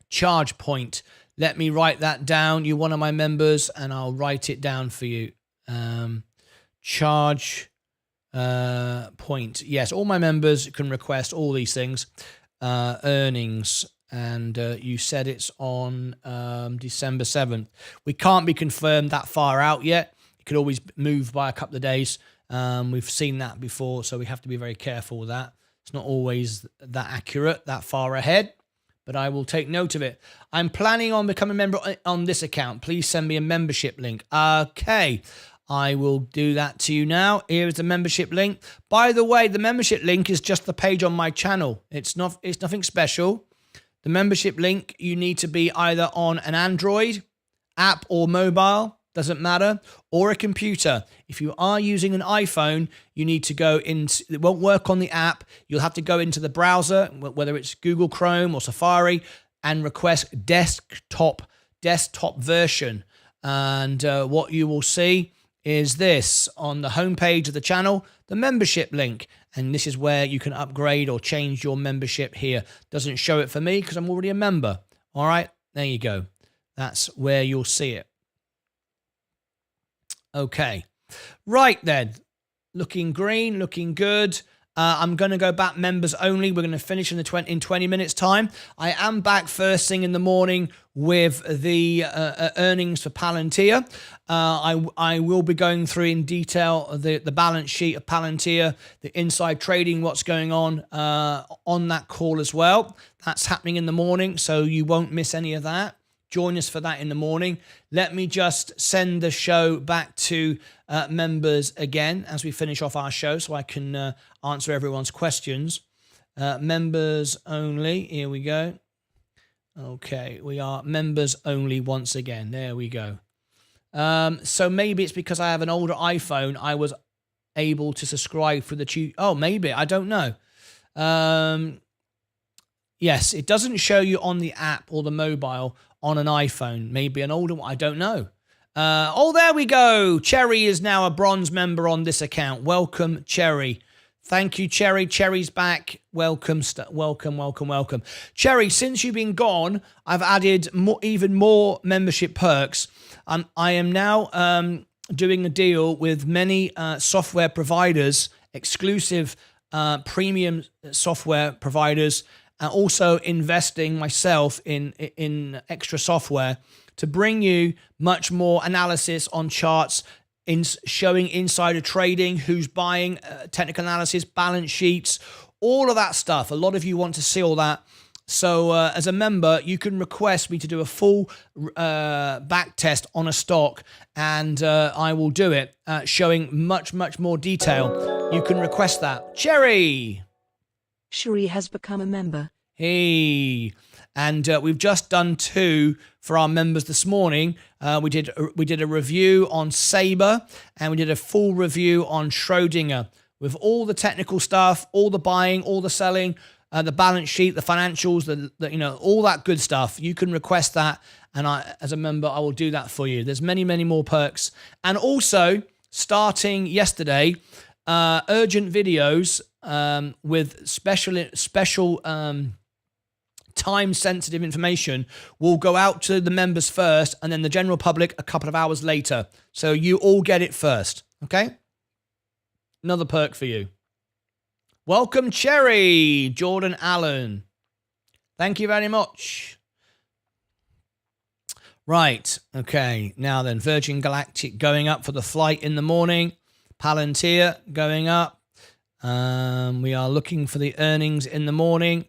Charge point. Let me write that down. You're one of my members, and I'll write it down for you. Charge point. Yes, all my members can request all these things. Earnings. And you said it's on December 7th. We can't be confirmed that far out yet. It could always move by a couple of days. We've seen that before, so we have to be very careful with that. It's not always that accurate, that far ahead. but I will take note of it. I'm planning on becoming a member on this account. Please send me a membership link. Okay, I will do that to you now. Here is the membership link. By the way, the membership link is just the page on my channel. It's nothing special. The membership link, you need to be either on an Android app or mobile, doesn't matter, or a computer. If you are using an iPhone, you need to go into, it won't work on the app. You'll have to go into the browser, whether it's Google Chrome or Safari, and request desktop version. And what you will see is this on the homepage of the channel, the membership link. And this is where you can upgrade or change your membership here. Doesn't show it for me because I'm already a member. All right, there you go. That's where you'll see it. Okay, right then. Looking green, looking good. I'm going to go back members only. We're going to finish in 20 minutes time. I am back first thing in the morning with the earnings for Palantir. I will be going through in detail the balance sheet of Palantir, the inside trading, what's going on that call as well. That's happening in the morning, so you won't miss any of that. Join us for that in the morning. Let me just send the show back to members again as we finish off our show so I can answer everyone's questions. Members only. Here we go. Okay, we are members only once again. There we go. So maybe it's because I have an older iPhone, I was able to subscribe for the Oh, maybe. I don't know. Yes, it doesn't show you on the app or the mobile on an iPhone. Maybe an older one. I don't know. Oh, there we go. Cherry is now a bronze member on this account. Welcome, Cherry. Thank you, Cherry. Cherry's back. Welcome, welcome. Cherry, since you've been gone, I've added even more membership perks. I am now doing a deal with many software providers, exclusive premium software providers, and also investing myself in extra software to bring you much more analysis on charts, in showing insider trading, who's buying, technical analysis, balance sheets, all of that stuff. A lot of you want to see all that. So as a member, you can request me to do a full back test on a stock, and I will do it, showing much more detail. You can request that. Cherry! Cherie has become a member. Hey, and we've just done 2 for our members this morning. We did a review on Sabre, and we did a full review on Schrodinger with all the technical stuff, all the buying, all the selling, the balance sheet, the financials, the all that good stuff. You can request that, and I, as a member, I will do that for you. There's many more perks, and also starting yesterday, urgent videos with special time-sensitive information will go out to the members first, and then the general public a couple of hours later. So you all get it first, okay? Another perk for you. Welcome, Cherry, Jordan Allen. Thank you very much. Right, okay. Now then, Virgin Galactic going up for the flight in the morning. Palantir going up. We are looking for the earnings in the morning.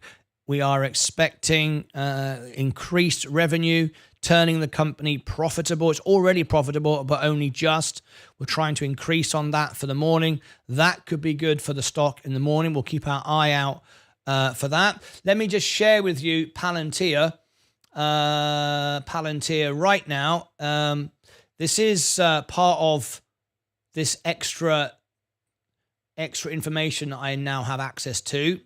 We are expecting increased revenue, turning the company profitable. It's already profitable, but only just. We're trying to increase on that for the morning. That could be good for the stock in the morning. We'll keep our eye out for that. Let me just share with you Palantir. Palantir right now. This is part of this extra information that I now have access to.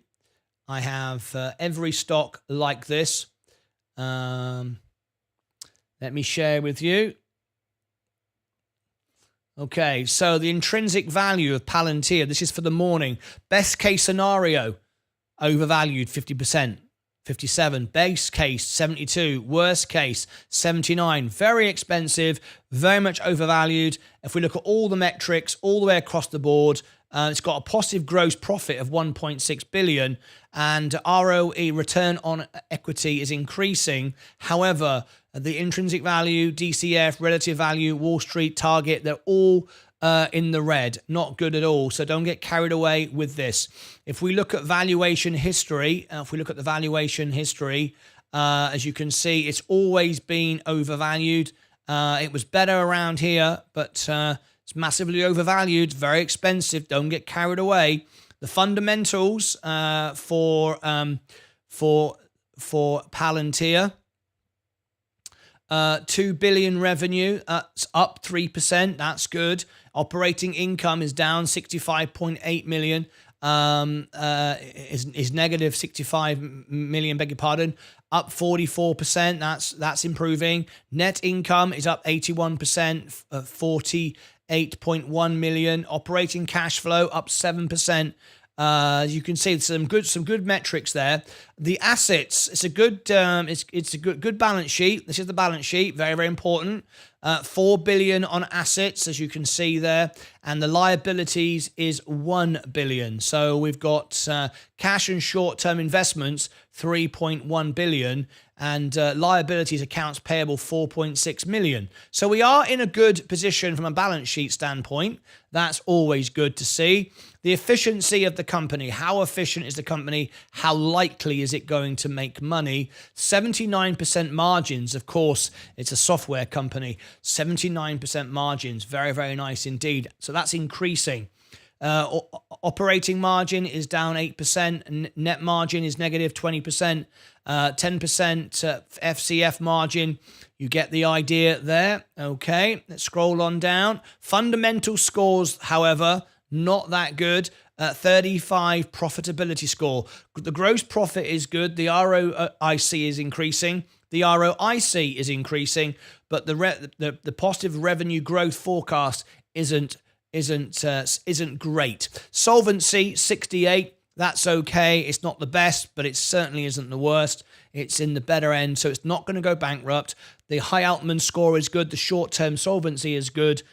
I have every stock like this. Let me share with you. Okay, so the intrinsic value of Palantir, this is for the morning. Best case scenario, overvalued 50%, 57. Base case, 72. Worst case, 79. Very expensive, very much overvalued. If we look at all the metrics, all the way across the board, it's got a positive gross profit of 1.6 billion, and ROE, return on equity, is increasing. However, the intrinsic value, DCF, relative value, Wall Street target, they're all in the red. Not good at all. So don't get carried away with this. If we look at valuation history, As you can see, it's always been overvalued. It was better around here, but it's massively overvalued, very expensive. Don't get carried away. The fundamentals for Palantir, 2 billion revenue, it's up 3%. That's good. Operating income is down 65.8 million. Is negative 65 million, beg your pardon, up 44%. That's improving. Net income is up 81%, 48.1 million. Operating cash flow up 7%. You can see some good metrics there. The assets, it's a good it's a good balance sheet. This is the balance sheet, very, very important. 4 billion on assets, as you can see there, and the liabilities is 1 billion. So we've got cash and short-term investments 3.1 billion, and liabilities, accounts payable 4.6 million. So we are in a good position from a balance sheet standpoint. That's always good to see. The efficiency of the company, how efficient is the company? How likely is it going to make money? 79% margins, of course, it's a software company. 79% margins, very, very nice indeed. So that's increasing. Operating margin is down 8%. Net margin is negative 20%. 10% FCF margin. You get the idea there. Okay, let's scroll on down. Fundamental scores, however, not that good. 35 profitability score. The gross profit is good. The ROIC is increasing. The ROIC is increasing, but the positive revenue growth forecast isn't great. Solvency 68. That's okay. It's not the best, but it certainly isn't the worst. It's in the better end, so it's not going to go bankrupt. The high Altman score is good. The short-term solvency is good.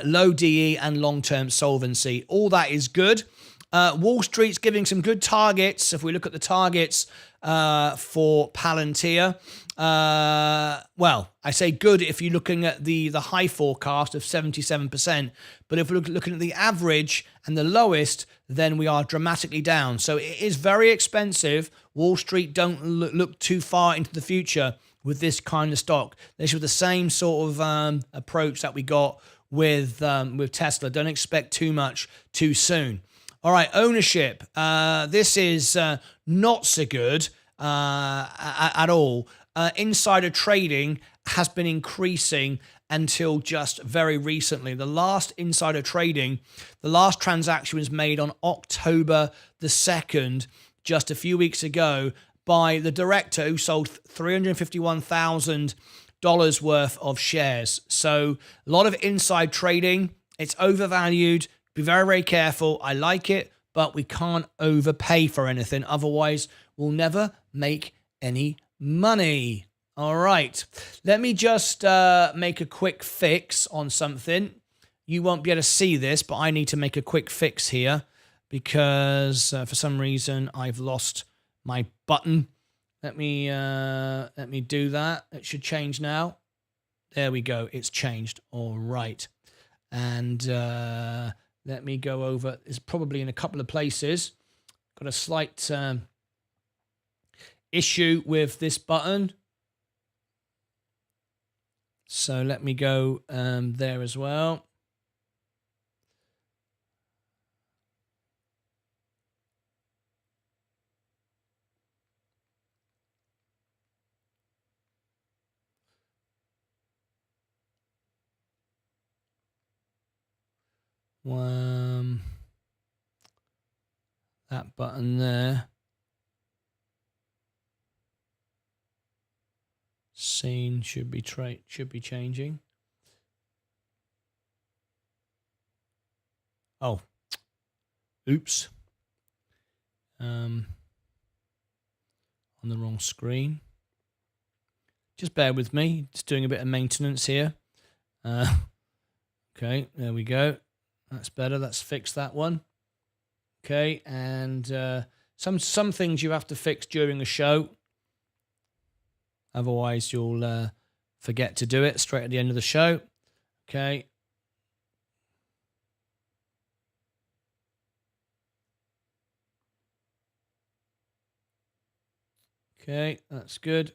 Low DE and long-term solvency. All that is good. Wall Street's giving some good targets. If we look at the targets for Palantir, well, I say good if you're looking at the high forecast of 77%, but if we're looking at the average and the lowest, then we are dramatically down. So it is very expensive. Wall Street don't look too far into the future with this kind of stock. This was the same sort of approach that we got with Tesla. Don't expect too much too soon. All right, ownership. This is not so good at all. Insider trading has been increasing until just very recently. The last insider trading, the last transaction was made on October the 2nd, just a few weeks ago, by the director who sold $351,000 worth of shares. So a lot of inside trading. It's overvalued. Be very, very careful. I like it, but we can't overpay for anything. Otherwise, we'll never make any money. All right. Let me just make a quick fix on something. You won't be able to see this, but I need to make a quick fix here because for some reason I've lost my button. Let me do that. It should change now. There we go. It's changed. All right. And let me go over. It's probably in a couple of places. Got a slight issue with this button. So let me go there as well. That button there. Scene should be changing. Oh, oops. On the wrong screen. Just bear with me. Just doing a bit of maintenance here. Okay, there we go. That's better. Let's fix that one. Okay, and some things you have to fix during a show. Otherwise, you'll forget to do it straight at the end of the show. Okay. Okay, that's good.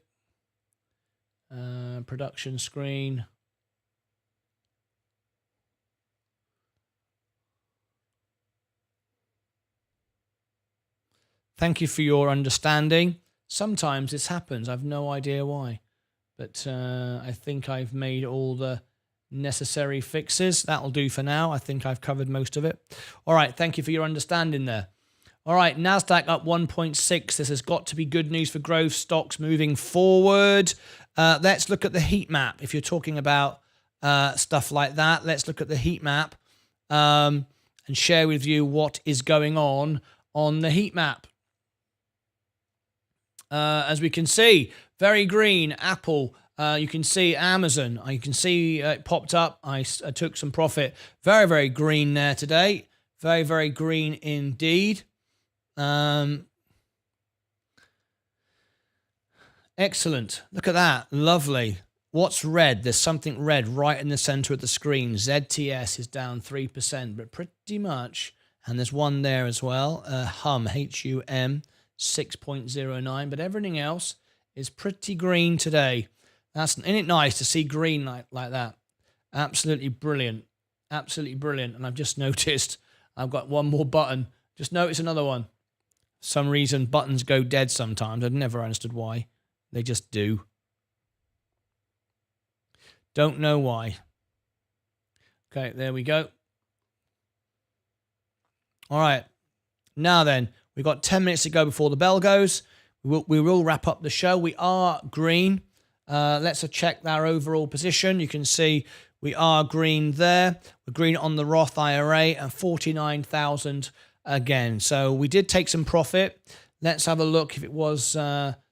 Production screen. Thank you for your understanding. Sometimes this happens. I've no idea why. But I think I've made all the necessary fixes. That'll do for now. I think I've covered most of it. All right. Thank you for your understanding there. All right. NASDAQ up 1.6. This has got to be good news for growth stocks moving forward. Let's look at the heat map. If you're talking about stuff like that, let's look at the heat map and share with you what is going on the heat map. As we can see, very green, Apple. You can see Amazon. You can see it popped up. I took some profit. Very, very green there today. Very, very green indeed. Excellent. Look at that. Lovely. What's red? There's something red right in the center of the screen. ZTS is down 3%, but pretty much. And there's one there as well. HUM, HUM. 6.09, but everything else is pretty green today. Isn't it nice to see green like that? Absolutely brilliant. Absolutely brilliant. And I've just noticed I've got one more button. Just notice another one. For some reason, buttons go dead sometimes. I've never understood why. They just do. Don't know why. Okay, there we go. All right. Now then, we've got 10 minutes to go before the bell goes. We will wrap up the show. We are green. Let's check our overall position. You can see we are green there. We're green on the Roth IRA and 49,000 again. So we did take some profit. Let's have a look if it was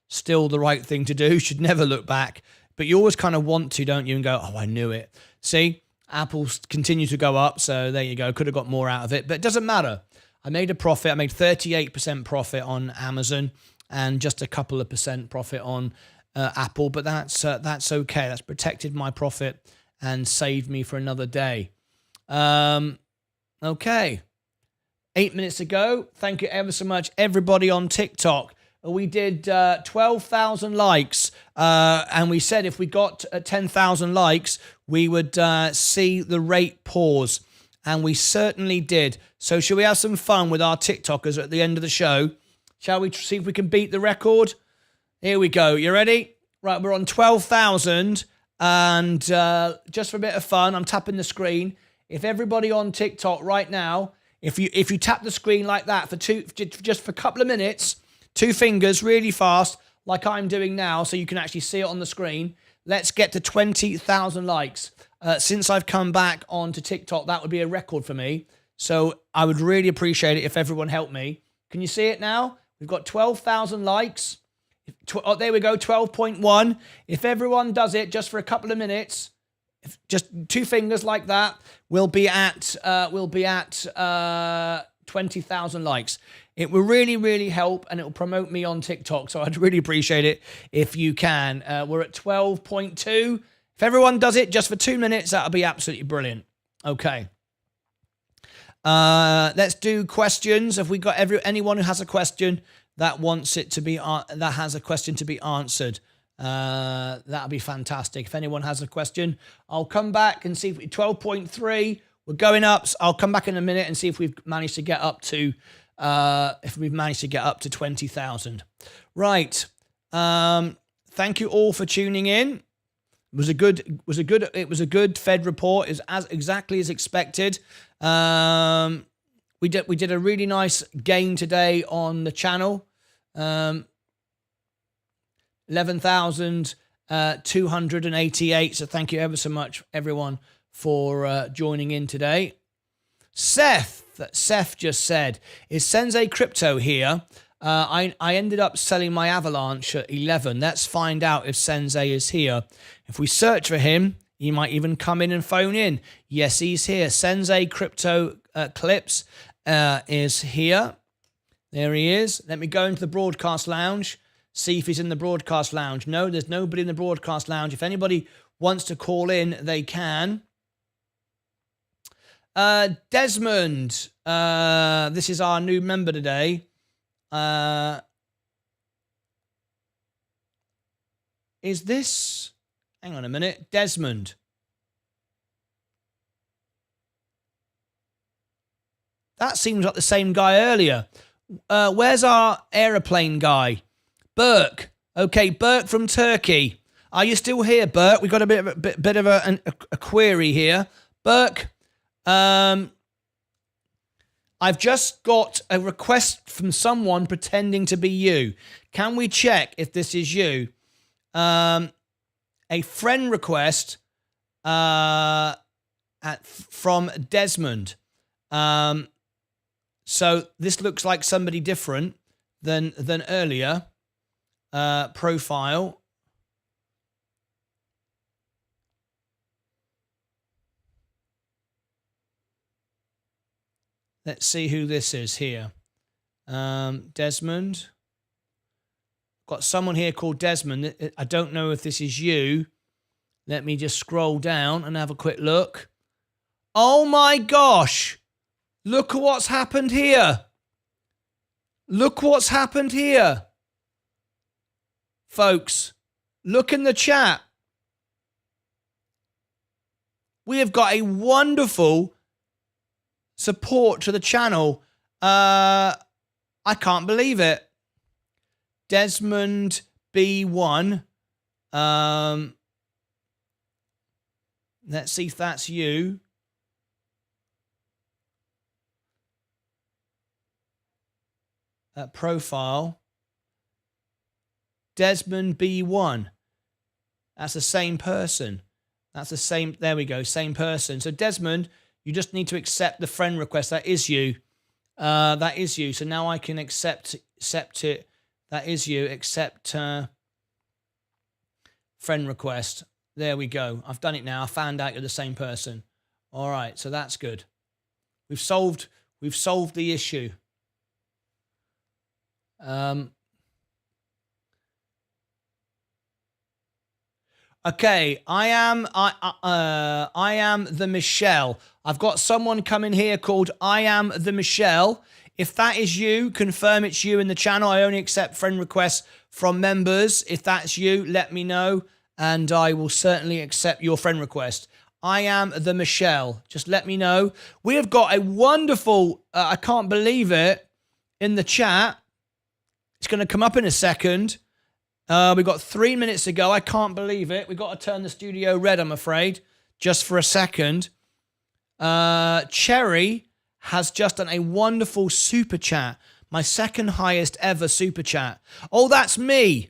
still the right thing to do. You should never look back. But you always kind of want to, don't you? And go, oh, I knew it. See, Apple's continue to go up. So there you go. Could have got more out of it. But it doesn't matter. I made a profit. I made 38% profit on Amazon and just a couple of percent profit on Apple. But that's okay. That's protected my profit and saved me for another day. Okay. 8 minutes to go. Thank you ever so much, everybody on TikTok. We did 12,000 likes. And we said if we got 10,000 likes, we would see the rate pause. And we certainly did. So shall we have some fun with our TikTokers at the end of the show? Shall we see if we can beat the record? Here we go. You ready? Right, we're on 12,000. And just for a bit of fun, I'm tapping the screen. If everybody on TikTok right now, if you tap the screen like that for just for a couple of minutes, 2 fingers really fast, like I'm doing now, so you can actually see it on the screen. Let's get to 20,000 likes. Since I've come back onto TikTok, that would be a record for me. So I would really appreciate it if everyone helped me. Can you see it now? We've got 12,000 likes. Oh, there we go, 12.1. If everyone does it just for a couple of minutes, just 2 fingers like that, we'll be at 20,000 likes. It will really, really help, and it will promote me on TikTok. So I'd really appreciate it if you can. We're at 12.2. If everyone does it just for 2 minutes, that'll be absolutely brilliant. Okay. Let's do questions. Have we got anyone who has a question that wants it to be that has a question to be answered? That'll be fantastic. If anyone has a question, I'll come back and see if 12.3. We're going up. So I'll come back in a minute and see if we've managed to get up to 20,000. Right. Thank you all for tuning in. It was a good Fed report. Is as exactly as expected. We did a really nice gain today on the channel. 11,288. So thank you ever so much, everyone, for joining in today. Seth just said, is Sensei Crypto here? I ended up selling my Avalanche at 11. Let's find out if Sensei is here. If we search for him, he might even come in and phone in. Yes, he's here. Sensei Crypto Clips is here. There he is. Let me go into the broadcast lounge, see if he's in the broadcast lounge. No, there's nobody in the broadcast lounge. If anybody wants to call in, they can. Desmond, this is our new member today. Is this Hang on a minute. Desmond. That seems like the same guy earlier. Where's our aeroplane guy? Burke. Okay, Burke from Turkey. Are you still here, Burke? We've got a bit of a query here. Burke, I've just got a request from someone pretending to be you. Can we check if this is you? A friend request from Desmond. So this looks like somebody different than earlier. Profile. Let's see who this is here. Desmond. Got someone here called Desmond. I don't know if this is you. Let me just scroll down and have a quick look. Oh my gosh. Look at what's happened here. Look what's happened here. Folks, look in the chat. We have got a wonderful support to the channel. I can't believe it. Desmond B1. Let's see if that's you. Profile. Desmond B1. That's the same person. That's the same. There we go. Same person. So Desmond, you just need to accept the friend request. That is you. That is you. So now I can accept it. That is you. Accept friend request. There we go. I've done it now. I found out you're the same person. All right. So that's good. We've solved the issue. Okay, I am the Michelle. I've got someone coming here called I am the Michelle. If that is you, confirm it's you in the channel. I only accept friend requests from members. If that's you, let me know, and I will certainly accept your friend request. I am the Michelle. Just let me know. We have got a wonderful, I can't believe it, in the chat. It's going to come up in a second. We've got 3 minutes to go. I can't believe it. We've got to turn the studio red, I'm afraid, just for a second. Cherry has just done a wonderful super chat. My second highest ever super chat. Oh, that's me.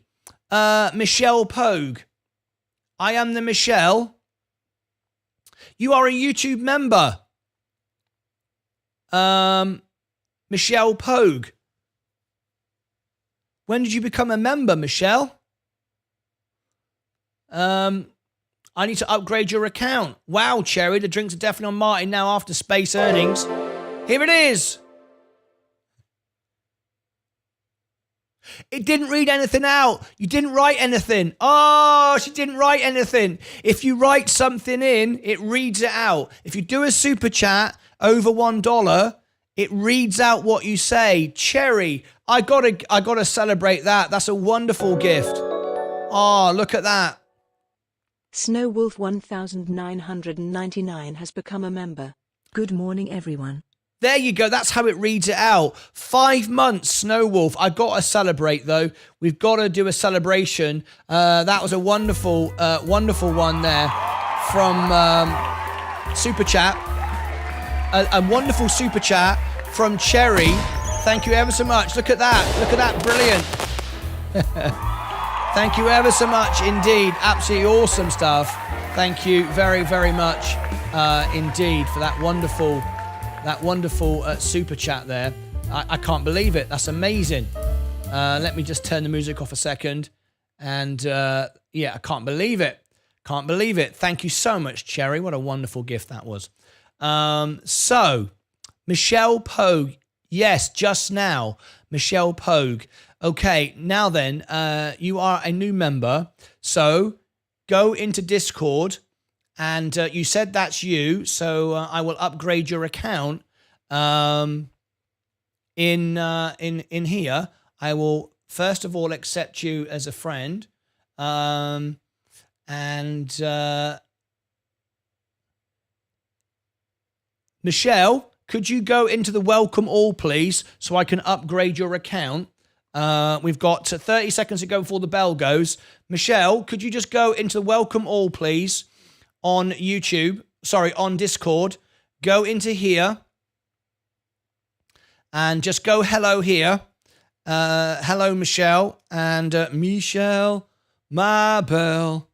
Michelle Pogue. I am the Michelle. You are a YouTube member. Michelle Pogue. When did you become a member, Michelle? I need to upgrade your account. Wow, Cherry, the drinks are definitely on Martyn now after space earnings. Here it is. It didn't read anything out. You didn't write anything. Oh, she didn't write anything. If you write something in, it reads it out. If you do a super chat over $1, it reads out what you say. Cherry, I gotta celebrate that. That's a wonderful gift. Oh, look at that. Snowwolf 1999 has become a member. Good morning, everyone. There you go. That's how it reads it out. 5 months, Snowwolf. I got to celebrate, though. We've got to do a celebration. That was a wonderful, wonderful one there from Super Chat. A wonderful Super Chat from Cherry. Thank you ever so much. Look at that. Look at that. Brilliant. Thank you ever so much indeed. Absolutely awesome stuff. Thank you very, very much indeed for that wonderful super chat there. I can't believe it. That's amazing. Let me just turn the music off a second. And yeah, I can't believe it. Can't believe it. Thank you so much, Cherry. What a wonderful gift that was. So, Michelle Pogue. Yes, just now. Michelle Pogue. Okay, now then, you are a new member. So, go into Discord. And you said that's you, so I will upgrade your account in here. I will first of all accept you as a friend, and And Michelle, could you go into the welcome all, please, so I can upgrade your account? We've got 30 seconds to go before the bell goes. Michelle, could you just go into the welcome all, please, on YouTube? Sorry, on Discord. Go into here. And just go hello here. Hello, Michelle. And Michelle, my belle.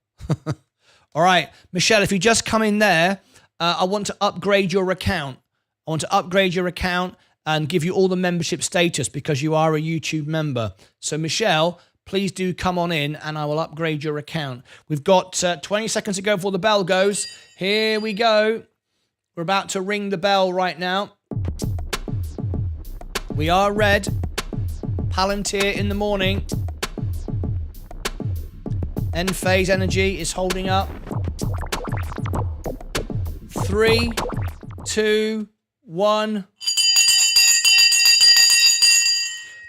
All right, Michelle, if you just come in there, I want to upgrade your account. I want to upgrade your account and give you all the membership status because you are a YouTube member. So, Michelle, please do come on in and I will upgrade your account. We've got 20 seconds to go before the bell goes. Here we go. We're about to ring the bell right now. We are red. Palantir in the morning. Enphase Energy is holding up. 3, 2, 1.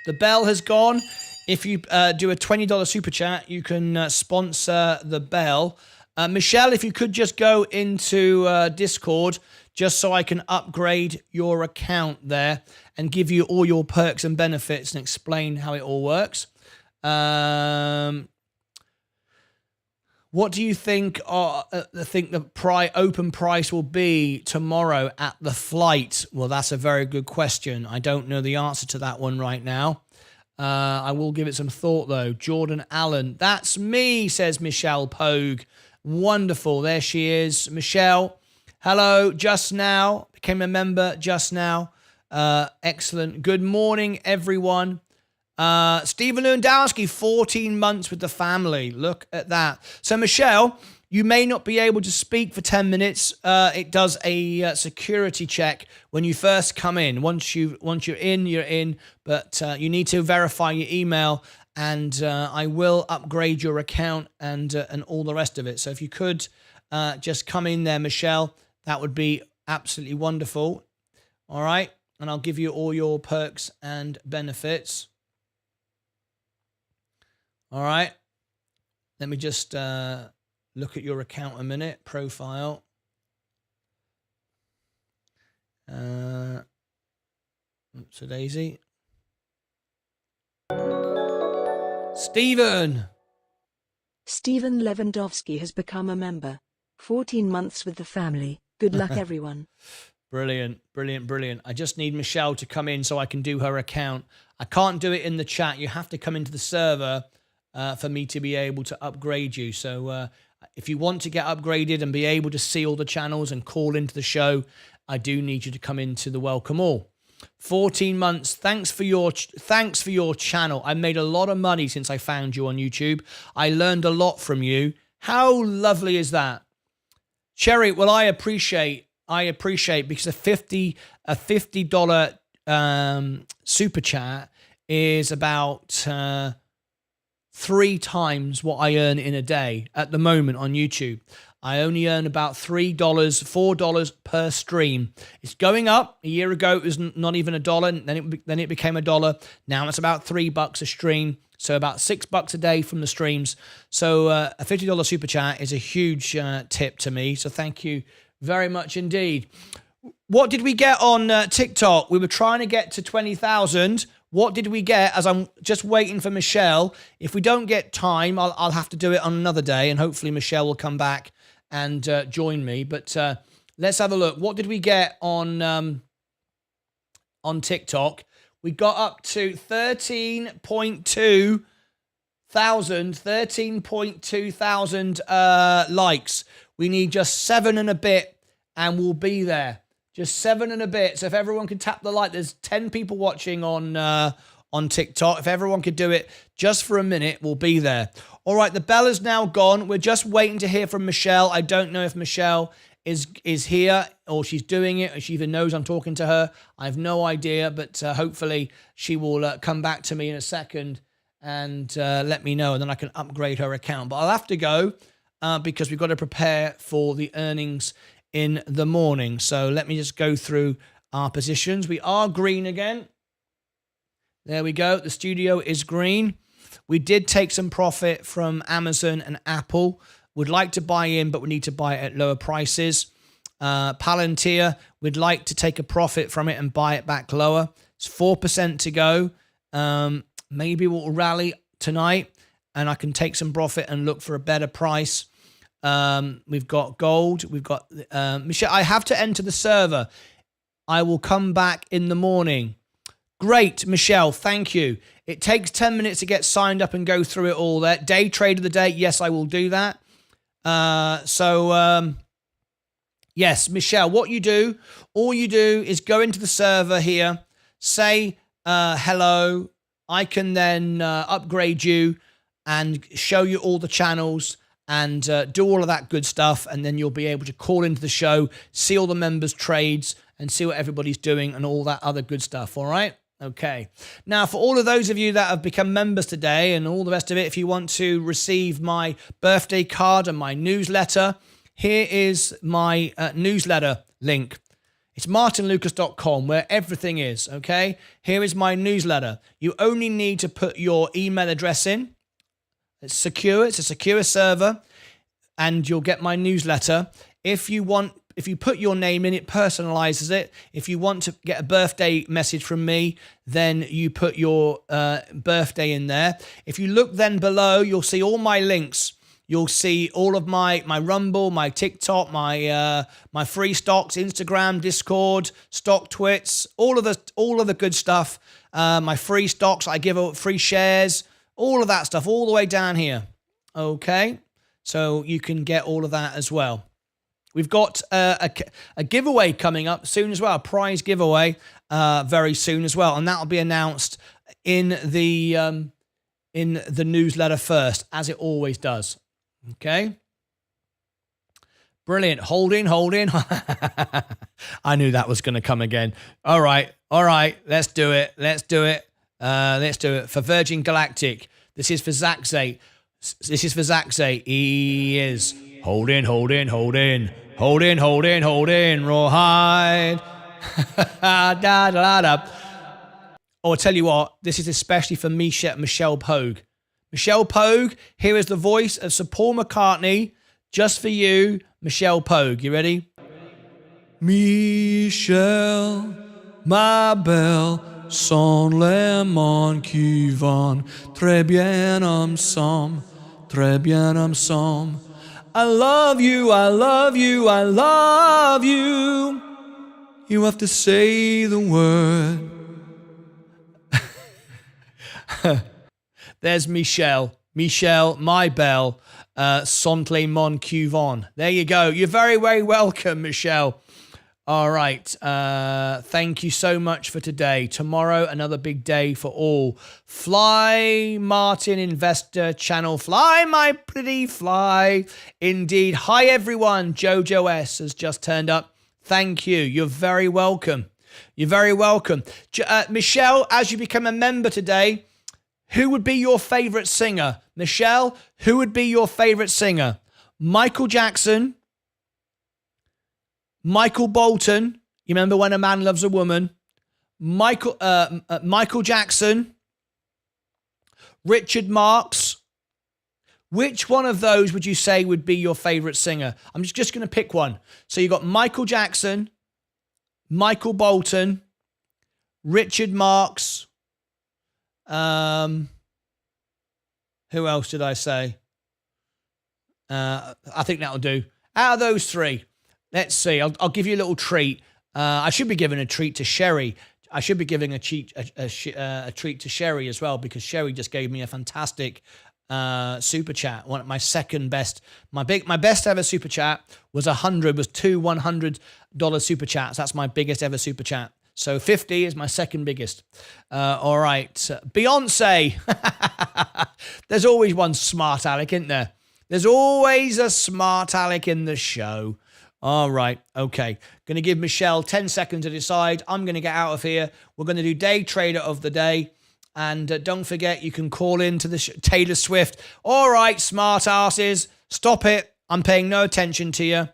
The bell has gone. If you do a $20 super chat, you can sponsor the bell. Michelle, if you could just go into Discord just so I can upgrade your account there and give you all your perks and benefits and explain how it all works. What do you think the open price will be tomorrow at the flight? Well, that's a very good question. I don't know the answer to that one right now. I will give it some thought, though. Jordan Allen. That's me, says Michelle Pogue. Wonderful. There she is. Michelle, hello. Just now. Became a member just now. Excellent. Good morning, everyone. Stephen Lewandowski, 14 months with the family. Look at that. So, Michelle, you may not be able to speak for 10 minutes. It does a security check when you first come in. Once you're in, you're in. But you need to verify your email, and I will upgrade your account and all the rest of it. So if you could just come in there, Michelle, that would be absolutely wonderful. All right, and I'll give you all your perks and benefits. All right, let me just look at your account a minute. Profile. So Daisy. Stephen Lewandowski has become a member. 14 months with the family. Good luck, everyone. Brilliant, brilliant, brilliant. I just need Michelle to come in so I can do her account. I can't do it in the chat. You have to come into the server for me to be able to upgrade you. So if you want to get upgraded and be able to see all the channels and call into the show, I do need you to come into the welcome all. 14 months. Thanks for your channel. I made a lot of money since I found you on YouTube. I learned a lot from you. How lovely is that? Cherry, well, I appreciate because a $50 super chat is about 3 times what I earn in a day at the moment on YouTube. I only earn about $4 per stream. It's going up. A year ago, it was not even $1. Then it became $1. Now it's about $3 a stream. So about $6 a day from the streams. So a $50 super chat is a huge tip to me. So thank you very much indeed. What did we get on TikTok? We were trying to get to 20,000. What did we get? As I'm just waiting for Michelle. If we don't get time, I'll have to do it on another day, and hopefully Michelle will come back and join me. But let's have a look. What did we get on TikTok? We got up to 13.2 thousand likes. We need just 7 and a bit, and we'll be there. Just 7 and a bit. So if everyone could tap the like, there's 10 people watching on TikTok. If everyone could do it just for a minute, we'll be there. All right, the bell is now gone. We're just waiting to hear from Michelle. I don't know if Michelle is here or she's doing it, or she even knows I'm talking to her. I have no idea, but hopefully she will come back to me in a second and let me know, and then I can upgrade her account. But I'll have to go because we've got to prepare for the earnings in the morning. So let me just go through our positions. We are green again. There we go. The studio is green. We did take some profit from Amazon and Apple would like to buy in, but we need to buy it at lower prices. Palantir, we'd like to take a profit from it and buy it back lower. It's 4% to go. Maybe we'll rally tonight and I can take some profit and look for a better price. We've got gold. We've got Michelle. I have to enter the server. I will come back in the morning. Great, Michelle. Thank you. It takes 10 minutes to get signed up and go through it all. There. Day trade of the day. Yes, I will do that. Yes, Michelle, what you do, all you do is go into the server here, say hello. I can then upgrade you and show you all the channels and do all of that good stuff. And then you'll be able to call into the show, see all the members' trades and see what everybody's doing and all that other good stuff. All right? Okay. Now, for all of those of you that have become members today and all the rest of it, if you want to receive my birthday card and my newsletter, here is my newsletter link. It's martynlucas.com where everything is, okay? Here is my newsletter. You only need to put your email address in. It's secure. It's a secure server, and you'll get my newsletter. If you put your name in, it personalizes it. If you want to get a birthday message from me, then you put your birthday in there. If you look then below, you'll see all my links. You'll see all of my Rumble, my TikTok, my free stocks, Instagram, Discord, stock twits, all of the good stuff. My free stocks, I give out free shares, all of that stuff, all the way down here. Okay, so you can get all of that as well. We've got a giveaway coming up soon as well, a prize giveaway very soon as well, and that'll be announced in the newsletter first, as it always does. Okay. Brilliant. Hold in. I knew that was going to come again. All right. Let's do it. For Virgin Galactic. This is for Zaxay. He is. Hold in. Rawhide. Oh, I'll tell you what. This is especially for Michelle Pogue. Michelle Pogue, here is the voice of Sir Paul McCartney, just for you, Michelle Pogue. You ready? Michelle, ma belle, sans les mon qui vont très bien ensemble. I love you. You have to say the word. There's Michelle, my belle, Santé mon cuvon. There you go. You're very, very welcome, Michelle. All right. Thank you so much for today. Tomorrow, another big day for all. Fly, Martyn Investor Channel. Fly, my pretty fly. Indeed. Hi, everyone. Jojo S has just turned up. Thank you. You're very welcome. Michelle, as you become a member today, who would be your favorite singer? Michelle, who would be your favorite singer? Michael Jackson, Michael Bolton. You remember When a Man Loves a Woman? Michael Jackson, Richard Marx. Which one of those would you say would be your favorite singer? I'm just going to pick one. So you got Michael Jackson, Michael Bolton, Richard Marx. Who else did I say? I think that'll do. Out of those three, let's see. I'll give you a little treat. I should be giving a treat to Sherry. I should be giving a treat to Sherry as well, because Sherry just gave me a fantastic super chat. One of my second best. My best ever super chat was 100. Was two $100 super chats. That's my biggest ever super chat. So 50 is my second biggest. All right. Beyonce. There's always one smart aleck, isn't there? There's always a smart aleck in the show. All right. Okay. Going to give Michelle 10 seconds to decide. I'm going to get out of here. We're going to do day trader of the day. And don't forget, you can call in to the Taylor Swift. All right, smart asses. Stop it. I'm paying no attention to you.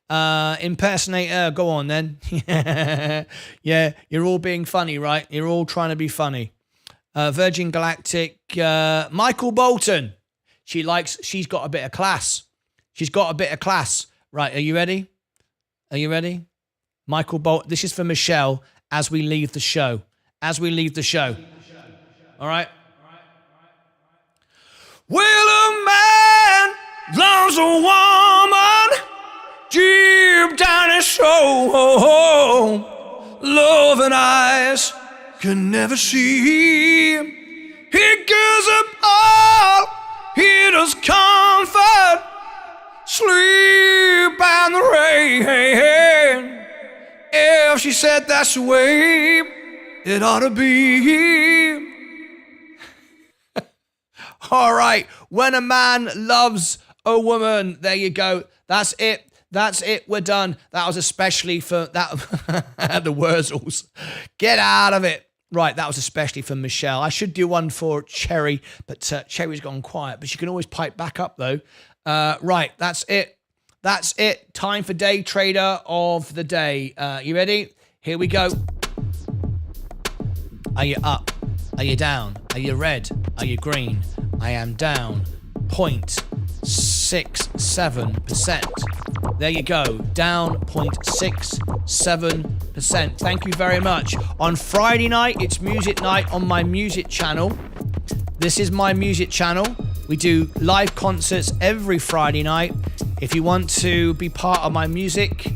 Impersonator, go on then. Yeah, you're all being funny, right? You're all trying to be funny. Virgin Galactic, Michael Bolton. She's got a bit of class. She's got a bit of class. Right, are you ready? Are you ready? Michael Bolt, this is for Michelle as we leave the show. As we leave the show. All right? Well, a man loves a woman deep down his soul. Love and eyes can never see. He gives up all, he does comfort, sleep and the rain. If she said that's the way it ought to be. All right, when a man loves a woman, there you go. That's it. That's it. We're done. That was especially for that. The Wurzels. Get out of it. Right, that was especially for Michelle. I should do one for Cherry, but Cherry's gone quiet. But she can always pipe back up, though. Right, that's it. That's it. Time for Day Trader of the Day. You ready? Here we go. Are you up? Are you down? Are you red? Are you green? I am down 0.67%. There you go, down 0.67%. Thank you very much. On Friday night, it's music night on my music channel. This is my music channel. We do live concerts every Friday night. If you want to be part of my music,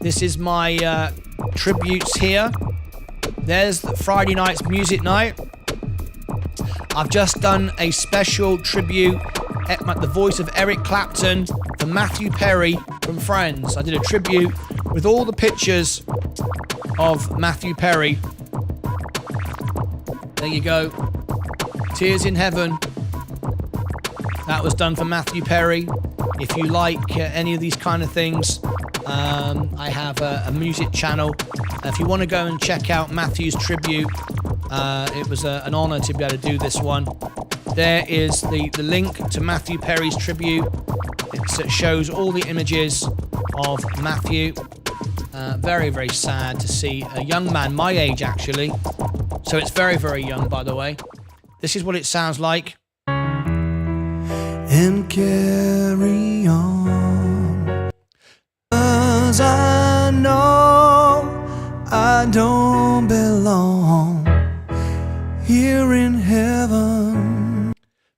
this is my tributes here. There's the Friday night's music night. I've just done a special tribute at the voice of Eric Clapton for Matthew Perry from Friends. I did a tribute with all the pictures of Matthew Perry. There you go. Tears in Heaven. That was done for Matthew Perry. If you like any of these kind of things, I have a music channel. If you want to go and check out Matthew's tribute, it was an honor to be able to do this one. There is the link to Matthew Perry's tribute. It shows all the images of Matthew. Very, very sad to see a young man, my age actually. So it's very, very young, by the way. This is what it sounds like. And carry on, 'cause I know I don't belong here in heaven.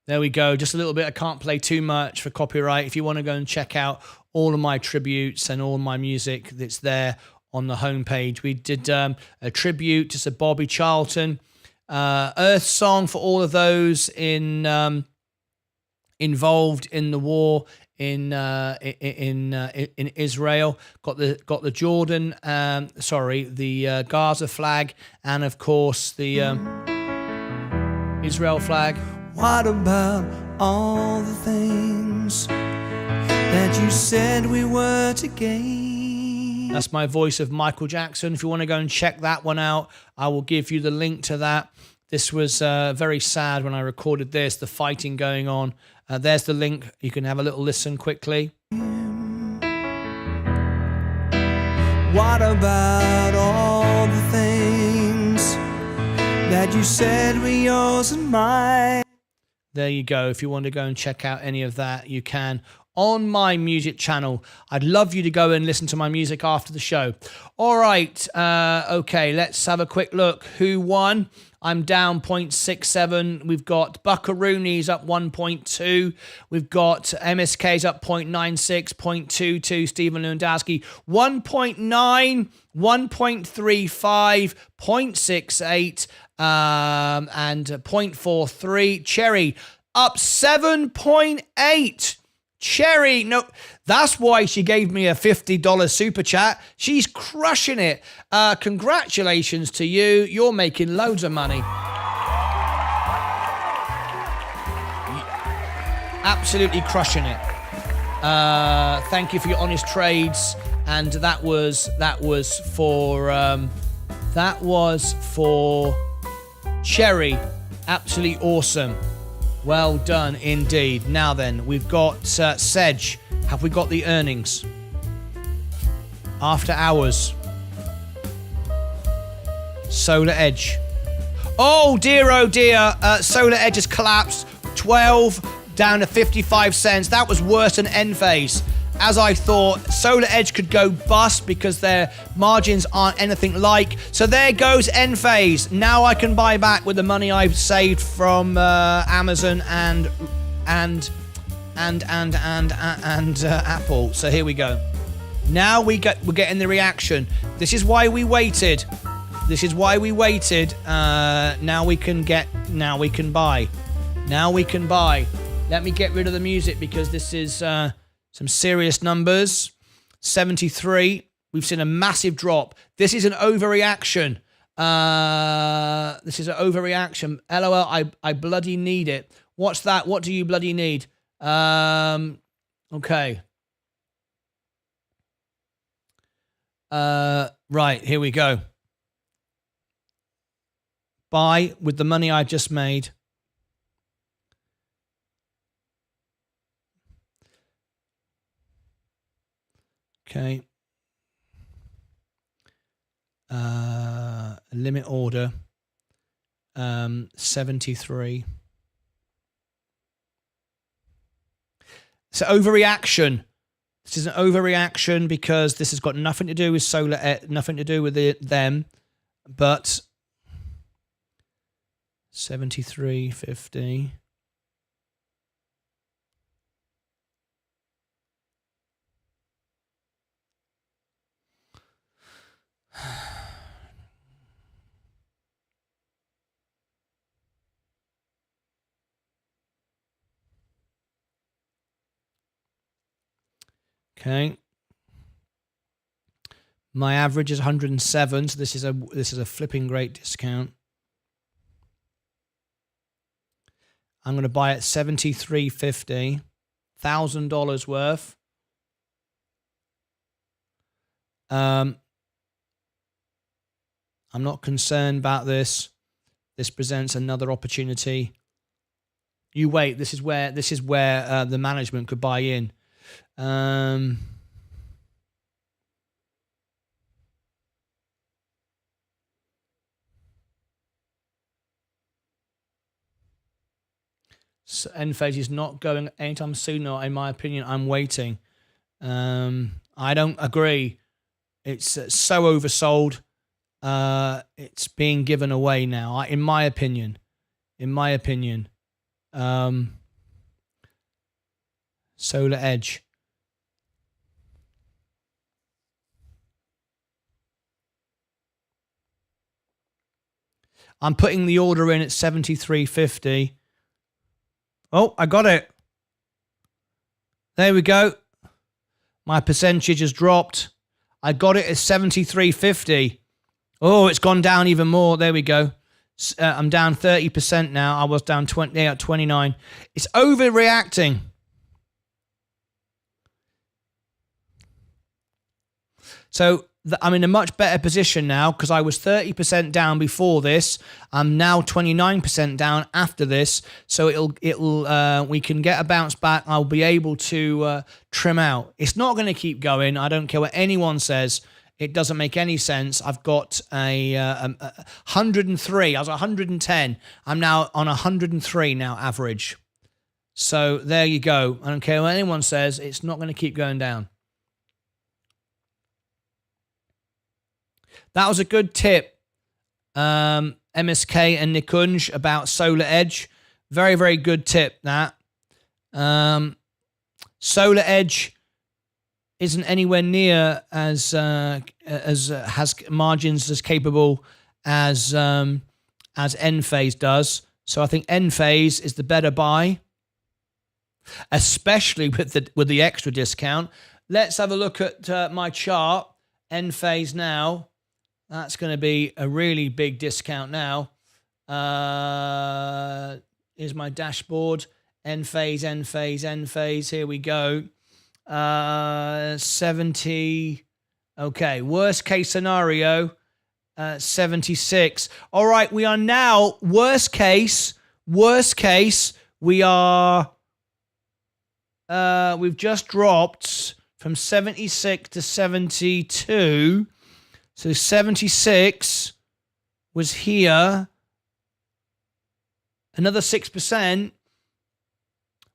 There we go. Just a little bit. I can't play too much for copyright. If you want to go and check out all of my tributes and all my music that's there on the homepage. We did a tribute to Sir Bobby Charlton, Earth Song for all of those involved in the war in Israel. Got the Jordan, the Gaza flag, and of course the Israel flag. What about all the things that you said we were to gain? That's my voice of Michael Jackson. If you want to go and check that one out, I will give you the link to that. This was very sad when I recorded this, the fighting going on. There's the link. You can have a little listen quickly. What about all the things that you said were yours and mine? There you go. If you want to go and check out any of that, you can on my music channel. I'd love you to go and listen to my music after the show. All right. Okay, let's have a quick look. Who won? I'm down 0.67. We've got Buckaroonies up 1.2. We've got MSK's up 0.96, 0.22. Stephen Lewandowski 1.9, 1.35, 0.68, and 0.43. Cherry up 7.8. Cherry, no, that's why she gave me a $50 super chat. She's crushing it. Congratulations to you. You're making loads of money. Absolutely crushing it. Thank you for your honest trades. And that was for Cherry. Absolutely awesome. Well done indeed. Now then, we've got Sedge. Have we got the earnings? After hours. Solar Edge. Oh dear, oh dear. Solar Edge has collapsed. $12. down to 55 cents. That was worse than Enphase. As I thought, Solar Edge could go bust because their margins aren't anything like. So there goes Enphase. Now I can buy back with the money I've saved from Amazon and Apple. So here we go. Now we're getting the reaction. This is why we waited. This is why we waited. Now we can buy. Now we can buy. Let me get rid of the music because this is some serious numbers. 73. We've seen a massive drop. This is an overreaction. This is an overreaction. LOL, I bloody need it. What's that? What do you bloody need? Okay. Right, here we go. Buy with the money I just made. Okay. Limit order. 73. So overreaction. This is an overreaction because this has got nothing to do with nothing to do with them, but 73.50. Okay. My average is 107, so this is a flipping great discount. I'm going to buy it $73.50, $1,000 worth. I'm not concerned about this. This presents another opportunity. You wait. This is where the management could buy in. So Enphase is not going anytime soon, in my opinion. I'm waiting. I don't agree. It's so oversold. It's being given away now, in my opinion. Solar Edge. I'm putting the order in at 73.50. Oh, I got it. There we go. My percentage has dropped. I got it at 73.50. Oh, it's gone down even more. There we go. I'm down 30% now. I was down 29. It's overreacting. So I'm in a much better position now because I was 30% down before this. I'm now 29% down after this. So we can get a bounce back. I'll be able to trim out. It's not going to keep going. I don't care what anyone says. It doesn't make any sense. I've got a 103. I was 110. I'm now on 103 now average. So there you go. I don't care what anyone says. It's not going to keep going down. That was a good tip, MSK and Nikunj, about Solar Edge. Very, very good tip, that. Solar Edge isn't anywhere near as has margins as capable as Enphase does. So I think Enphase is the better buy, especially with the extra discount. Let's have a look at my chart. Enphase now. That's going to be a really big discount now. Here's my dashboard. Enphase. Here we go. 70. Okay, worst case scenario, 76. All right, we are now, worst case, we are, we've just dropped from 76 to 72. So 76 was here. Another 6%.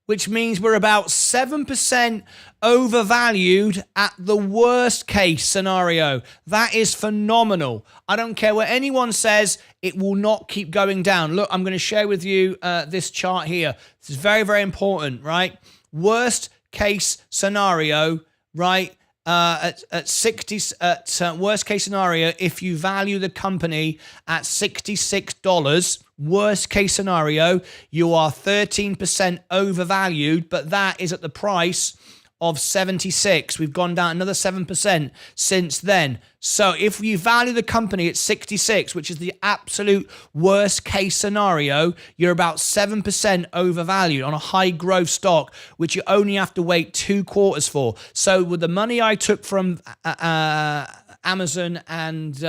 which means we're about 7% overvalued at the worst case scenario. That is phenomenal. I don't care what anyone says, it will not keep going down. Look, I'm going to share with you this chart here. This is very, very important, right? Worst case scenario, right? At worst case scenario, if you value the company at $66, worst case scenario, you are 13% overvalued, but that is at the price of 76. We've gone down another 7% since then. So if you value the company at 66, which is the absolute worst case scenario, you're about 7% overvalued on a high growth stock, which you only have to wait 2 quarters for. So with the money I took from Amazon and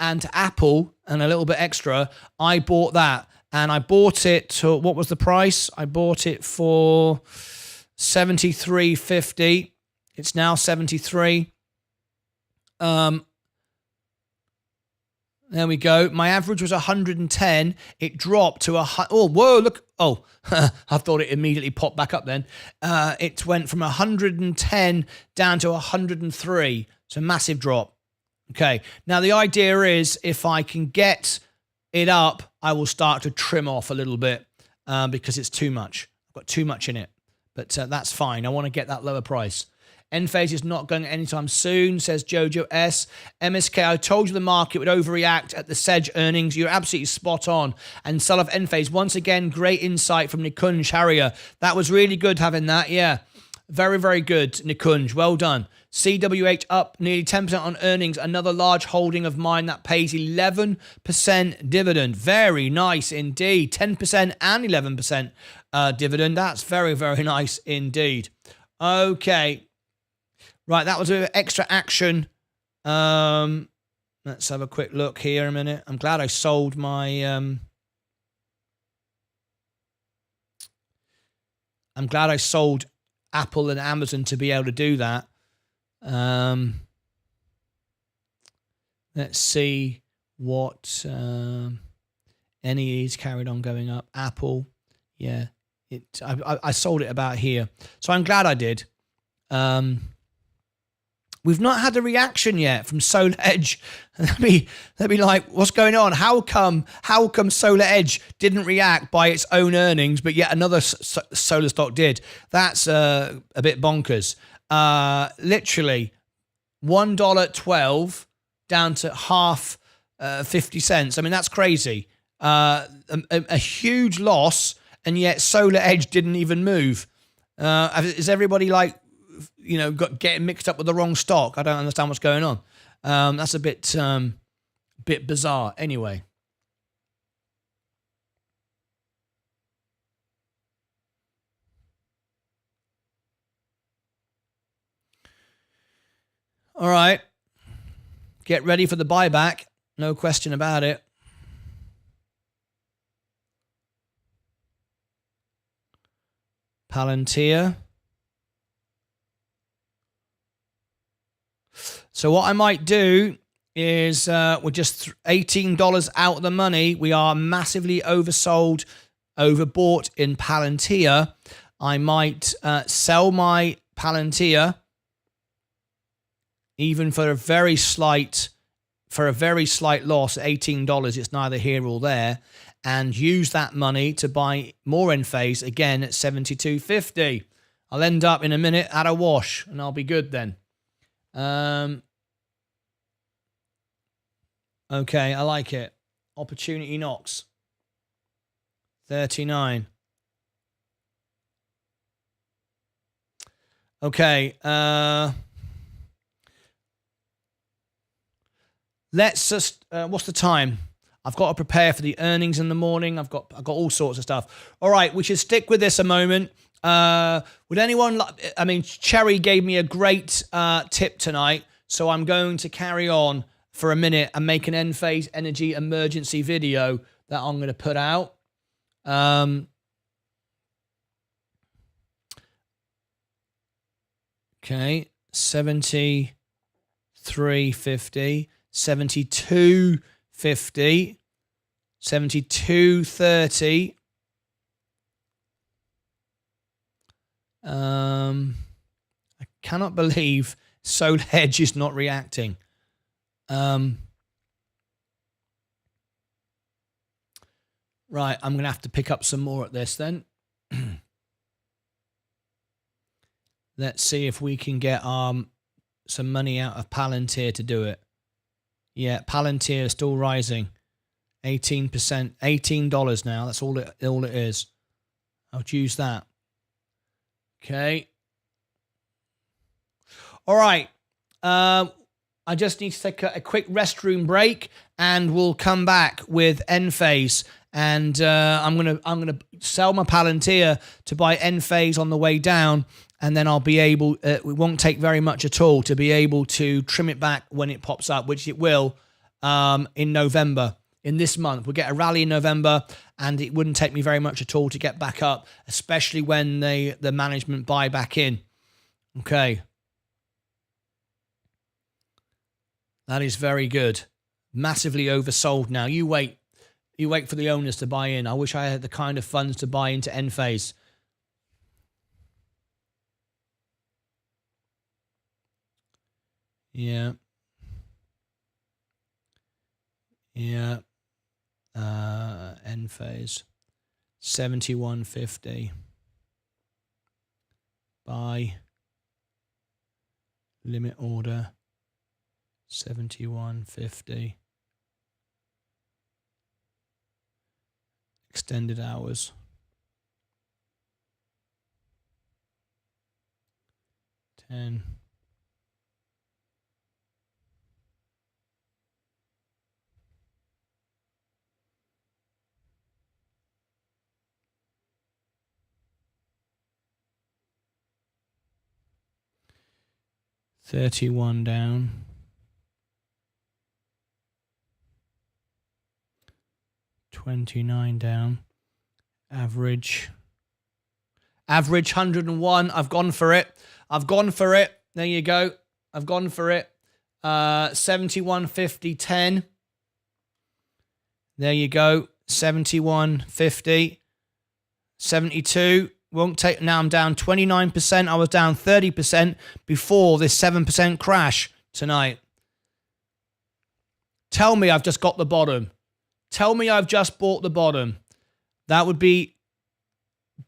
Apple and a little bit extra, I bought that, and I bought it to, what was the price? I bought it for $73.50. It's now 73. There we go. My average was 110. It dropped to oh, whoa, look. Oh, I thought it immediately popped back up then. It went from 110 down to 103. It's a massive drop. Okay. Now the idea is, if I can get it up, I will start to trim off a little bit because it's too much. I've got too much in it. But that's fine. I want to get that lower price. Enphase is not going anytime soon, says Jojo S. MSK, I told you the market would overreact at the Sedge earnings. You're absolutely spot on. And sell off Enphase. Once again, great insight from Nikunj Harrier. That was really good having that. Yeah, very, very good, Nikunj. Well done. CWH up nearly 10% on earnings. Another large holding of mine that pays 11% dividend. Very nice indeed. 10% and 11% dividend. That's very, very nice indeed. Okay. Right, that was an extra action. Let's have a quick look here a minute. I'm glad I sold my... I'm glad I sold Apple and Amazon to be able to do that. Let's see what NEE's carried on going up. Apple, yeah, I sold it about here, so I'm glad I did. We've not had a reaction yet from Solar Edge. They'll be like, what's going on? How come Solar Edge didn't react by its own earnings, but yet another solar stock did? That's a bit bonkers. Literally $1.12 down to half 50 cents. I mean, that's crazy. A huge loss, and yet Solar Edge didn't even move. Is everybody like, getting mixed up with the wrong stock? I don't understand what's going on. That's a bit bizarre. Anyway. All right. Get ready for the buyback. No question about it. Palantir. So what I might do is we're just $18 out of the money. We are massively oversold, overbought in Palantir. I might sell my Palantir even for a very slight loss at $18. It's neither here or there, and use that money to buy more Enphase again at $72.50. I'll end up in a minute at a wash, and I'll be good then. Okay, I like it. Opportunity knocks. 39. Okay, let's just, what's the time? I've got to prepare for the earnings in the morning. I've got all sorts of stuff. All right, we should stick with this a moment. Would anyone, Cherry gave me a great tip tonight, so I'm going to carry on for a minute and make an Enphase energy emergency video that I'm going to put out. Okay, 73.50, 72.50, 72.30. I cannot believe Solar Edge is not reacting. Right, I'm going to have to pick up some more at this then. Let's see if we can get some money out of Palantir to do it. Yeah, Palantir is still rising. 18%, $18 now. That's all it is. I'll choose that. Okay. All right. I just need to take a quick restroom break, and we'll come back with Enphase. And I'm gonna sell my Palantir to buy Enphase on the way down, and then I'll be able. It won't take very much at all to be able to trim it back when it pops up, which it will in November. In this month, we'll get a rally in November, and it wouldn't take me very much at all to get back up, especially when the management buy back in. Okay. That is very good. Massively oversold now. You wait for the owners to buy in. I wish I had the kind of funds to buy into Enphase. Yeah. Yeah. Enphase. 71.50. Buy. Limit order. 71.50. Extended hours. 10. $31 down. 29 down. Average 101. I've gone for it. There you go. I've gone for it. 71.50, 10. There you go. 71.50. 72. Won't take. Now I'm down 29%. I was down 30% before this 7% crash tonight. Tell me I've just got the bottom. Tell me I've just bought the bottom. That would be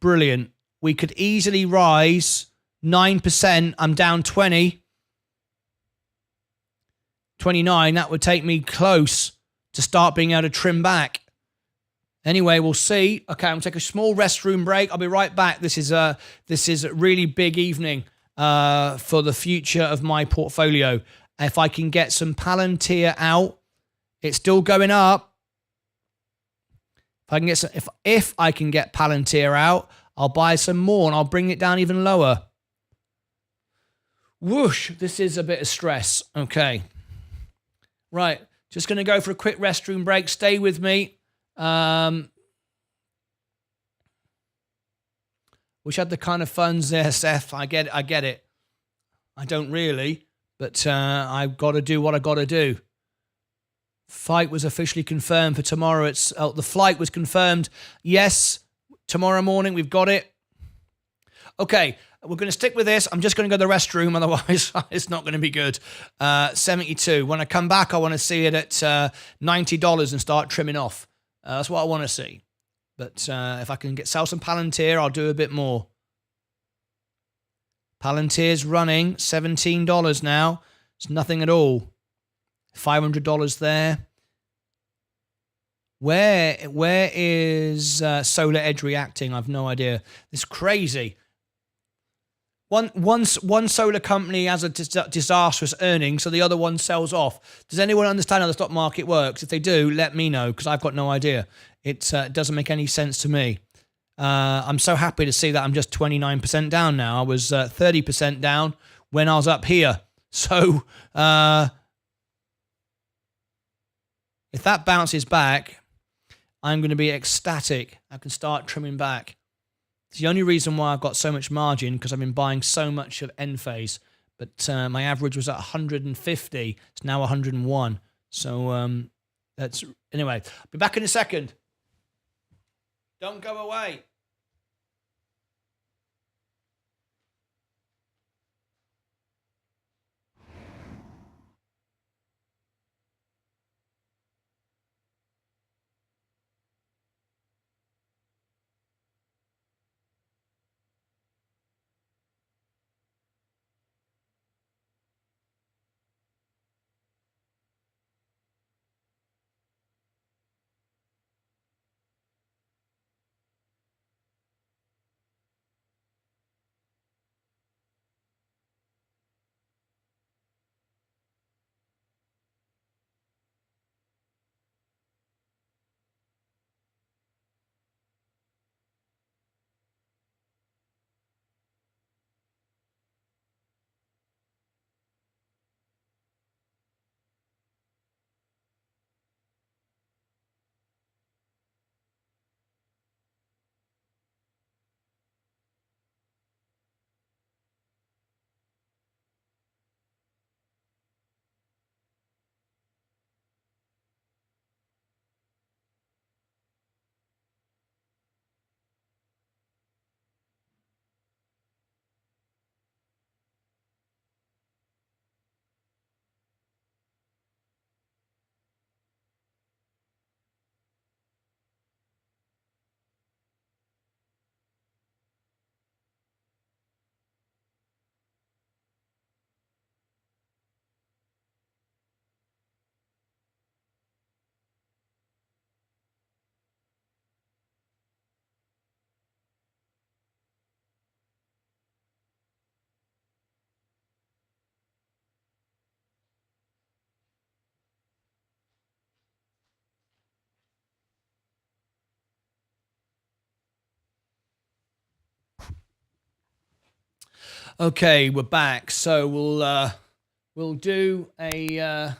brilliant. We could easily rise 9%. I'm down 20. 29. That would take me close to start being able to trim back. Anyway, we'll see. Okay, I'm going to take a small restroom break. I'll be right back. This is a really big evening for the future of my portfolio. If I can get some Palantir out, it's still going up. If I can get Palantir out, I'll buy some more and I'll bring it down even lower. Whoosh, this is a bit of stress. Okay. Right, just going to go for a quick restroom break. Stay with me. Wish I had the kind of funds there, Seth. I get it. I don't really, but I've got to do what I got to do. Fight was officially confirmed for tomorrow. The flight was confirmed. Yes, tomorrow morning. We've got it. Okay, we're going to stick with this. I'm just going to go to the restroom. Otherwise, it's not going to be good. 72. When I come back, I want to see it at $90 and start trimming off. That's what I want to see. But if I can sell some Palantir, I'll do a bit more. Palantir's running $17 now. It's nothing at all. $500 there. Where is Solar Edge reacting? I've no idea. It's crazy. One solar company has a disastrous earnings, so the other one sells off. Does anyone understand how the stock market works? If they do, let me know, because I've got no idea. It doesn't make any sense to me. I'm so happy to see that I'm just 29% down now. I was 30% down when I was up here. So if that bounces back, I'm going to be ecstatic. I can start trimming back. It's the only reason why I've got so much margin, because I've been buying so much of Enphase. But my average was at 150. It's now 101. So that's anyway. I'll be back in a second. Don't go away. Okay, we're back. So we'll do a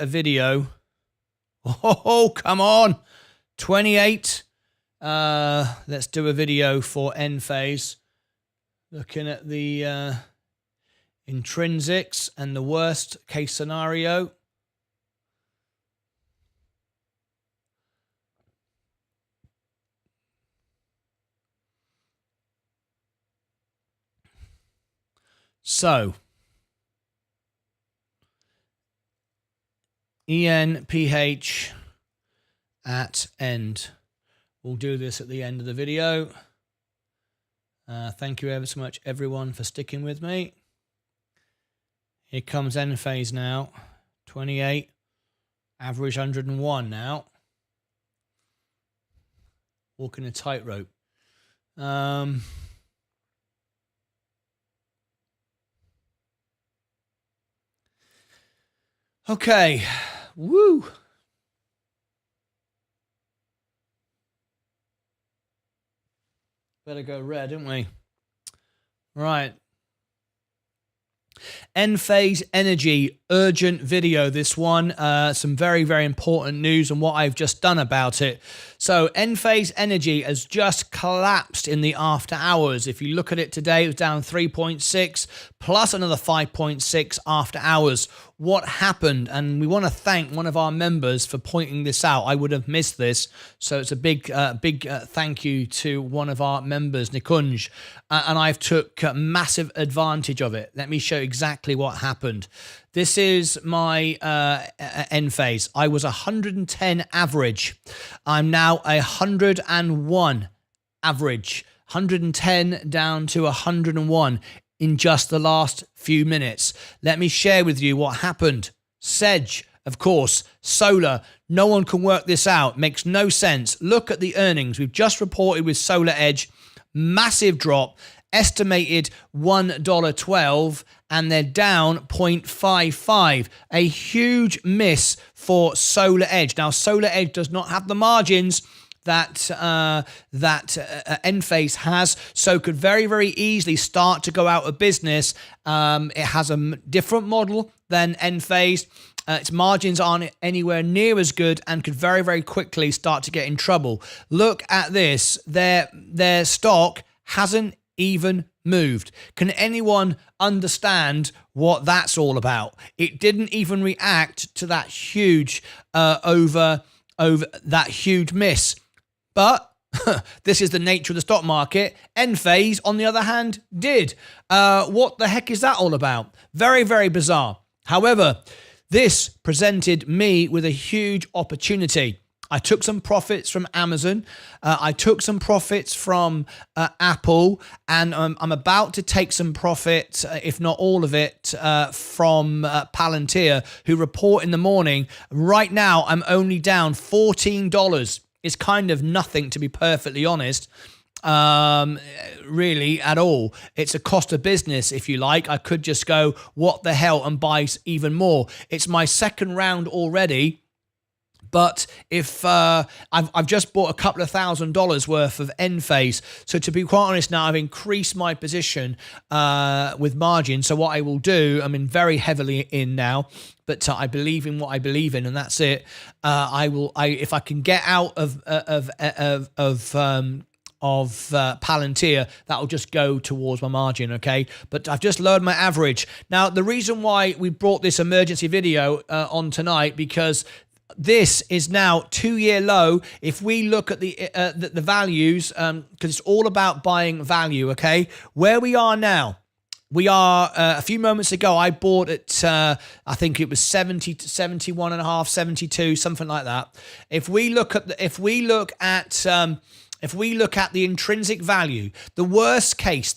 video. Oh, come on. 28. Let's do a video for end phase. Looking at the intrinsics and the worst case scenario. So, ENPH at end. We'll do this at the end of the video. Thank you ever so much, everyone, for sticking with me. Here comes end phase now. 28, average 101 now. Walking a tightrope. Okay, woo. Better go red, didn't we? Right. End phase energy, urgent video. This one, some very, very important news and what I've just done about it. So end phase energy has just collapsed in the after hours. If you look at it today, it was down 3.6 plus another 5.6 after hours. What happened? And we want to thank one of our members for pointing this out. I would have missed this. So it's a big thank you to one of our members, Nikunj. And I've took massive advantage of it. Let me show exactly what happened. This is my end phase. I was 110 average. I'm now 101 average. 110 down to 101 in just the last few minutes. Let me share with you what happened. Sedge, of course, solar. No one can work this out. Makes no sense. Look at the earnings. We've just reported with Solar Edge. Massive drop. Estimated $1.12, and they're down 0.55. A huge miss for Solar Edge. Now, Solar Edge does not have the margins that Enphase has, so could very, very easily start to go out of business. It has a different model than Enphase. Its margins aren't anywhere near as good and could very, very quickly start to get in trouble. Look at this. Their stock hasn't even moved. Can anyone understand what that's all about? It didn't even react to that huge over that huge miss. But this is the nature of the stock market. Enphase, on the other hand, did. What the heck is that all about? Very, very bizarre. However, this presented me with a huge opportunity. I took some profits from Amazon. I took some profits from Apple, and I'm about to take some profit, if not all of it, from Palantir, who report in the morning. Right now, I'm only down $14. It's kind of nothing, to be perfectly honest. Really at all. It's a cost of business, if you like. I could just go, what the hell, and buy even more. It's my second round already. But if I've just bought a couple of $1,000 worth of Enphase, so to be quite honest now, I've increased my position with margin. So what I will do, I'm in very heavily in now, but I believe in what I believe in, and that's it. If I can get out of Palantir, that will just go towards my margin, okay? But I've just lowered my average. Now, the reason why we brought this emergency video on tonight, because this is now 2-year low. If we look at the values, because it's all about buying value, okay? Where we are now, we are a few moments ago, I bought at I think it was 70 to 71 and a half, 72, something like that. If we look at the intrinsic value, the worst case,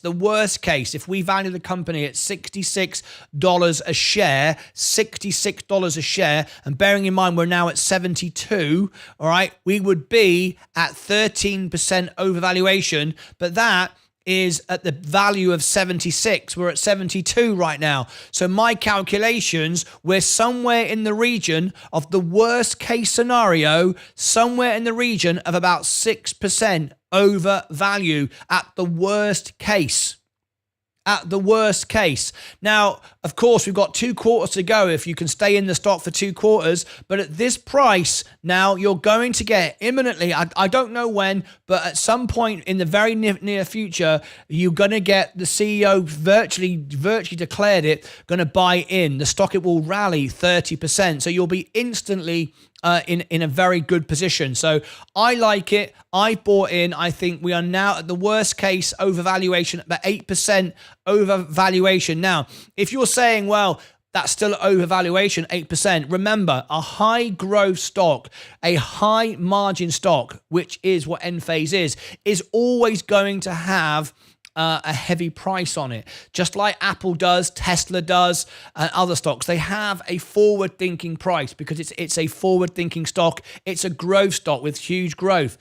if we value the company at $66 a share, $66 a share, and bearing in mind we're now at 72, all right, we would be at 13% overvaluation, but that is at the value of 76. We're at 72 right now. So my calculations, we're somewhere in the region of the worst case scenario, somewhere in the region of about 6% over value at the worst case. at the worst case. Now, of course, we've got 2 quarters to go if you can stay in the stock for 2 quarters. But at this price, now you're going to get imminently, I don't know when, but at some point in the very near future, you're going to get the CEO virtually declared it, going to buy in. The stock, it will rally 30%. So you'll be instantly in a very good position. So I like it. I bought in. I think we are now at the worst case overvaluation, about 8% overvaluation. Now, if you're saying, well, that's still overvaluation, 8%. Remember, a high growth stock, a high margin stock, which is what Enphase is always going to have a heavy price on it. Just like Apple does, Tesla does, and other stocks. They have a forward-thinking price because it's a forward-thinking stock. It's a growth stock with huge growth.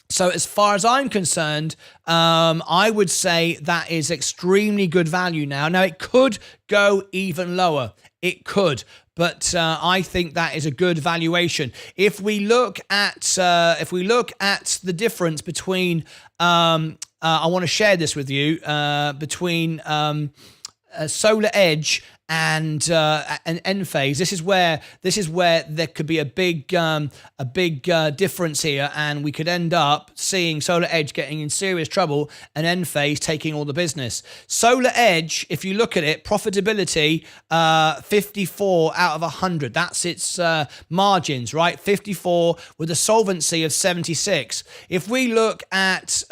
So as far as I'm concerned, I would say that is extremely good value now. Now, it could go even lower. It could. But I think that is a good valuation. If we look at the difference between, I want to share this with you, between Solar Edge and Enphase. This is where there could be a big difference here, and we could end up seeing Solar Edge getting in serious trouble and Enphase taking all the business. Solar Edge, if you look at it, profitability 54 out of 100. That's its margins, right? 54 with a solvency of 76. If we look at,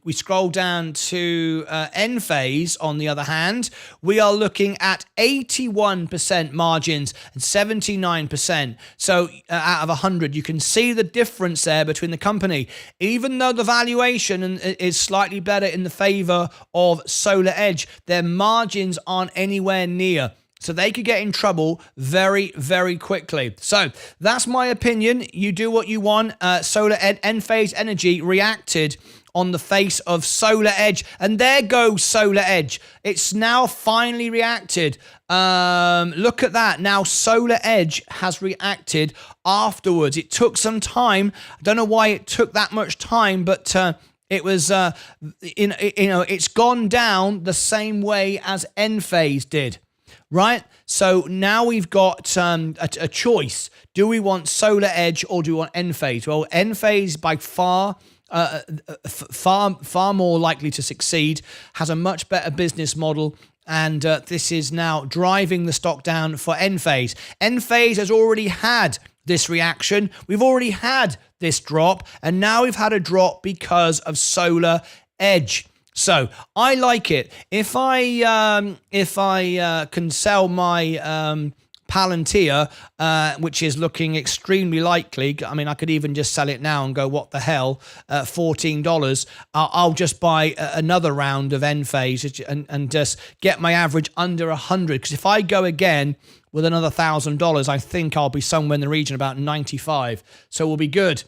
we scroll down to Enphase, on the other hand, we are looking at 81% margins and 79%. So out of 100, you can see the difference there between the company. Even though the valuation is slightly better in the favor of Solar Edge, their margins aren't anywhere near. So they could get in trouble very, very quickly. So that's my opinion. You do what you want. Enphase Energy reacted on the face of Solar Edge. And there goes Solar Edge. It's now finally reacted. Look at that. Now Solar Edge has reacted afterwards. It took some time. I don't know why it took that much time, but it was, it's gone down the same way as Enphase did. Right? So now we've got a choice. Do we want Solar Edge or do we want Enphase? Well, Enphase by far more likely to succeed, has a much better business model, and this is now driving the stock down for Enphase. Enphase has already had this reaction. We've already had this drop, and now we've had a drop because of Solar Edge. So I like it. If I can sell my Palantir, which is looking extremely likely. I mean, I could even just sell it now and go, what the hell, $14. I'll just buy another round of Enphase and just get my average under 100. Because if I go again with another $1,000, I think I'll be somewhere in the region about 95. So we'll be good.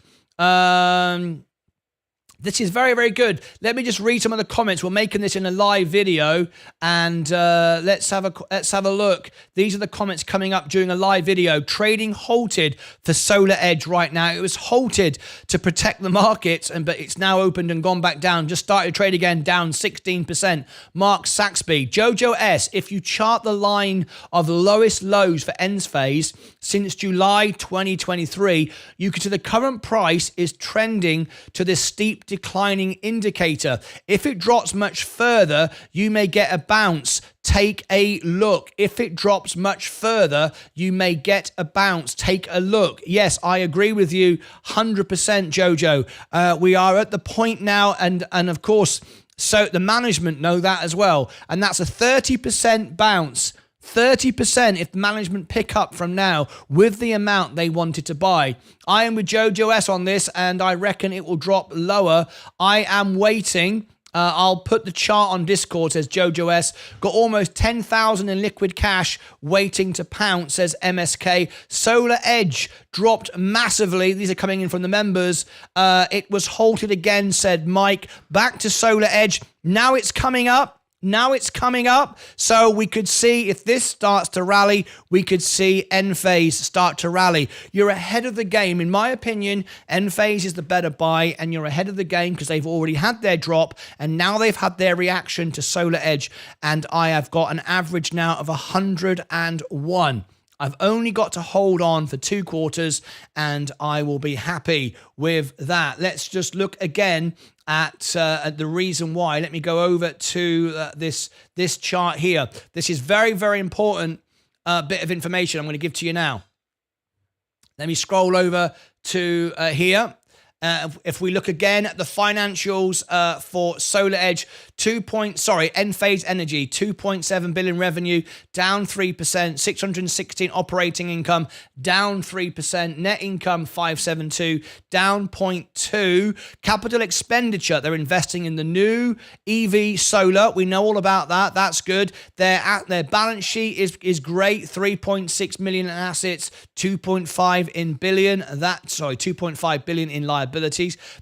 This is very, very good. Let me just read some of the comments. We're making this in a live video, and let's have a look. These are the comments coming up during a live video. Trading halted for Solar Edge right now. It was halted to protect the markets, but it's now opened and gone back down. Just started trade again, down 16%. Mark Saxby, Jojo S. If you chart the line of lowest lows for Enphase since July 2023, you can see the current price is trending to this steep declining indicator. If it drops much further, you may get a bounce. Take a look. If it drops much further, you may get a bounce. Take a look. Yes, I agree with you 100%, Jojo. We are at the point now, and of course, so the management know that as well. And that's a 30% bounce. 30% if management pick up from now with the amount they wanted to buy. I am with Jojo S on this, and I reckon it will drop lower. I am waiting. I'll put the chart on Discord, says Jojo S. Got almost 10,000 in liquid cash waiting to pounce, says MSK. Solar Edge dropped massively. These are coming in from the members. It was halted again, said Mike. Back to Solar Edge. Now it's coming up. Now it's coming up. So we could see if this starts to rally, we could see Enphase start to rally. You're ahead of the game. In my opinion, Enphase is the better buy, and you're ahead of the game because they've already had their drop and now they've had their reaction to Solar Edge. And I have got an average now of 101. I've only got to hold on for 2 quarters and I will be happy with that. Let's just look again at the reason why. Let me go over to this chart here. This is very, very important bit of information I'm going to give to you now. Let me scroll over to here. If we look again at the financials for Solar Edge, Enphase Energy, 2.7 billion revenue, down 3%, 616 operating income, down 3%, net income 572, down 0.2, capital expenditure, they're investing in the new EV solar. We know all about that. That's good. Their balance sheet is great, 3.6 million in assets, 2.5 billion in liabilities.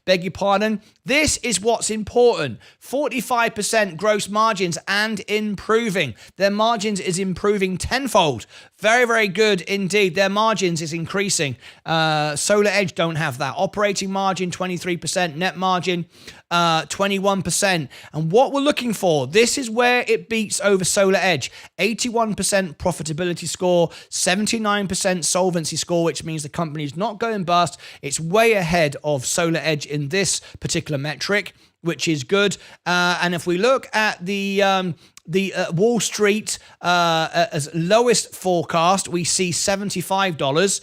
Beg your pardon. This is what's important. 45% gross margins and improving. Their margins is improving tenfold. Very, very good indeed. Their margins is increasing. Solar Edge don't have that. Operating margin, 23%. Net margin, 21%. And what we're looking for, this is where it beats over Solar Edge. 81% profitability score, 79% solvency score, which means the company is not going bust. It's way ahead of Solar Edge in this particular metric, which is good. And if we look at the Wall Street as lowest forecast, we see $75.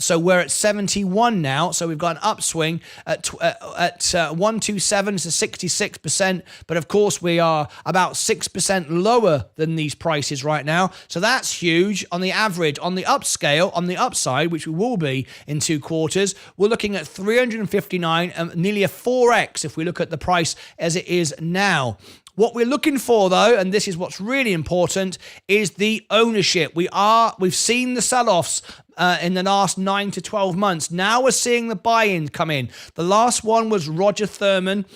So we're at 71 now. So we've got an upswing at 127 to 66%. But of course, we are about 6% lower than these prices right now. So that's huge. On the average, on the upscale, on the upside, which we will be in 2 quarters, we're looking at 359, nearly a 4x if we look at the price as it is now. What we're looking for, though, and this is what's really important, is the ownership. We've seen the sell-offs in the last 9 to 12 months. Now we're seeing the buy-in come in. The last one was Roger Thurman,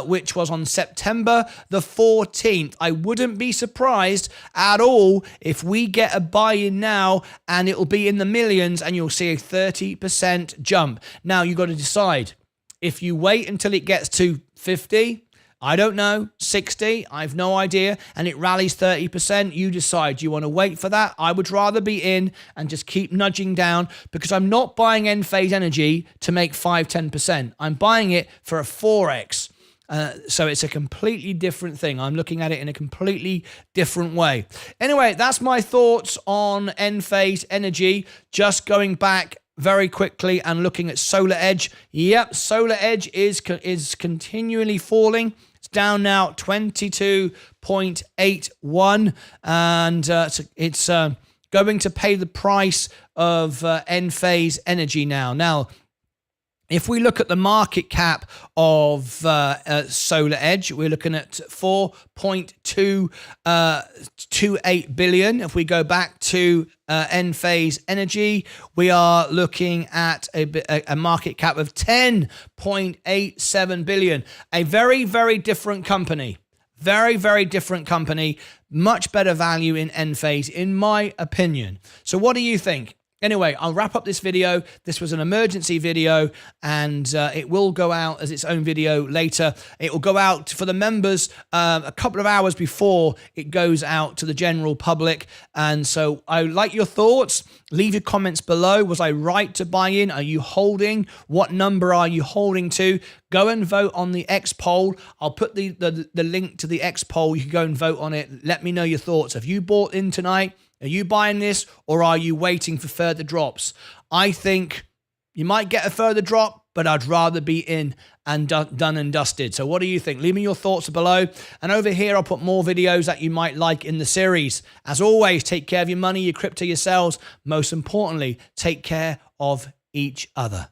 which was on September the 14th. I wouldn't be surprised at all if we get a buy-in now and it'll be in the millions and you'll see a 30% jump. Now you've got to decide. If you wait until it gets to 50, I don't know, 60, I have no idea, and it rallies 30%, you decide. Do you want to wait for that? I would rather be in and just keep nudging down because I'm not buying Enphase Energy to make 5-10%. I'm buying it for a 4x. So it's a completely different thing. I'm looking at it in a completely different way. Anyway, that's my thoughts on Enphase Energy. Just going back very quickly and looking at Solar Edge. Yep, Solar Edge is continually falling. It's down now 22.81, and it's going to pay the price of Enphase Energy now. Now, if we look at the market cap of Solar Edge, we're looking at 4.28 billion. If we go back to Enphase Energy, we are looking at a market cap of 10.87 billion. A very, very different company. Very, very different company. Much better value in Enphase, in my opinion. So what do you think? Anyway, I'll wrap up this video. This was an emergency video, and it will go out as its own video later. It will go out for the members a couple of hours before it goes out to the general public. And so I like your thoughts. Leave your comments below. Was I right to buy in? Are you holding? What number are you holding to? Go and vote on the X poll. I'll put the link to the X poll. You can go and vote on it. Let me know your thoughts. Have you bought in tonight? Are you buying this, or are you waiting for further drops? I think you might get a further drop, but I'd rather be in and done and dusted. So what do you think? Leave me your thoughts below. And over here, I'll put more videos that you might like in the series. As always, take care of your money, your crypto, yourselves. Most importantly, take care of each other.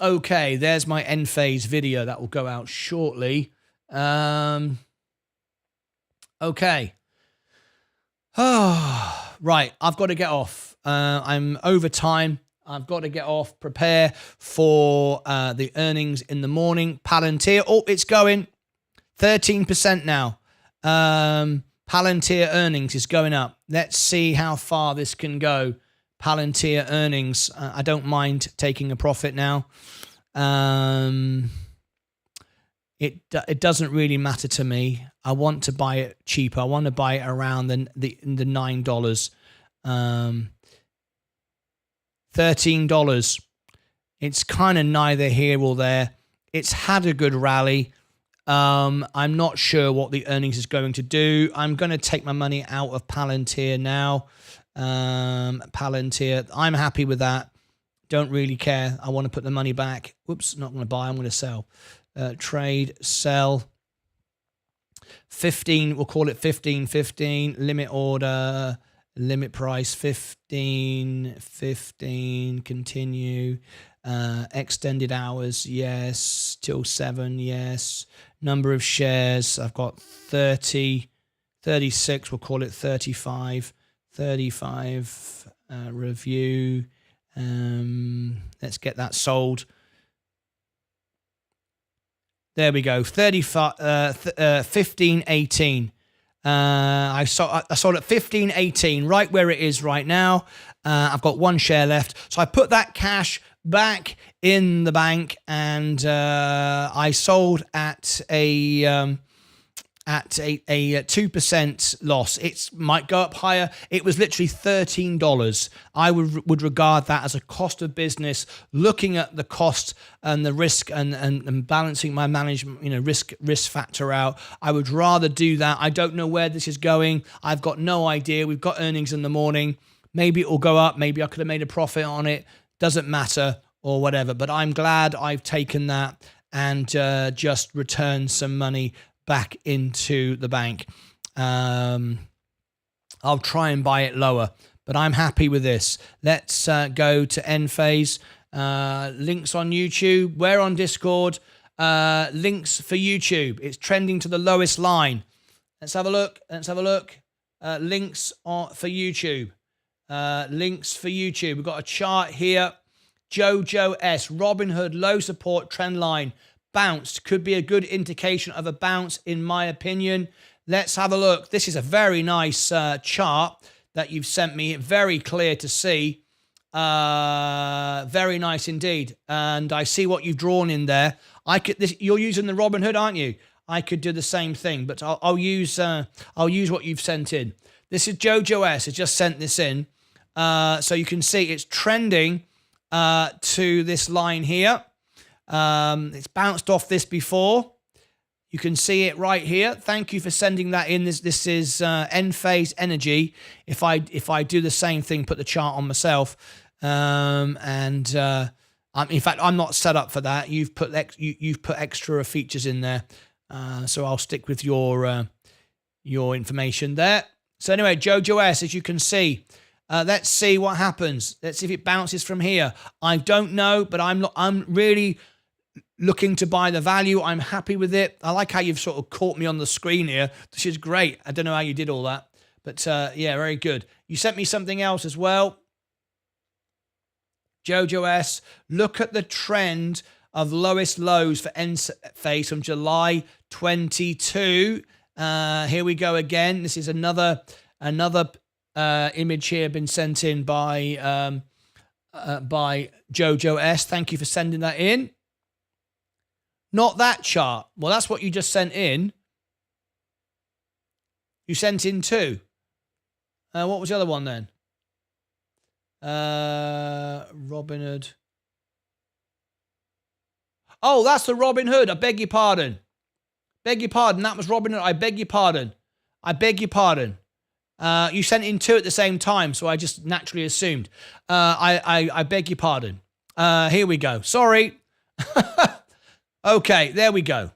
Okay, there's my Enphase video. That will go out shortly. Okay. Oh, right, I've got to get off. I'm over time. I've got to get off, prepare for the earnings in the morning. Palantir, oh, it's going. 13% now. Palantir earnings is going up. Let's see how far this can go. Palantir earnings. I don't mind taking a profit now. It doesn't really matter to me. I want to buy it cheaper. I want to buy it around the $9. $13. It's kind of neither here or there. It's had a good rally. I'm not sure what the earnings is going to do. I'm going to take my money out of Palantir now. Palantir, I'm happy with that. Don't really care. I want to put the money back. Whoops, not going to buy. I'm going to sell. Trade, sell. 15, we'll call it 15.15. Limit order, limit price 15.15. Continue. Extended hours, yes. Till 7, yes. Number of shares, I've got 30, 36, we'll call it 35. 35, review. Let's get that sold. There we go. 15.18. I sold at 15.18, right where it is right now. I've got one share left, so I put that cash back in the bank, and I sold at a 2% loss. It might go up higher. It was literally $13. I would regard that as a cost of business, looking at the cost and the risk and balancing my management, risk factor out. I would rather do that. I don't know where this is going. I've got no idea. We've got earnings in the morning. Maybe it will go up. Maybe I could have made a profit on it. Doesn't matter or whatever. But I'm glad I've taken that and just returned some money back into the bank. I'll try and buy it lower, but I'm happy with this. Let's go to end phase. Links on YouTube. We're on Discord. Links for YouTube. It's trending to the lowest line. Let's have a look. Links for YouTube. Links for YouTube. We've got a chart here. Jojo S. Robinhood low support trend line. Bounced. Could be a good indication of a bounce, in my opinion. Let's have a look. This is a very nice chart that you've sent me. Very clear to see. Very nice indeed. And I see what you've drawn in there. You're using the Robinhood, aren't you? I could do the same thing, but I'll use what you've sent in. This is Jojo S. has just sent this in, so you can see it's trending to this line here. It's bounced off this before. You can see it right here. Thank you for sending that in. This is end phase energy. If I do the same thing, put the chart on myself, in fact, I'm not set up for that. You've put extra features in there, so I'll stick with your information there. So anyway, Jojo S, as you can see. Let's see what happens. Let's see if it bounces from here. I don't know, but I'm really looking to buy the value. I'm happy with it. I like how you've sort of caught me on the screen here. This is great. I don't know how you did all that, but yeah, very good. You sent me something else as well. Jojo S, look at the trend of lowest lows for end phase from July 22. Here we go again. This is another image here been sent in by Jojo S. Thank you for sending that in. Not that chart. Well, that's what you just sent in. You sent in two. What was the other one then? Robinhood. Oh, that's the Robinhood. I beg your pardon. That was Robinhood. I beg your pardon. You sent in two at the same time, so I just naturally assumed. I beg your pardon. Here we go. Sorry. Okay, there we go.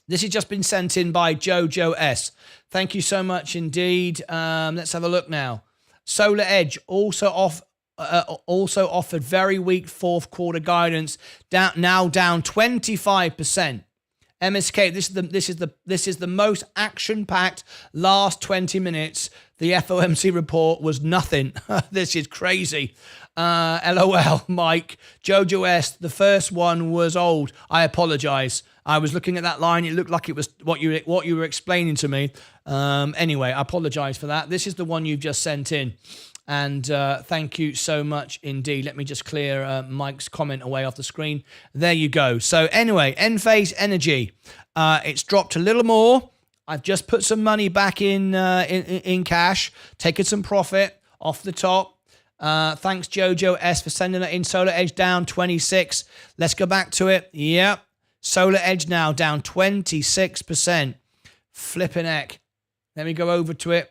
This has just been sent in by Jojo S. Thank you so much indeed. Let's have a look now. Solar Edge also offered very weak fourth quarter guidance. Now down 25%. MSK, this is the most action-packed last 20 minutes. The FOMC report was nothing. This is crazy. LOL, Mike. Jojo S, the first one was old. I apologize. I was looking at that line. It looked like it was what you were explaining to me. Anyway, I apologize for that. This is the one you've just sent in. And thank you so much indeed. Let me just clear Mike's comment away off the screen. There you go. So anyway, Enphase Energy. It's dropped a little more. I've just put some money back in cash, taken some profit off the top. Thanks, Jojo S, for sending it in. Solar Edge down 26. Let's go back to it. Yep. Solar Edge now down 26%. Flipping heck. Let me go over to it.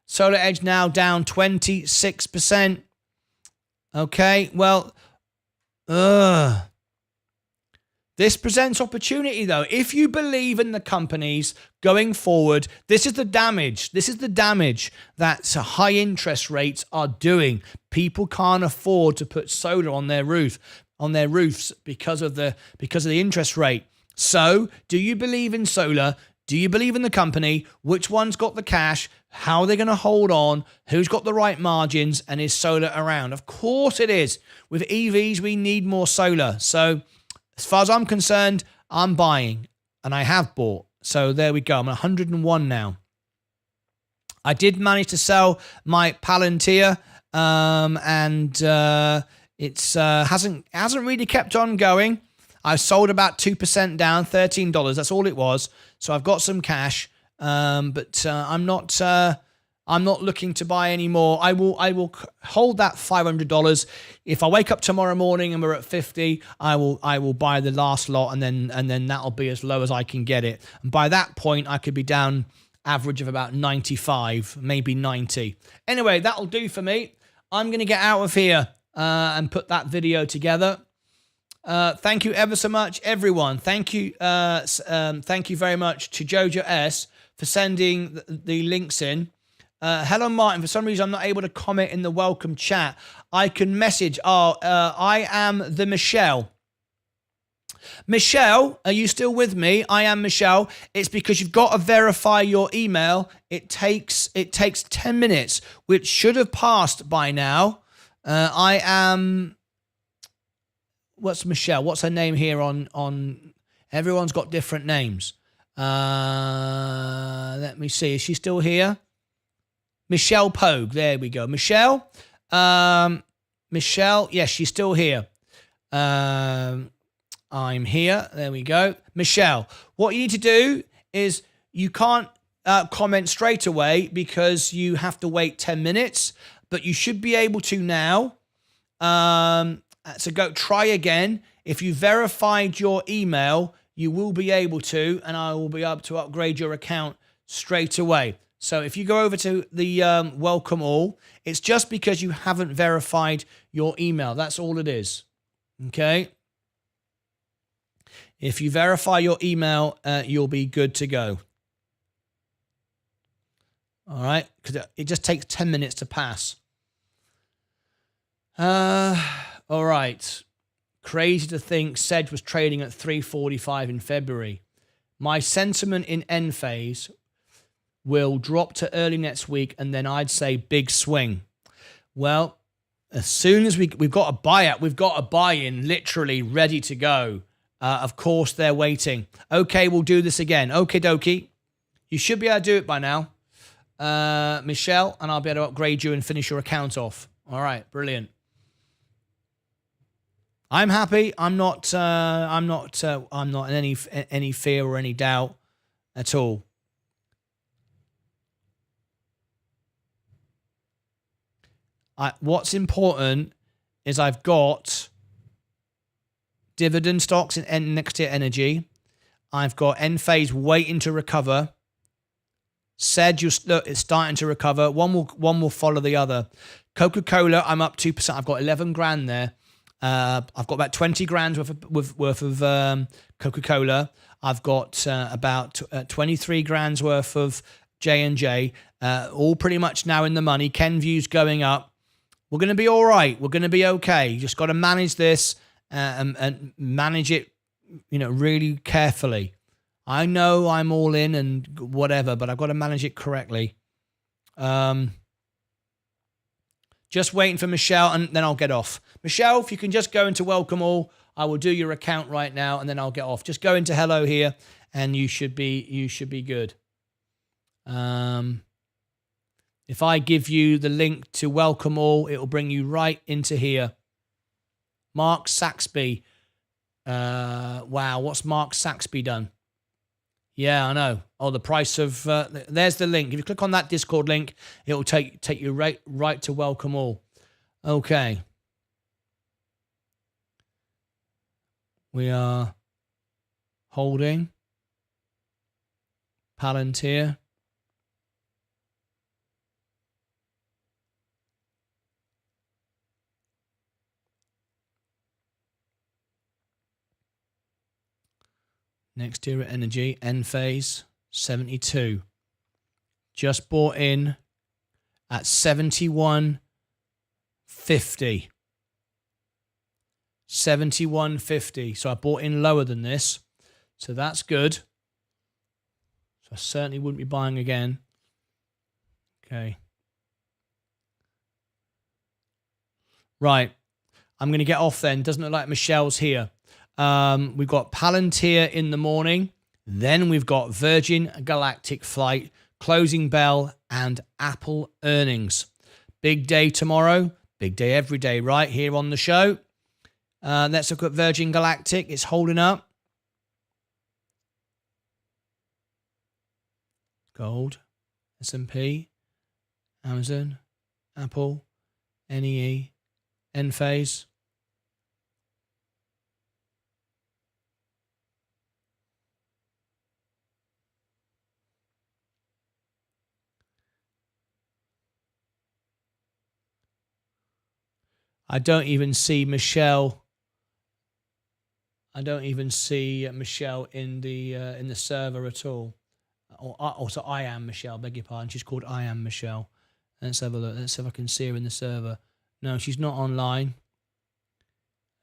Solar Edge now down 26%. Okay, well, this presents opportunity, though. If you believe in the companies going forward, this is the damage. This is the damage that high interest rates are doing. People can't afford to put solar on their roofs because of the interest rate. So, do you believe in solar? Do you believe in the company? Which one's got the cash? How are they going to hold on? Who's got the right margins? And is solar around? Of course it is. With EVs, we need more solar. So as far as I'm concerned, I'm buying. And I have bought. So there we go. I'm at 101 now. I did manage to sell my Palantir. And it's hasn't really kept on going. I sold about 2% down, $13. That's all it was. So I've got some cash, but I'm not looking to buy any more. I will hold that $500. If I wake up tomorrow morning and we're at 50, I will buy the last lot, and then that'll be as low as I can get it. And by that point, I could be down average of about 95, maybe 90. Anyway, that'll do for me. I'm going to get out of here and put that video together. Thank you ever so much, everyone. Thank you very much to Jojo S for sending the links in. Hello, Martin. For some reason, I'm not able to comment in the welcome chat. I can message. I am the Michelle. Michelle, are you still with me? I am Michelle. It's because you've got to verify your email. It takes 10 minutes, which should have passed by now. I am. What's Michelle? What's her name here on everyone's got different names. Let me see. Is she still here? Michelle Pogue. There we go. Michelle. Michelle. Yes, she's still here. I'm here. There we go. Michelle, what you need to do is you can't comment straight away because you have to wait 10 minutes, but you should be able to now. So go try again. If you verified your email, you will be able to, and I will be able to upgrade your account straight away. So if you go over to the welcome all, it's just because you haven't verified your email. That's all it is. Okay. If you verify your email, you'll be good to go. All right. Because it just takes 10 minutes to pass. All right. Crazy to think Sedge was trading at 345 in February. My sentiment in Enphase will drop to early next week, and then I'd say big swing. Well, as soon as we've got a buyout, we've got a buy-in literally ready to go. Of course, they're waiting. Okay, we'll do this again. Okie dokie. You should be able to do it by now, Michelle, and I'll be able to upgrade you and finish your account off. All right, brilliant. I'm happy. I'm not in any fear or any doubt at all. What's important is I've got dividend stocks in next tier energy. I've got Enphase waiting to recover. Said look, it's starting to recover. One will follow the other. Coca-Cola, I'm up 2%. I've got 11 grand there. I've got about 20 grand worth of Coca-Cola. I've got about 23 grand's worth of J&J. All pretty much now in the money. Kenview's going up. We're going to be all right. We're going to be okay. You just got to manage this and manage it, really carefully. I know I'm all in and whatever, but I've got to manage it correctly. Just waiting for Michelle, and then I'll get off. Michelle, if you can just go into welcome all, I will do your account right now, and then I'll get off. Just go into hello here, and you should be good. If I give you the link to welcome all, it will bring you right into here. Mark Saxby. Wow, what's Mark Saxby done? Yeah, I know. Oh, the price of... there's the link. If you click on that Discord link, it will take you right to welcome all. Okay. We are holding Palantir. Next Era Energy, end phase, 72. Just bought in at 71.50. 71.50. So I bought in lower than this. So that's good. So I certainly wouldn't be buying again. Okay. Right. I'm going to get off then. Doesn't look like Michelle's here. We've got Palantir in the morning. Then we've got Virgin Galactic flight, closing bell, and Apple earnings. Big day tomorrow. Big day every day, right here on the show. Let's look at Virgin Galactic. It's holding up. Gold, S&P, Amazon, Apple, NEE, Enphase. I don't even see Michelle. I don't even see Michelle in the server at all. Also, I am Michelle. Beg your pardon. She's called I am Michelle. Let's have a look. Let's see if I can see her in the server. No, she's not online.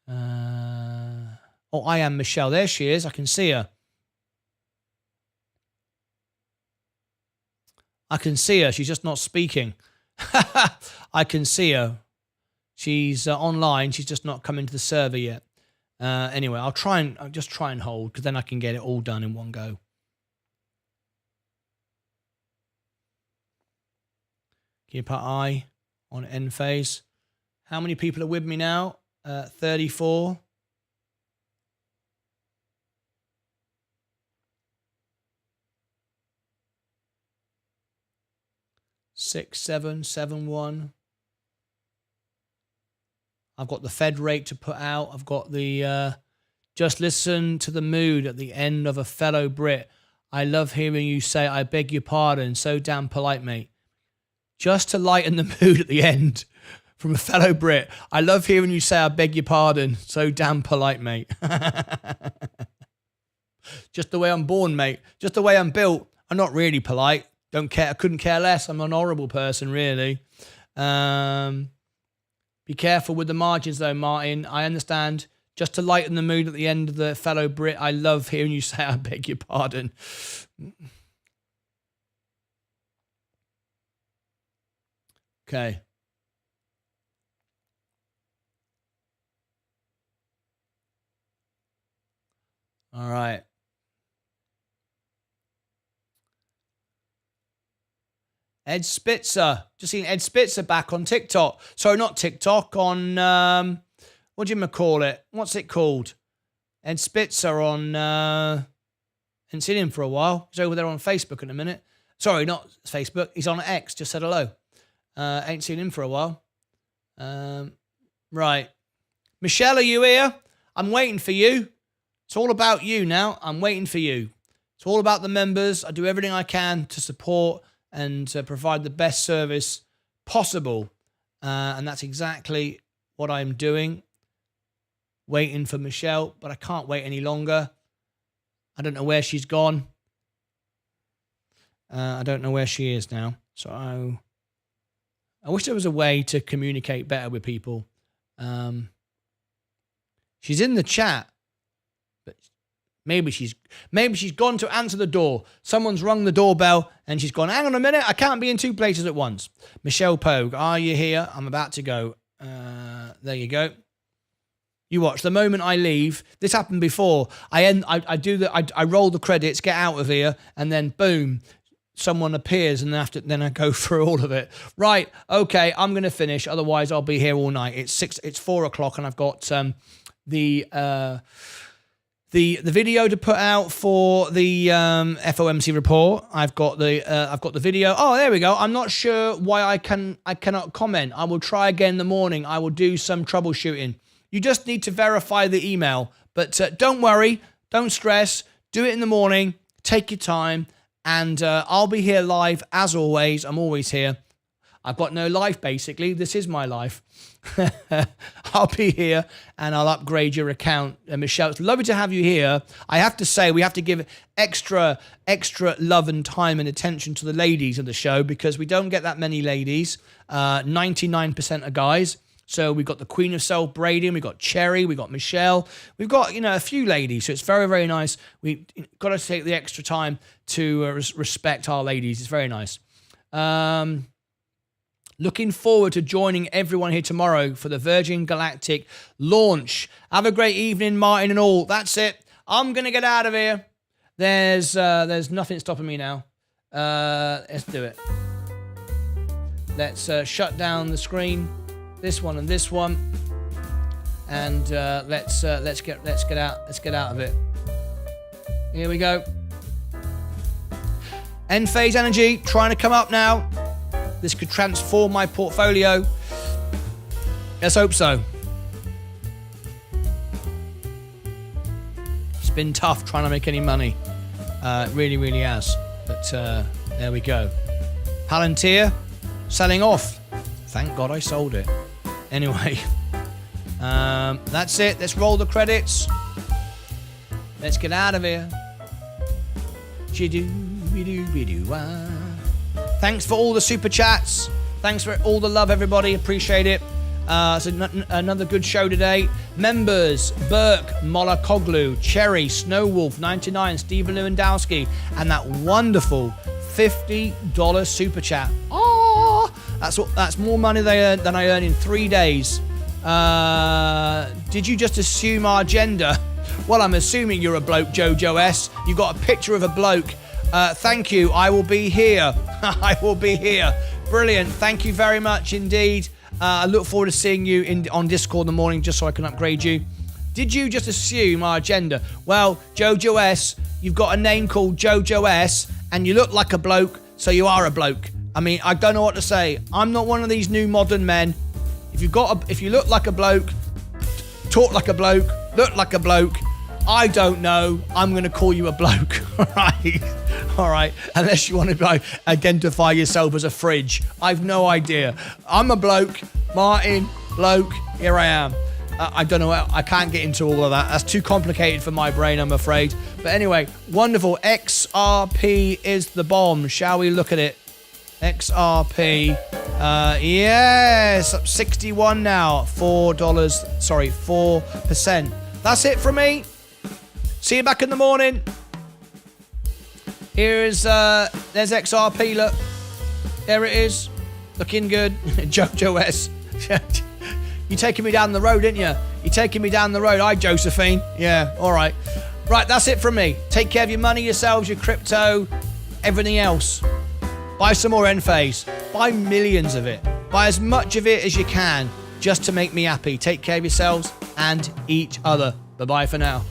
Oh, I am Michelle. There she is. I can see her. I can see her. She's just not speaking. I can see her. She's online. She's just not come into the server yet. Anyway, I'll just try and hold, because then I can get it all done in one go. Keep our eye on end phase. How many people are with me now? 34. 6771. I've got the Fed rate to put out. I've got the just listen to the mood at the end of a fellow Brit. I love hearing you say, I beg your pardon. So damn polite, mate. Just to lighten the mood at the end from a fellow Brit. I love hearing you say, I beg your pardon. So damn polite, mate. Just the way I'm born, mate. Just the way I'm built. I'm not really polite. Don't care. I couldn't care less. I'm an horrible person, really. Be careful with the margins, though, Martin. I understand. Just to lighten the mood at the end of the fellow Brit, I love hearing you say, I beg your pardon. Okay. All right. Ed Spitzer. Just seen Ed Spitzer back on TikTok. Sorry, not TikTok, on, what do you call it? What's it called? Ed Spitzer on, haven't seen him for a while. He's over there on Facebook in a minute. Sorry, not Facebook. He's on X. Just said hello. Ain't seen him for a while. Right. Michelle, are you here? I'm waiting for you. It's all about you now. I'm waiting for you. It's all about the members. I do everything I can to support and provide the best service possible. And that's exactly what I'm doing. Waiting for Michelle, but I can't wait any longer. I don't know where she's gone. I don't know where she is now. So I wish there was a way to communicate better with people. She's in the chat, but Maybe she's gone to answer the door. Someone's rung the doorbell and she's gone, hang on a minute, I can't be in two places at once. Michelle Pogue, are you here? I'm about to go. There you go. You watch. The moment I leave, this happened before. I roll the credits, get out of here, and then boom, someone appears, and then I go through all of it. Right, okay, I'm going to finish. Otherwise, I'll be here all night. It's 4 o'clock, and I've got the video to put out for the FOMC report. I've got the video. Oh, there we go. I'm not sure why I cannot comment. I will try again in the morning. I will do some troubleshooting. You just need to verify the email. But don't worry, don't stress. Do it in the morning. Take your time, and I'll be here live as always. I'm always here. I've got no life, basically. This is my life. I'll be here and I'll upgrade your account. Michelle, it's lovely to have you here. I have to say, we have to give extra love and time and attention to the ladies of the show because we don't get that many ladies. 99% are guys. So we've got the Queen of Soul, Brady, we've got Cherry, we've got Michelle. We've got, a few ladies. So it's very, very nice. We've got to take the extra time to respect our ladies. It's very nice. Looking forward to joining everyone here tomorrow for the Virgin Galactic launch. Have a great evening, Martyn and all. That's it. I'm going to get out of here. There's nothing stopping me now. Let's do it. Let's shut down the screen. This one and this one. And let's get out of it. Here we go. End phase energy trying to come up now. This could transform my portfolio. Let's hope so. It's been tough trying to make any money. It really, really has. But there we go. Palantir selling off. Thank God I sold it. Anyway, that's it. Let's roll the credits. Let's get out of here. Thanks for all the super chats. Thanks for all the love, everybody. Appreciate it. It's another good show today. Members, Burke, Molakoglu, Cherry, Snowwolf, 99, Stephen Lewandowski, and that wonderful $50 super chat. Oh, that's more money than I earned in 3 days. Did you just assume our gender? Well, I'm assuming you're a bloke, Jojo S. You've got a picture of a bloke. Thank you. I will be here. I will be here. Brilliant. Thank you very much indeed. I look forward to seeing you on Discord in the morning just so I can upgrade you. Did you just assume our gender? Well, Jojo S, you've got a name called Jojo S and you look like a bloke, so you are a bloke. I mean, I don't know what to say. I'm not one of these new modern men. If you look like a bloke, talk like a bloke, look like a bloke, I don't know. I'm going to call you a bloke. All right. Unless you want to identify yourself as a fridge. I've no idea. I'm a bloke. Martyn, bloke. Here I am. I don't know. I can't get into all of that. That's too complicated for my brain, I'm afraid. But anyway, wonderful. XRP is the bomb. Shall we look at it? XRP. Yes. Up 61 now. $4. That's it from me. See you back in the morning. There's XRP, look. There it is. Looking good. Jojo S. You taking me down the road, didn't you? You taking me down the road. Hi, Josephine. Yeah, all right. Right, that's it from me. Take care of your money, yourselves, your crypto, everything else. Buy some more Enphase. Buy millions of it. Buy as much of it as you can just to make me happy. Take care of yourselves and each other. Bye-bye for now.